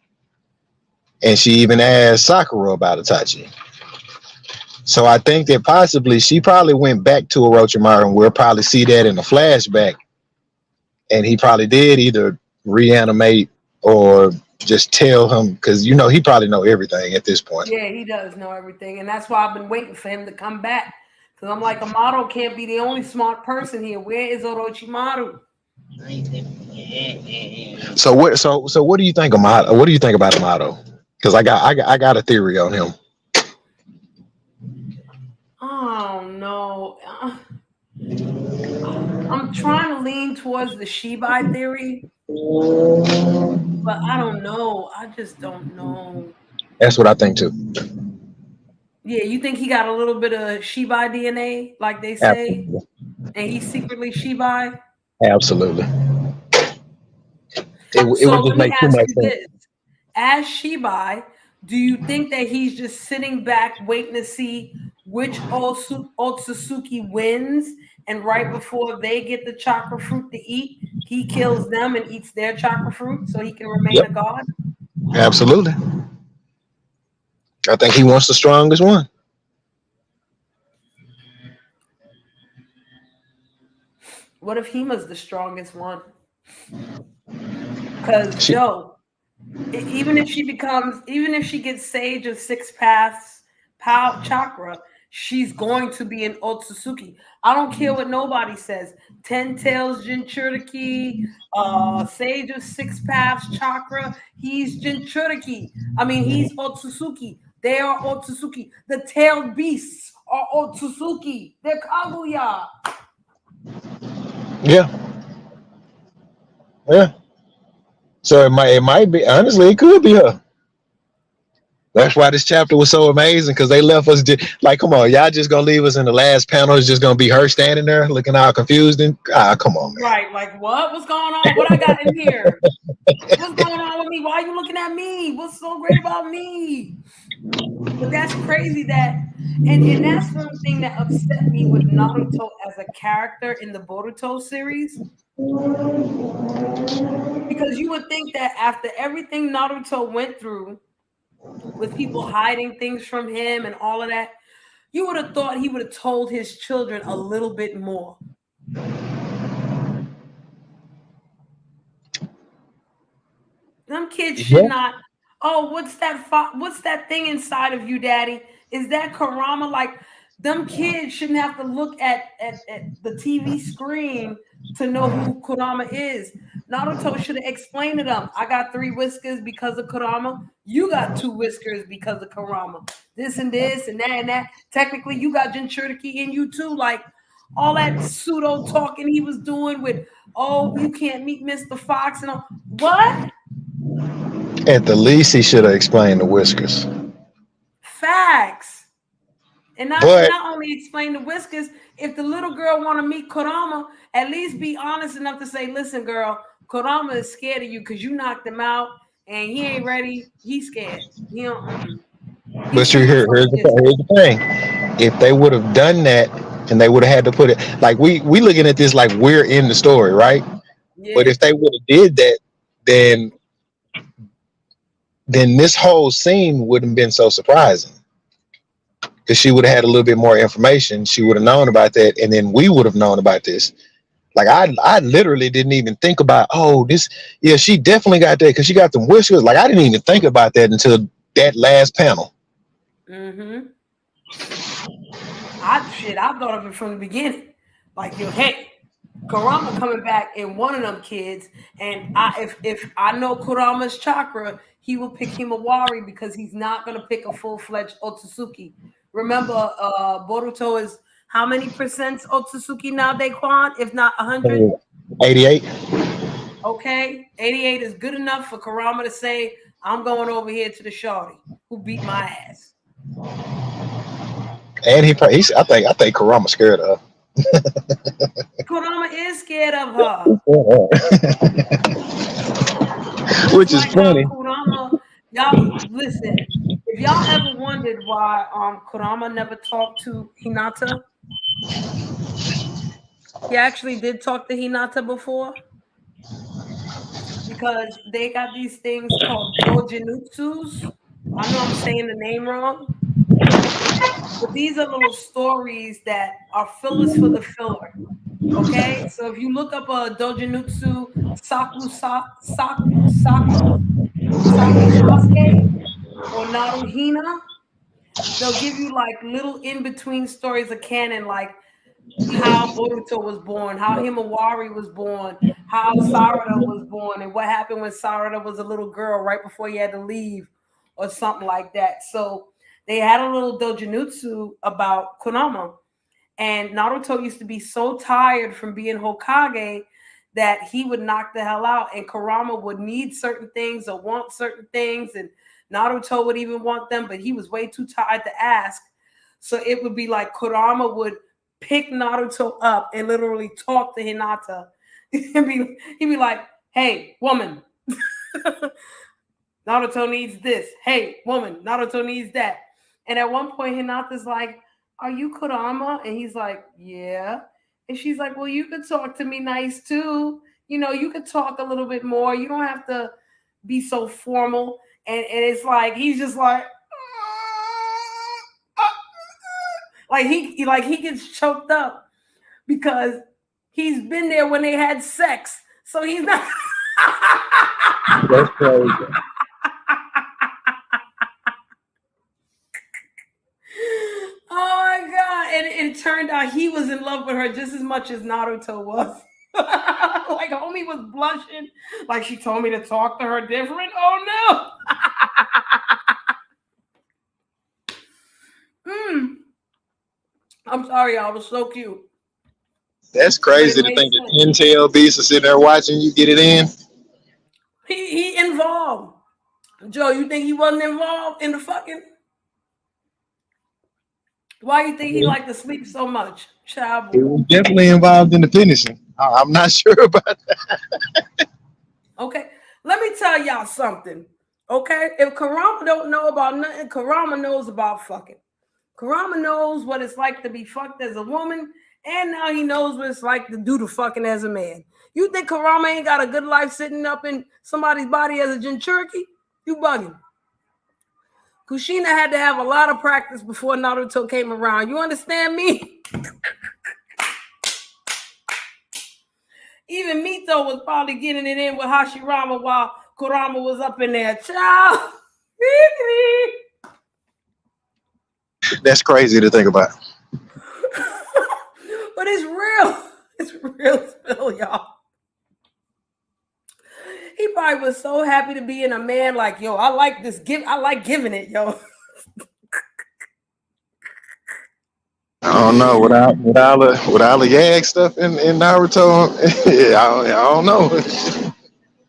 and she even asked Sakura about Itachi. So I think that possibly she probably went back to Orochimaru, and we'll probably see that in the flashback. And he probably did either reanimate or just tell him, because he probably know everything at this point. Yeah, he does know everything, and that's why I've been waiting for him to come back. Because I'm like, Amato can't be the only smart person here. Where is Orochimaru? So what do you think Amato? What do you think about Amato? Because I got a theory on him. Oh no. I'm trying to lean towards the Shibai theory, but I don't know. I just don't know. That's what I think too. Yeah, you think he got a little bit of Shibai DNA, like they say, Absolutely. and he's secretly Shibai? Absolutely. It So would just let me make too ask much you sense. this. As Shibai, do you think that he's just sitting back waiting to see which Otsutsuki wins? And right before they get the chakra fruit to eat, he kills them and eats their chakra fruit so he can remain Yep. a god? Absolutely. I think he wants the strongest one. What if Hima's the strongest one? Because, She, Joe, even if she gets Sage of Six Paths power chakra, she's going to be an Otsutsuki. I don't care what nobody says. Ten Tails Jinchuriki, Sage of Six Paths chakra, he's Jinchuriki. I mean, he's Otsutsuki. They are Otsutsuki. The tailed beasts are Otsutsuki. They're Kaguya. yeah, yeah. So it might be, honestly, it could be her. That's why this chapter was so amazing, because they left us like, come on, y'all just gonna leave us in the last panel? It's just gonna be her standing there looking all confused, and come on, man. Right, like what? What's going on? What I got in here? What's going on with me? Why are you looking at me? What's so great about me? But that's crazy and that's one thing that upset me with Naruto as a character in the Boruto series. Because you would think that after everything Naruto went through with people hiding things from him and all of that, you would have thought he would have told his children a little bit more. Them kids should Yeah. not. Oh, what's that thing inside of you, Daddy? Is that Kurama? Like them kids shouldn't have to look at the TV screen to know who Kurama is. Naruto should have explained to them. I got 3 whiskers because of Kurama. You got 2 whiskers because of Kurama. This and this and that and that. Technically, you got Jinchuriki in you too. Like all that pseudo talking he was doing with, oh, you can't meet Mr. Fox and all. What? At the least, he should have explained the whiskers. Facts. And But not only explain the whiskers, if the little girl want to meet Kurama, at least be honest enough to say, listen, girl, Kurama is scared of you because you knocked him out and he ain't ready. He's scared. He don't, he's but you taking here's some of this. here's the thing. If they would have done that, and they would have had to put it like we looking at this like we're in the story, right? But Yeah. if they would have did that, then this whole scene wouldn't have been so surprising. because she would have had a little bit more information. She would have known about that, and then we would have known about this. Like I literally didn't even think about, oh, this, yeah, she definitely got that because she got them whiskers. Like I didn't even think about that until that last panel. Mm-hmm. I thought of it from the beginning. Like, yo, hey, Kurama coming back in one of them kids, and if I know Kurama's chakra, he will pick Himawari because he's not gonna pick a full-fledged Otsutsuki. Remember, Boruto is how many percent Otsutsuki now, Daquan? If not 100? 88. Okay, 88 is good enough for Kurama to say, I'm going over here to the shorty who beat my ass. And he's I think Kurama's scared of her. Kurama is scared of her. Which is funny. Kurama, y'all listen. If y'all ever wondered why Kurama never talked to Hinata, he actually did talk to Hinata before. Because they got these things called dojinutsus. I know I'm saying the name wrong. But these are little stories that are fillers for the filler. Okay? So if you look up a dojinutsu saku sasuke or naruhina, they'll give you like little in-between stories of canon, like how Boruto was born, how Himawari was born, how Sarada was born, and what happened when Sarada was a little girl right before he had to leave, or something like that. So they had a little dojinutsu about Kurama, and Naruto used to be so tired from being Hokage that he would knock the hell out, and Kurama would need certain things or want certain things, and Naruto would even want them, but he was way too tired to ask. So it would be like Kurama would pick Naruto up and literally talk to Hinata. He'd be like, hey, woman, Naruto needs this. Hey, woman, Naruto needs that. And at one point, Hinata's like, are you Kurama? And he's like, yeah. And she's like, well, you could talk to me nice too. You know, you could talk a little bit more. You don't have to be so formal. And it's like, he's just like he gets choked up because he's been there when they had sex. So he's not. That's crazy. Oh my god. And it turned out he was in love with her just as much as Naruto was. Like homie was blushing. Like she told me to talk to her different. Oh no. I'm sorry, I was so cute. That's crazy to think that Intel beasts are sitting there watching you get it in. He involved. Joe, you think he wasn't involved in the fucking? Why you think he liked to sleep so much? Child. He was definitely involved in the finishing. I'm not sure about that. Okay, let me tell y'all something. Okay, if Kurama don't know about nothing, Kurama knows about fucking. Kurama knows what it's like to be fucked as a woman, and now he knows what it's like to do the fucking as a man. You think Kurama ain't got a good life sitting up in somebody's body as a Jinchuriki? You bugging. Kushina had to have a lot of practice before Naruto came around. You understand me? Even Mito was probably getting it in with Hashirama while Kurama was up in there. Child. That's crazy to think about. But it's real. It's real still, y'all. He probably was so happy to be in a man like, yo, I like this gift. I like giving it, yo. I don't know. With all the Yag stuff in Naruto, yeah, I don't know.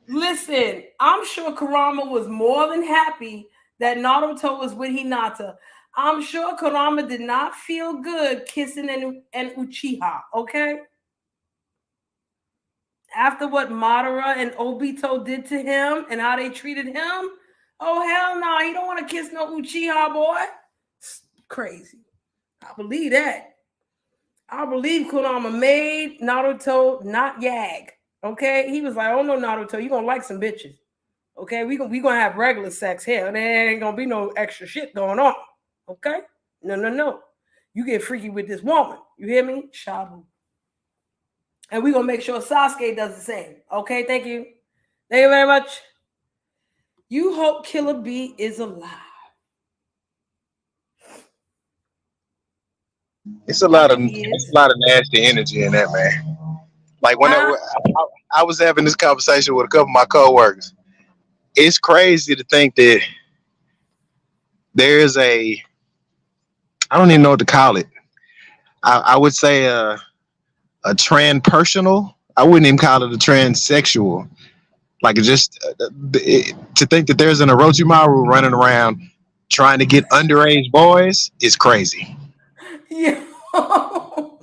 Listen, I'm sure Kurama was more than happy that Naruto was with Hinata. I'm sure Kurama did not feel good kissing an Uchiha, okay? After what Madara and Obito did to him and how they treated him, oh, hell no, he don't want to kiss no Uchiha, boy. It's crazy. I believe that. I believe Kurama made Naruto not Yag, okay? He was like, oh, no, Naruto, you're going to like some bitches, okay? We gonna have regular sex here. There ain't going to be no extra shit going on. Okay, No, no, no. You get freaky with this woman. You hear me? Shabu. And we're gonna make sure Sasuke does the same. Okay, thank you. Thank you very much. You hope Killer B is alive. It's a lot of nasty energy in that, man. Like when I was having this conversation with a couple of my coworkers, it's crazy to think that there is I don't even know what to call it. I would say a transpersonal. I wouldn't even call it a transsexual. Like to think that there's an Orochimaru running around trying to get underage boys is crazy. Yeah. But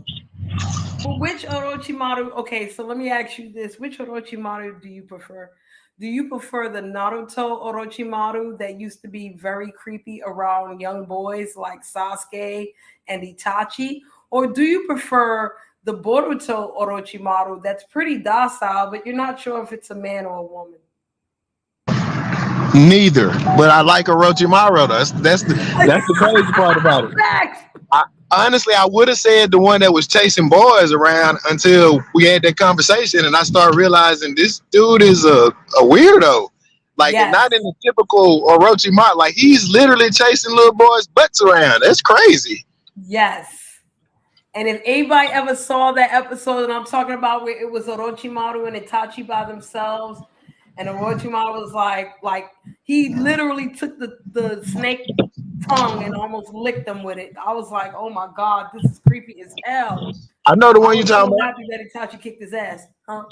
which Orochimaru? Okay, so let me ask you this: which Orochimaru do you prefer? Do you prefer the Naruto Orochimaru that used to be very creepy around young boys like Sasuke and Itachi, or do you prefer the Boruto Orochimaru that's pretty docile, but you're not sure if it's a man or a woman? Neither, but I like Orochimaru. That's the crazy part about it. Honestly, I would have said the one that was chasing boys around until we had that conversation, and I started realizing this dude is a weirdo. Like, yes. Not in the typical Orochimaru. Like, he's literally chasing little boys' butts around. That's crazy. Yes. And if anybody ever saw that episode that I'm talking about where it was Orochimaru and Itachi by themselves, and Orochimaru was like he literally took the snake tongue and almost licked them with it. I was like, oh my God, this is creepy as hell. I know the one you're talking about. Happy that Itachi kicked his ass, huh?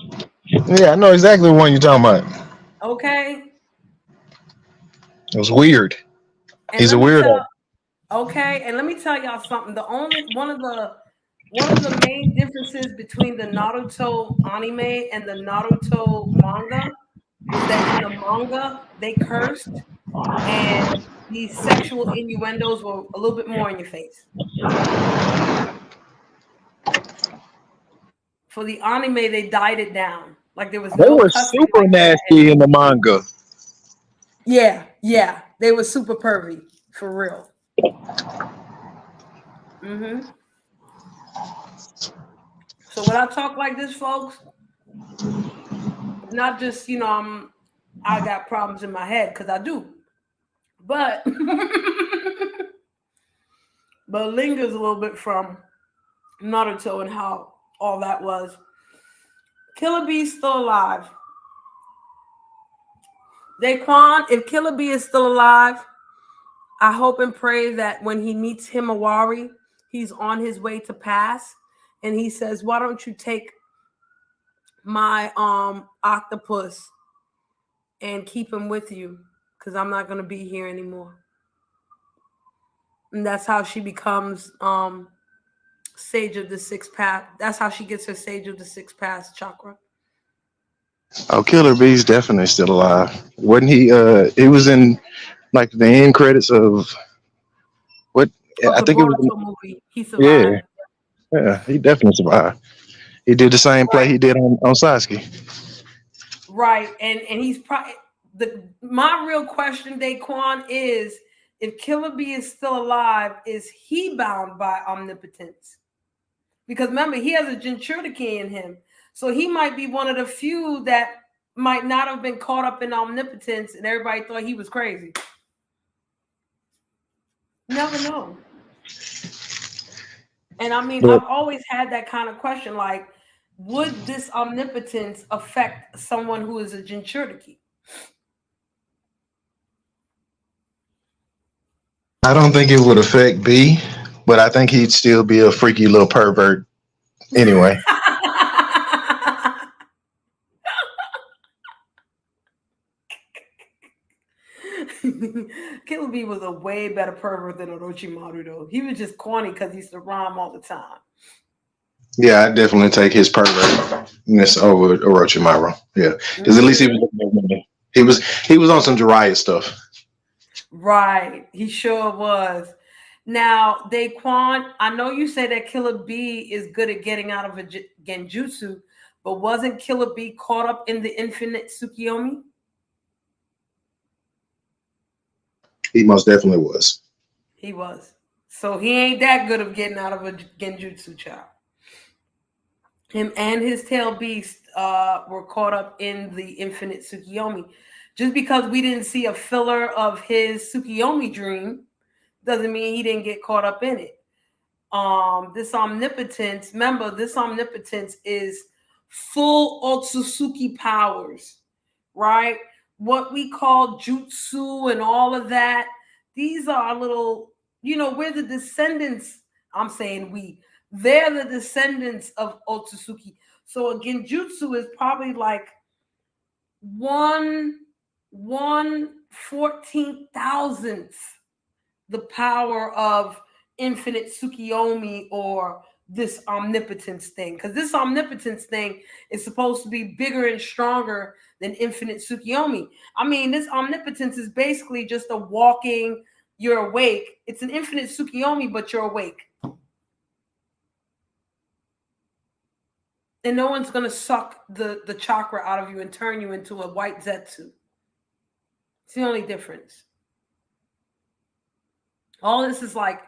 Yeah, I know exactly the one you're talking about. Okay. It was weird. And he's a weirdo. Okay, and let me tell y'all something. One of the main differences between the Naruto anime and the Naruto manga was that in the manga they cursed and these sexual innuendos were a little bit more in your face. For the anime, they died it down. Like there was no. They were super nasty in the manga. Yeah, they were super pervy for real. Mm-hmm. So when I talk like this, folks, not just I got problems in my head because I do, but but lingers a little bit from Naruto and how all that was. Killer Bee's still alive. Daquan, if Killer Bee is still alive, I hope and pray that when he meets Himawari, he's on his way to pass, and he says, "Why don't you take my octopus and keep him with you? Because I'm not gonna be here anymore." And that's how she becomes Sage of the Sixth Path. That's how she gets her Sage of the Sixth Path chakra. Oh, Killer Bee's definitely still alive. Wasn't he? He was in like the end credits of what? I think it was the movie. He survived. Yeah, he definitely survived. He did the same play he did on Sasuke. Right, and he's probably my real question, Daquan, is if Killer Bee is still alive, is he bound by omnipotence? Because remember, he has a Jinchuriki in him. So he might be one of the few that might not have been caught up in omnipotence and everybody thought he was crazy. Never know. And I mean, I've always had that kind of question, like, would this omnipotence affect someone who is a Jinchuriki? I don't think it would affect B, but I think he'd still be a freaky little pervert anyway. Killer Bee was a way better pervert than Orochimaru, though. He was just corny because he used to rhyme all the time. Yeah, I'd definitely take his pervertness over Orochimaru. Yeah, because at least he was on some Jiraiya stuff. Right, he sure was. Now, Daquan, I know you say that Killer Bee is good at getting out of a genjutsu, but wasn't Killer Bee caught up in the infinite Tsukiyomi? He most definitely was. He was. So he ain't that good of getting out of a genjutsu, child. Him and his tail beast were caught up in the infinite Tsukiyomi. Just because we didn't see a filler of his Tsukiyomi dream doesn't mean he didn't get caught up in it. This omnipotence, remember, this omnipotence is full Otsutsuki powers, right? What we call jutsu and all of that, these are little, we're the descendants. I'm saying they're the descendants of Otsutsuki. So again, jutsu is probably like 1/14,000th the power of infinite Tsukiyomi or this omnipotence thing. Because this omnipotence thing is supposed to be bigger and stronger than infinite Tsukiyomi. I mean, this omnipotence is basically just a walking, you're awake. It's an infinite Tsukiyomi, but you're awake. And no one's going to suck the chakra out of you and turn you into a white Zetsu. It's the only difference. All this is like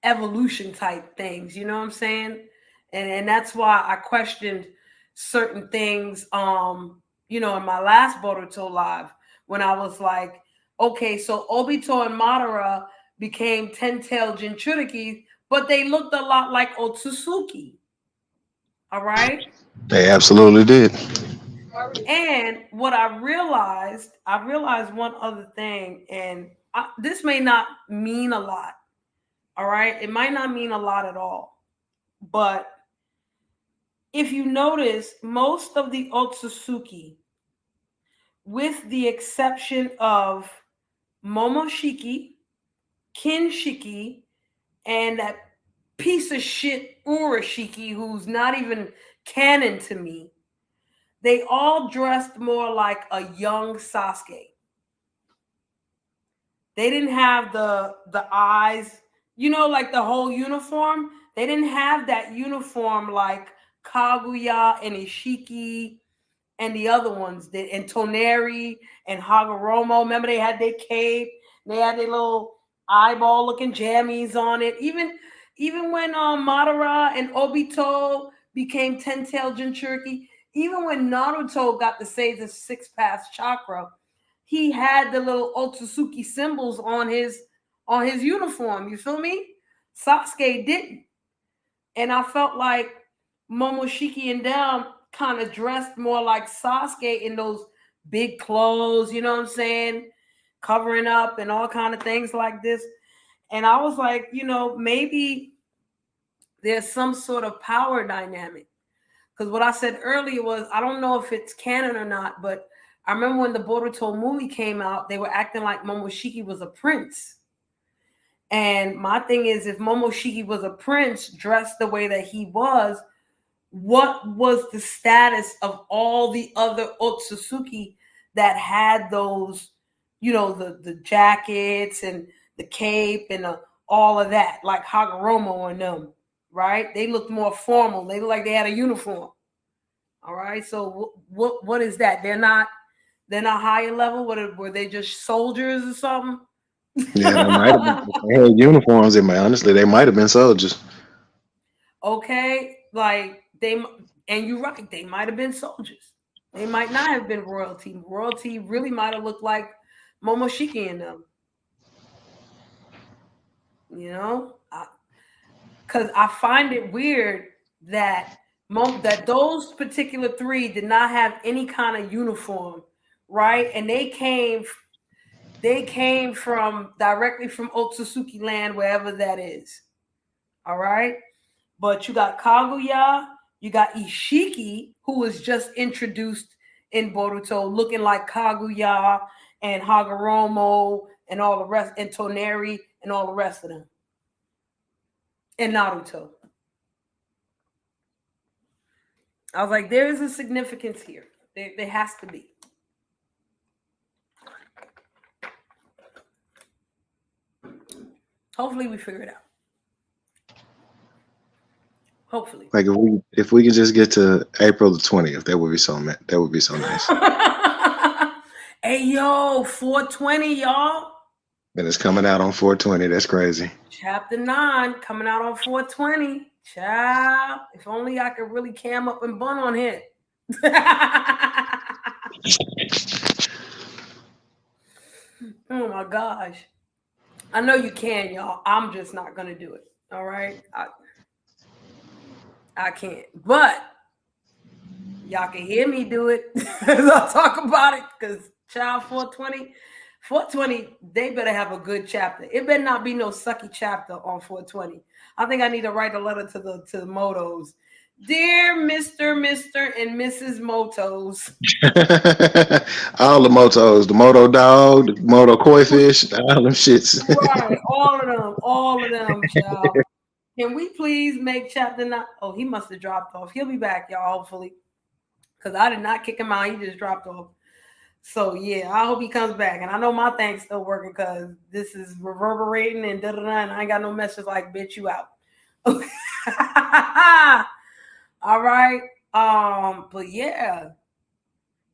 evolution type things, you know what I'm saying? And that's why I questioned certain things, in my last Boruto live, when I was like, okay, so Obito and Madara became 10-tailed Jinchuriki, but they looked a lot like Otsutsuki. All right? They absolutely did. And what I realized one other thing, and this may not mean a lot. All right? It might not mean a lot at all. But if you notice, most of the Otsutsuki, with the exception of Momoshiki, Kinshiki, and that piece of shit Urashiki, who's not even canon to me, they all dressed more like a young Sasuke. They didn't have the eyes, like the whole uniform. They didn't have that uniform like Kaguya and Ishiki and the other ones did, and Toneri and Hagoromo. Remember, they had their cape, they had their little eyeball looking jammies on it. Even when Madara and Obito became 10-tailed Jinchuriki, even when Naruto got to say the 6-path chakra, he had the little Otsutsuki symbols on his uniform. You feel me? Sasuke didn't. And I felt like Momoshiki and them kind of dressed more like Sasuke in those big clothes, you know what I'm saying? Covering up and all kind of things like this. And I was like, maybe there's some sort of power dynamic. Because what I said earlier was, I don't know if it's canon or not, but I remember when the Boruto movie came out, they were acting like Momoshiki was a prince. And my thing is, if Momoshiki was a prince dressed the way that he was, what was the status of all the other Otsutsuki that had those, the jackets and the cape and all of that, like Hagoromo and them, right? They looked more formal. They looked like they had a uniform. All right. So what is that? They're not higher level. Were they just soldiers or something? Yeah, they might have been. If they had uniforms. They might have been soldiers. Okay, like and you're right. They might have been soldiers. They might not have been royalty. Royalty really might have looked like Momoshiki and them. Because I find it weird that those particular three did not have any kind of uniform, right? And they came from directly from Otsutsuki land, wherever that is. All right. But you got Kaguya, you got Ishiki, who was just introduced in Boruto, looking like Kaguya and Hagoromo and all the rest, and Toneri and all the rest of them. And Naruto. I was like, there is a significance here. There has to be. Hopefully we figure it out. Hopefully. Like if we could just get to April the 20th, that would be so nice. Hey yo, 420, y'all. And it's coming out on 420. That's crazy. Chapter 9 coming out on 420. Child, if only I could really cam up and bun on hit. Oh my gosh. I know you can, y'all. I'm just not gonna do it. All right. I can't. But y'all can hear me do it as I talk about it. Cause child 420, 420, they better have a good chapter. It better not be no sucky chapter on 420. I think I need to write a letter to the motos. Dear Mr. and Mrs. Motos. All the motos, the moto dog, the moto koi fish, all them shits. Right, all of them, child. Can we please make chapter 9? Oh, he must have dropped off. He'll be back, y'all, hopefully. Because I did not kick him out. He just dropped off. So yeah, I hope he comes back. And I know my thing's still working because this is reverberating and da da da. And I ain't got no message like bitch you out. All right. But yeah.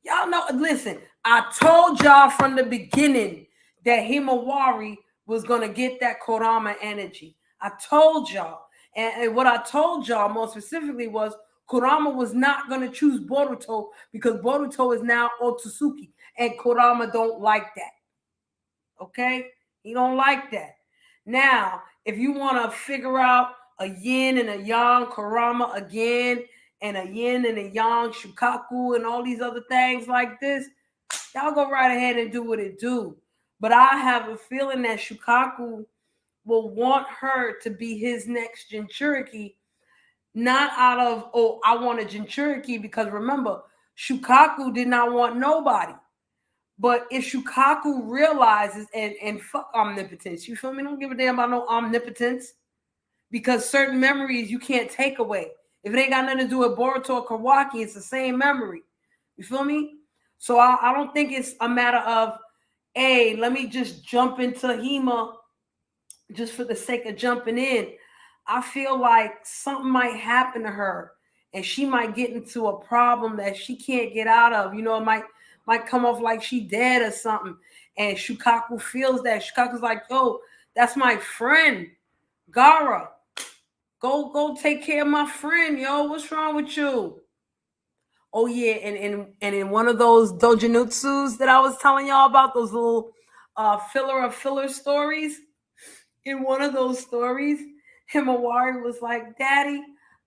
Y'all know, listen, I told y'all from the beginning that Himawari was gonna get that Kurama energy. I told y'all. And what I told y'all more specifically was Kurama was not gonna choose Boruto because Boruto is now Otsutsuki. And Kurama don't like that. Okay? He don't like that. Now, if you want to figure out a yin and a yang Kurama again, and a yin and a yang Shukaku and all these other things like this, y'all go right ahead and do what it do. But I have a feeling that Shukaku will want her to be his next Jinchuriki, not out of, oh, I want a Jinchuriki, because remember, Shukaku did not want nobody. But if Shukaku realizes and fuck omnipotence, you feel me? Don't give a damn about no omnipotence, because certain memories you can't take away. If it ain't got nothing to do with Boruto or Kawaki, it's the same memory. You feel me? So I don't think it's a matter of, hey, let me just jump into HIMA just for the sake of jumping in. I feel like something might happen to her and she might get into a problem that she can't get out of. You know, it might come off like she dead or something. And Shukaku feels that. Shukaku's like, yo, that's my friend, Gara. Go take care of my friend, yo. What's wrong with you? Oh yeah, and in one of those dojinutsus that I was telling y'all about, those little filler stories, in one of those stories, Himawari was like, Daddy,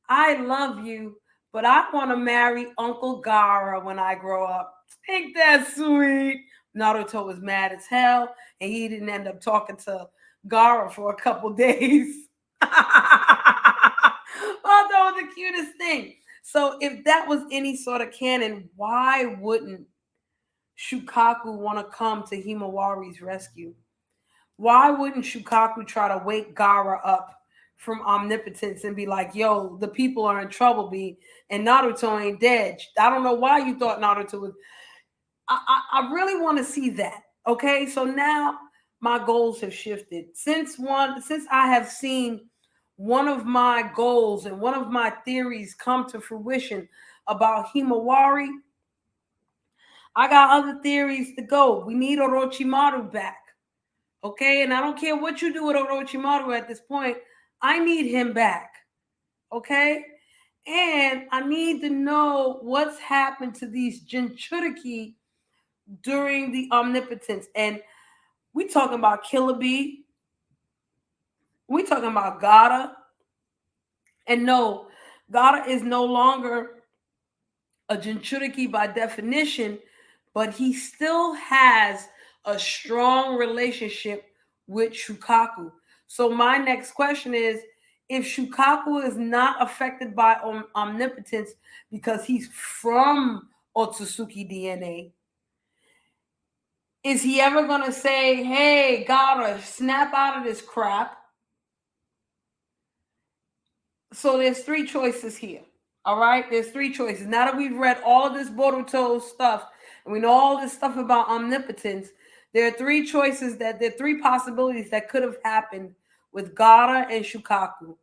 I love you, but I want to marry Uncle Gara when I grow up. Ain't that sweet? Naruto was mad as hell, and he didn't end up talking to Gara for a couple days. Oh, that was the cutest thing. So if that was any sort of canon, why wouldn't Shukaku want to come to Himawari's rescue? Why wouldn't Shukaku try to wake Gara up from omnipotence and be like, yo, the people are in trouble, B, and Naruto ain't dead? I don't know why you thought Naruto was. I really want to see that. Okay, so now my goals have shifted. Since I have seen one of my goals and one of my theories come to fruition about Himawari, I got other theories to go. We need Orochimaru back. Okay, and I don't care what you do with Orochimaru at this point. I need him back. Okay, and I need to know what's happened to these Jinchuriki during the omnipotence. And we talking about Killer Bee. We talking about Gata. And no, Gata is no longer a Jinchuriki by definition, but he still has a strong relationship with Shukaku. So my next question is, if Shukaku is not affected by omnipotence because he's from Otsutsuki DNA, is he ever going to say, hey, Gara, snap out of this crap? So there's three choices here. All right, there's three choices. Now that we've read all of this Boruto stuff and we know all this stuff about omnipotence, there are three choices, there are three possibilities that could have happened with Gara and Shukaku.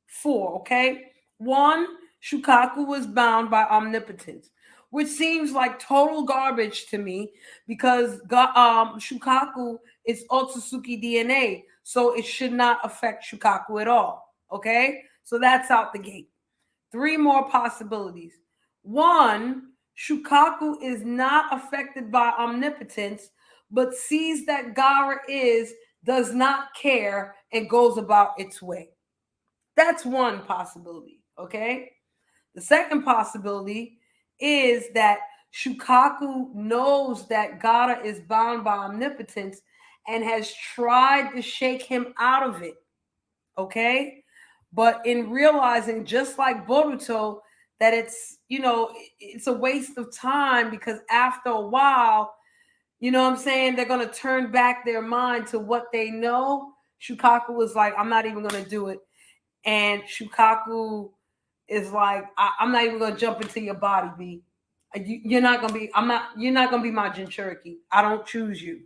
Four, okay? One, Shukaku was bound by omnipotence. which seems like total garbage to me because Shukaku is Otsutsuki DNA, so it should not affect Shukaku at all. Okay, so that's out the gate. 3 more possibilities. 1, Shukaku is not affected by omnipotence, but sees that Gara is, does not care, and goes about its way. That's one possibility, okay? The second possibility is that Shukaku knows that Gara is bound by omnipotence and has tried to shake him out of it, okay? But in realizing, just like Boruto, that it's, it's a waste of time because after a while, you know what I'm saying, they're going to turn back their mind to what they know. Shukaku was like, I'm not even going to do it. And Shukaku is like, I'm not even going to jump into your body, B. You're not going to be, you're not going to be my Jinchuriki. I don't choose you.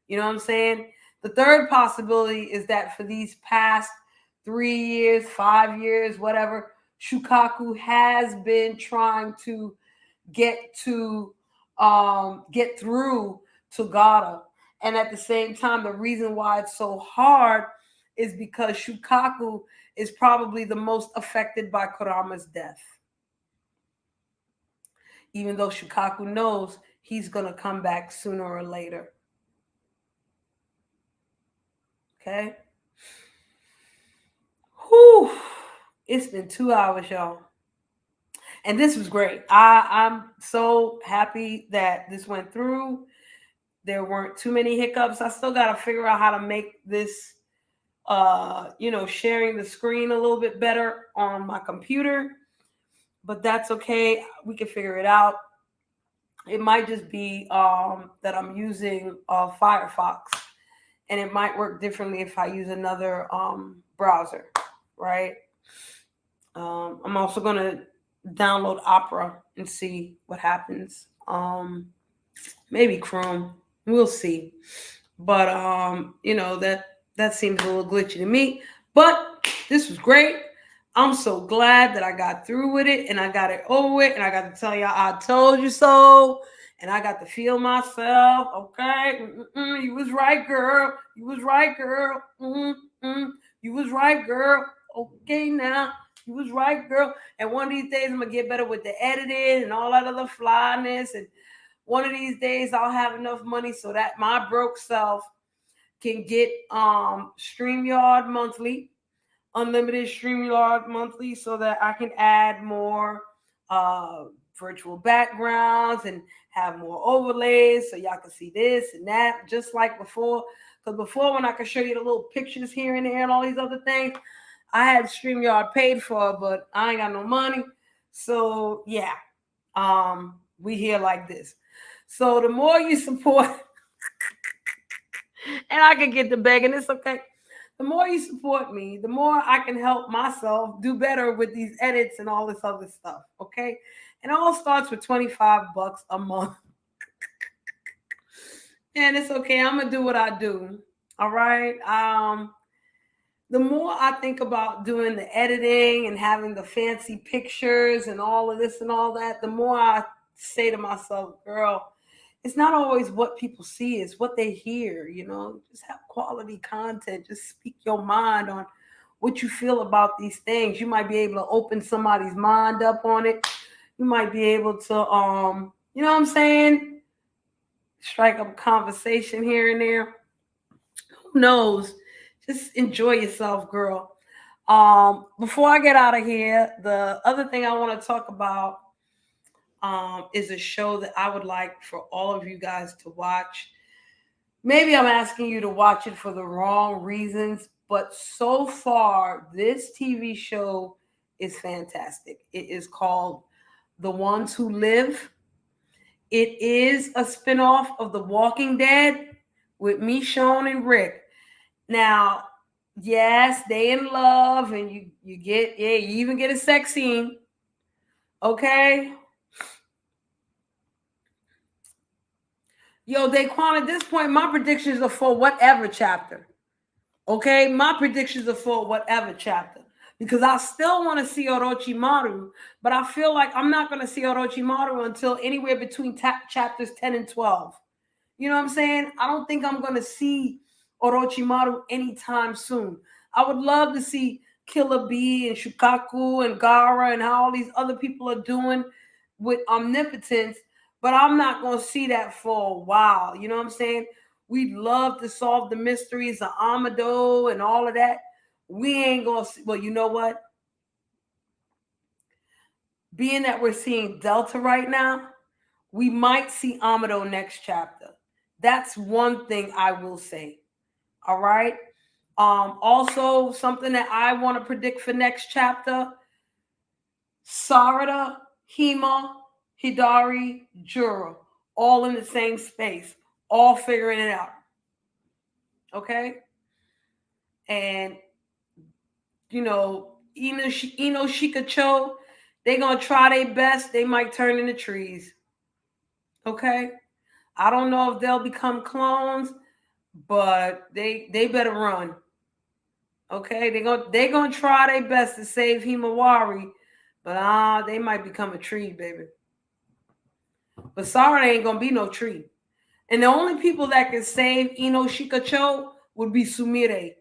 You know what I'm saying? The third possibility is that for these past 3 years, 5 years, whatever, Shukaku has been trying to get through to Gara. And at the same time, the reason why it's so hard is because Shukaku is probably the most affected by Kurama's death. Even though Shukaku knows he's going to come back sooner or later. Okay? Whew. It's been 2 hours, y'all. And this was great. I'm so happy that this went through. There weren't too many hiccups. I still got to figure out how to make this, sharing the screen a little bit better on my computer. But that's okay. We can figure it out. It might just be that I'm using Firefox. And it might work differently if I use another browser, right? I'm also going to download Opera and see what happens. Maybe Chrome. We'll see. But that seems a little glitchy to me. But this was great. I'm so glad that I got through with it and I got it over with and I got to tell y'all I told you so. And I got to feel myself. Okay. You was right, girl. You was right, girl. You was right, girl. Okay, now. You was right, girl. And one of these days, I'm going to get better with the editing and all that other flyness. And one of these days, I'll have enough money so that my broke self can get StreamYard monthly, unlimited StreamYard monthly, so that I can add more virtual backgrounds and have more overlays so y'all can see this and that, just like before. Because before, when I could show you the little pictures here and there and all these other things, I had StreamYard paid for, but I ain't got no money. So yeah, we here like this. So the more you support, and I can get the begging, it's okay. The more you support me, the more I can help myself do better with these edits and all this other stuff. Okay. And it all starts with $25 a month. And it's okay. I'm gonna do what I do. All right. The more I think about doing the editing and having the fancy pictures and all of this and all that, the more I say to myself, girl, it's not always what people see, it's what they hear, just have quality content, just speak your mind on what you feel about these things. You might be able to open somebody's mind up on it. You might be able to, you know what I'm saying? Strike up a conversation here and there. Who knows? Just enjoy yourself, girl. Before I get out of here, the other thing I want to talk about is a show that I would like for all of you guys to watch. Maybe I'm asking you to watch it for the wrong reasons, but so far, this TV show is fantastic. It is called The Ones Who Live. It is a spinoff of The Walking Dead with Michonne and Rick. Now, yes, they in love, and you even get a sex scene. Okay. Yo, Daquan, at this point, my predictions are for whatever chapter. Okay? My predictions are for whatever chapter. because I still want to see Orochimaru, but I feel like I'm not going to see Orochimaru until anywhere between chapters 10 and 12. You know what I'm saying? I don't think I'm going to see Orochimaru anytime soon. I would love to see Killer Bee and Shukaku and Gaara and how all these other people are doing with omnipotence, but I'm not going to see that for a while. You know what I'm saying? We'd love to solve the mysteries of Amado and all of that. We ain't going to see. Well, you know what? Being that we're seeing Delta right now, we might see Amado next chapter. That's one thing I will say. All right. Also, something that I want to predict for next chapter: Sarada, Hima, Hidari, Jura, all in the same space, all figuring it out. Okay. And you know, Ino Shikacho, they gonna try their best. They might turn into trees. Okay. I don't know if they'll become clones, but they better run. Okay, they're gonna try their best to save Himawari, but they might become a tree, baby. But Sarada ain't gonna be no tree. And the only people that can save Ino Shikacho would be Sumire.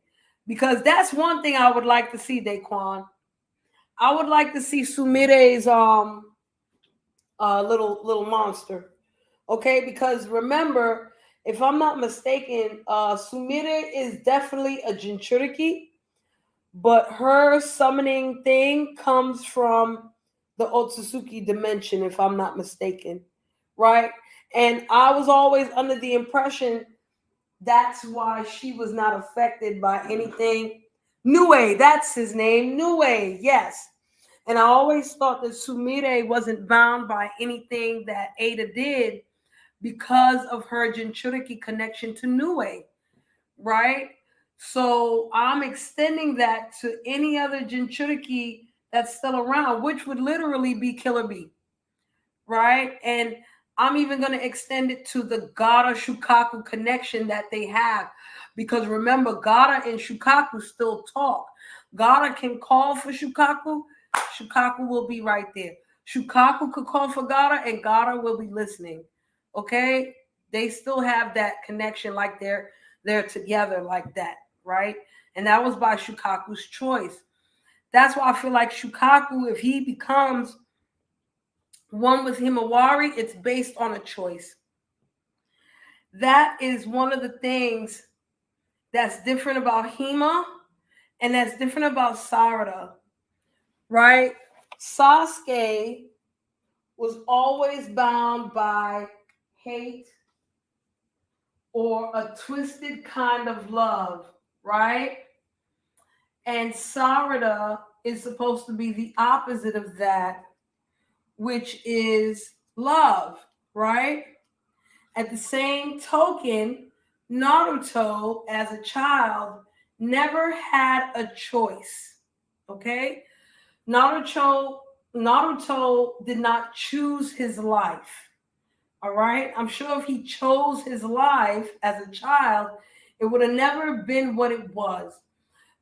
Because that's one thing I would like to see, Daquan. I would like to see Sumire's little monster. Okay, because remember, if I'm not mistaken, Sumire is definitely a Jinchuriki, but her summoning thing comes from the Otsutsuki dimension, if I'm not mistaken, right? And I was always under the impression that's why she was not affected by anything. Nue, that's his name, Nue, yes. And I always thought that Sumire wasn't bound by anything that Ada did because of her Jinchuriki connection to Nue, right? So I'm extending that to any other Jinchuriki that's still around, which would literally be Killer Bee, right? And I'm even going to extend it to the Gaara Shukaku connection that they have. Because remember, Gaara and Shukaku still talk. Gaara can call for Shukaku, Shukaku will be right there. Shukaku could call for Gaara, and Gaara will be listening. Okay? They still have that connection, like they're together like that, right? And that was by Shukaku's choice. That's why I feel like Shukaku, if he becomes one with Himawari, it's based on a choice. That is one of the things that's different about Hima and that's different about Sarada, right? Sasuke was always bound by hate or a twisted kind of love, right? And Sarada is supposed to be the opposite of that, which is love, right? At the same token, Naruto, as a child, never had a choice. Okay? Naruto did not choose his life. All right? I'm sure if he chose his life as a child, it would have never been what it was.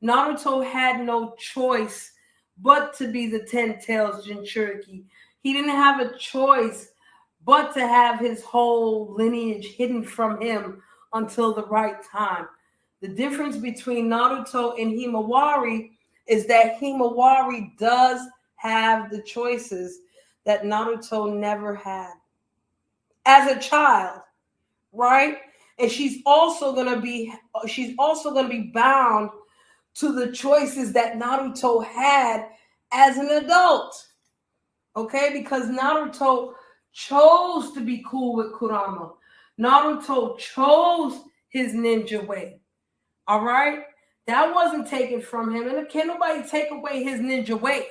Naruto had no choice but to be the 10 Tails Jinchuriki. He didn't have a choice but to have his whole lineage hidden from him until the right time. The difference between Naruto and Himawari is that Himawari does have the choices that Naruto never had as a child, right? And she's also gonna be bound to the choices that Naruto had as an adult. Okay, because Naruto chose to be cool with Kurama. Naruto chose his ninja way. All right? That wasn't taken from him. And can't nobody take away his ninja way.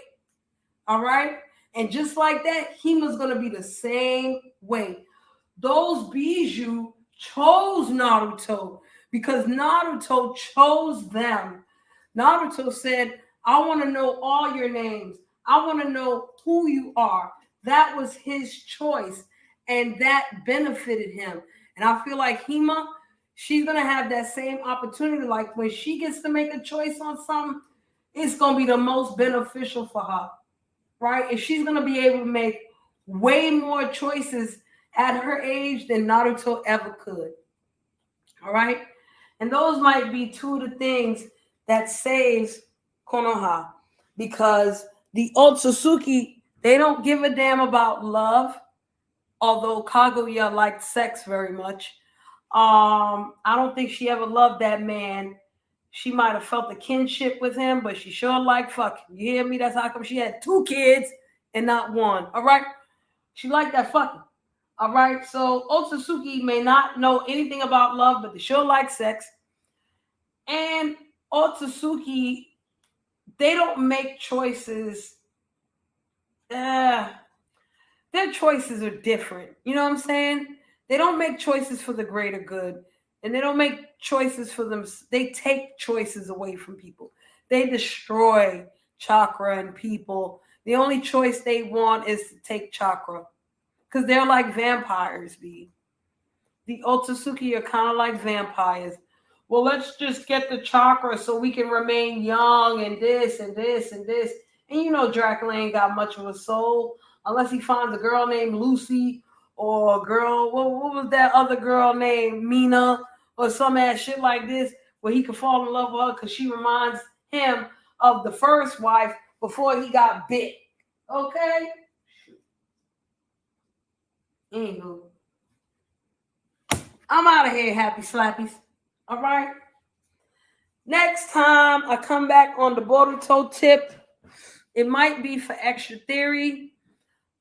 All right? And just like that, Hima's going to be the same way. Those Bijou chose Naruto because Naruto chose them. Naruto said, I want to know all your names. I want to know who you are. That was his choice, and that benefited him. And I feel like Hima, she's going to have that same opportunity. Like when she gets to make a choice on something, it's going to be the most beneficial for her, right? And she's going to be able to make way more choices at her age than Naruto ever could. All right? And those might be two of the things that saves Konoha, because the Otsutsuki, they don't give a damn about love, although Kaguya liked sex very much. I don't think she ever loved that man. She might have felt a kinship with him, but she sure liked fucking. You hear me? That's how come she had 2 kids and not 1. All right? She liked that fucking. All right? So Otsutsuki may not know anything about love, but they sure like sex. And Otsutsuki, they don't make choices. Their choices are different. You know what I'm saying? They don't make choices for the greater good. And they don't make choices for them. They take choices away from people. They destroy chakra and people. The only choice they want is to take chakra. Because they're like vampires, B. The Otsutsuki are kind of like vampires. Well, let's just get the chakra so we can remain young and this and this and this. And you know Dracula ain't got much of a soul unless he finds a girl named Lucy or a girl, what was that other girl named Mina or some ass shit like this where he could fall in love with her because she reminds him of the first wife before he got bit. Okay? Anywho. I'm out of here, happy slappies. All right? Next time I come back on the Boruto tip, it might be for extra theory.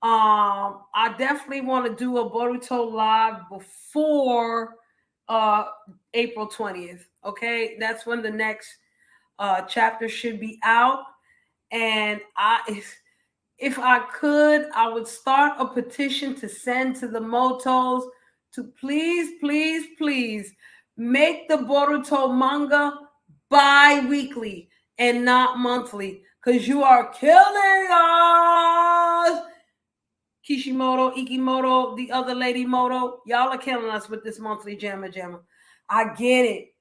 I definitely want to do a Boruto live before April 20th. Okay, that's when the next chapter should be out. And if I could, I would start a petition to send to the Motos to please, please, please make the Boruto manga bi-weekly and not monthly, because you are killing us. Kishimoto, Ikimoto, the other lady Moto, y'all are killing us with this monthly Jamma Jamma. I get it.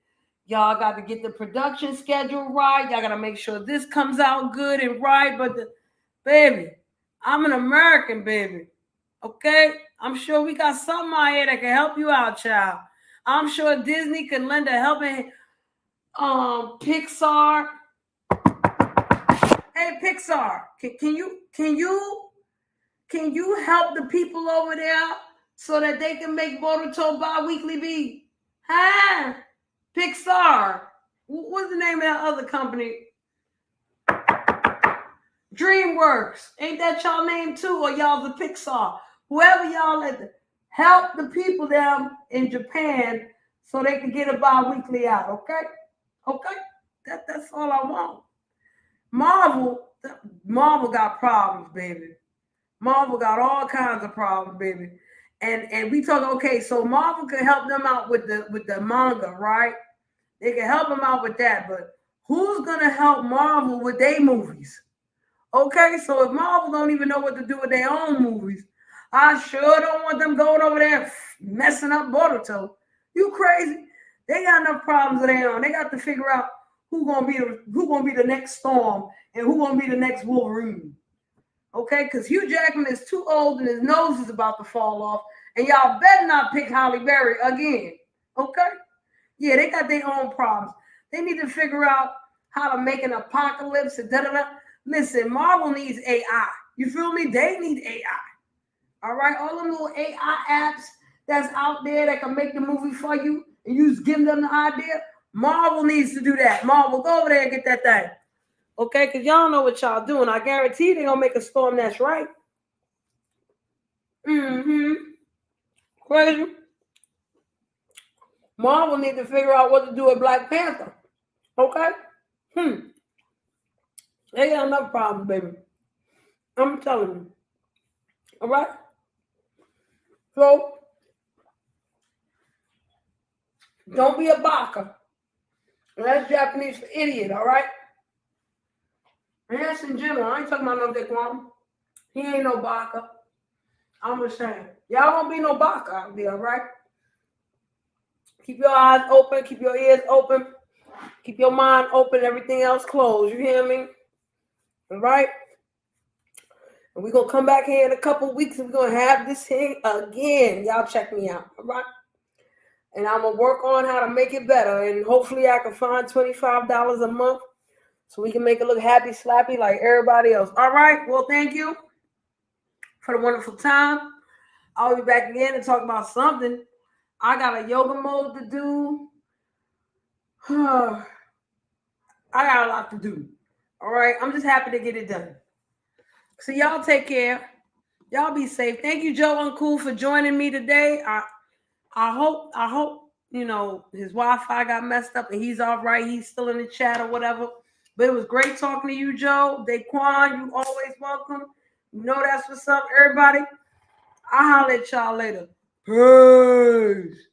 Y'all got to get the production schedule right. Y'all got to make sure this comes out good and right. But baby, I'm an American, baby. Okay? I'm sure we got something out here that can help you out, child. I'm sure Disney can lend a helping Pixar. Hey, Pixar, can you help the people over there so that they can make Boruto bi-weekly be? Huh? Pixar. What's the name of that other company? DreamWorks. Ain't that y'all name too? Or y'all the Pixar? Whoever y'all let help the people down in Japan so they can get a bi-weekly out, okay? Okay? That's all I want. Marvel got problems, baby. Marvel got all kinds of problems, baby. And we talk, okay, so Marvel can help them out with the manga, right? They can help them out with that, but who's gonna help Marvel with their movies? Okay, so if Marvel don't even know what to do with their own movies, I sure don't want them going over there messing up Boruto. You crazy? They got enough problems of their own. They got to figure out who gonna be the next Storm and who gonna be the next Wolverine. Okay, because Hugh Jackman is too old and his nose is about to fall off, and y'all better not pick Halle Berry again. Okay? Yeah, they got their own problems. They need to figure out how to make an apocalypse and da-da-da. Listen, Marvel needs AI. You feel me? They need AI. All right? All them little AI apps that's out there that can make the movie for you and you just give them the idea. Marvel needs to do that. Marvel, go over there and get that thing. Okay? Because y'all know what y'all doing. I guarantee they're going to make a Storm that's right. Crazy. Marvel need to figure out what to do with Black Panther. Okay? They got enough problems, baby. I'm telling you. All right? So, don't be a baka. That's Japanese for idiot, all right? And that's in general. I ain't talking about no Dick One. He ain't no baka. I'm just saying. Y'all won't be no baka out there, all right? Keep your eyes open. Keep your ears open. Keep your mind open, everything else closed. You hear me? All right? And we're going to come back here in a couple weeks and we're going to have this thing again. Y'all check me out. All right? And I'm going to work on how to make it better. And hopefully I can find $25 a month so we can make it look happy, slappy like everybody else. All right? Well, thank you for the wonderful time. I'll be back again and talk about something. I got a yoga mode to do. I got a lot to do. All right? I'm just happy to get it done. So y'all take care. Y'all be safe. Thank you, Joe Uncool, for joining me today. I hope you know his Wi-Fi got messed up and he's all right. He's still in the chat or whatever. But it was great talking to you, Joe. Daquan, you always welcome. You know that's what's up, everybody. I'll holler at y'all later. Peace.